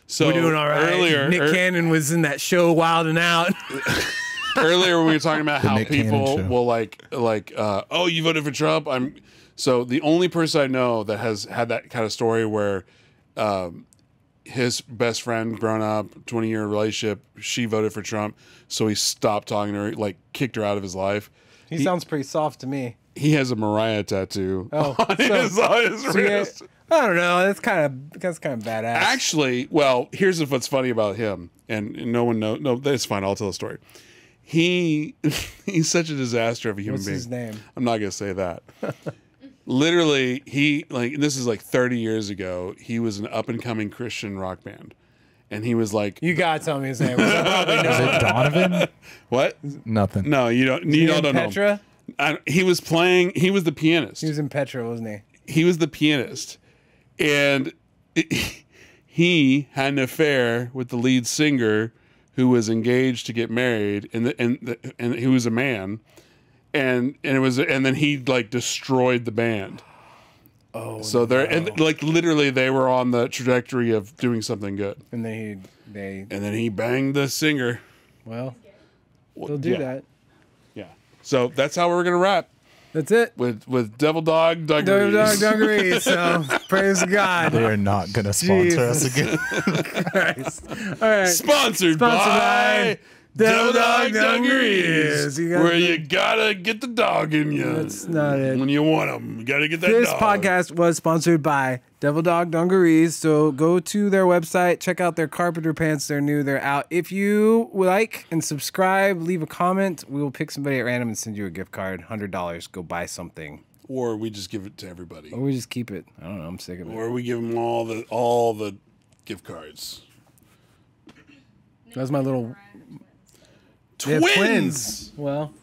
Speaker 1: So
Speaker 2: we're doing all right.
Speaker 1: earlier,
Speaker 2: Nick Cannon was in that show Wild and Out.
Speaker 1: earlier when we were talking about how
Speaker 3: Nick Cannon
Speaker 1: people
Speaker 3: show.
Speaker 1: will oh, you voted for Trump. So the only person I know that has had that kind of story where his best friend grown up 20-year relationship, she voted for Trump, so he stopped talking to her, like kicked her out of his life.
Speaker 2: He sounds pretty soft to me.
Speaker 1: He has a Mariah tattoo
Speaker 2: Oh,
Speaker 1: on his
Speaker 2: So yeah,
Speaker 1: wrist.
Speaker 2: I don't know. That's kind of badass.
Speaker 1: Actually, well, here's what's funny about him, and no one knows. No, that's fine. I'll tell the story. He's such a disaster of a human
Speaker 2: What's
Speaker 1: being.
Speaker 2: his name?
Speaker 1: I'm not gonna say that. Literally, this is like 30 years ago. He was an up and coming Christian rock band, and he was like,
Speaker 2: You gotta tell me his name. I probably know.
Speaker 3: Is it Donovan?
Speaker 1: "What?
Speaker 3: Nothing.
Speaker 1: No, you don't.
Speaker 2: He
Speaker 1: You
Speaker 2: in
Speaker 1: don't know.
Speaker 2: Petra?
Speaker 1: He was playing. He was the pianist.
Speaker 2: He was in Petra, wasn't he?
Speaker 1: He was the pianist, and he had an affair with the lead singer, who was engaged to get married, and he was a man, and then he like destroyed the band.
Speaker 2: Oh,
Speaker 1: So and like literally they were on the trajectory of doing something good,
Speaker 2: and then
Speaker 1: and then he banged the singer.
Speaker 2: well, they'll do
Speaker 1: Yeah.
Speaker 2: that.
Speaker 1: Yeah. So that's how we're gonna wrap
Speaker 2: That's it.
Speaker 1: with Devil Dog
Speaker 2: Dog
Speaker 1: Dungarees.
Speaker 2: Dungarees. So praise God.
Speaker 3: They are not going to sponsor us
Speaker 2: Jesus.
Speaker 3: again.
Speaker 2: Christ. All right.
Speaker 1: Sponsored by
Speaker 2: by
Speaker 1: Devil Dog
Speaker 2: Dungarees.
Speaker 1: Dungarees,
Speaker 2: You gotta
Speaker 1: where
Speaker 2: do-
Speaker 1: you gotta get the dog in you.
Speaker 2: That's not it.
Speaker 1: When you want them, you gotta get that
Speaker 2: This
Speaker 1: dog.
Speaker 2: podcast was sponsored by Devil Dog Dungarees. So go to their website, check out their carpenter pants. They're new, they're out. If you like and subscribe, leave a comment. We will pick somebody at random and send you a gift card, $100. Go buy something,
Speaker 1: Or we just give it to everybody.
Speaker 2: or we just keep it. I don't know. I'm sick of it.
Speaker 1: Or we give them all the gift cards.
Speaker 2: That's my little
Speaker 1: Twins!
Speaker 2: they have twins. Well,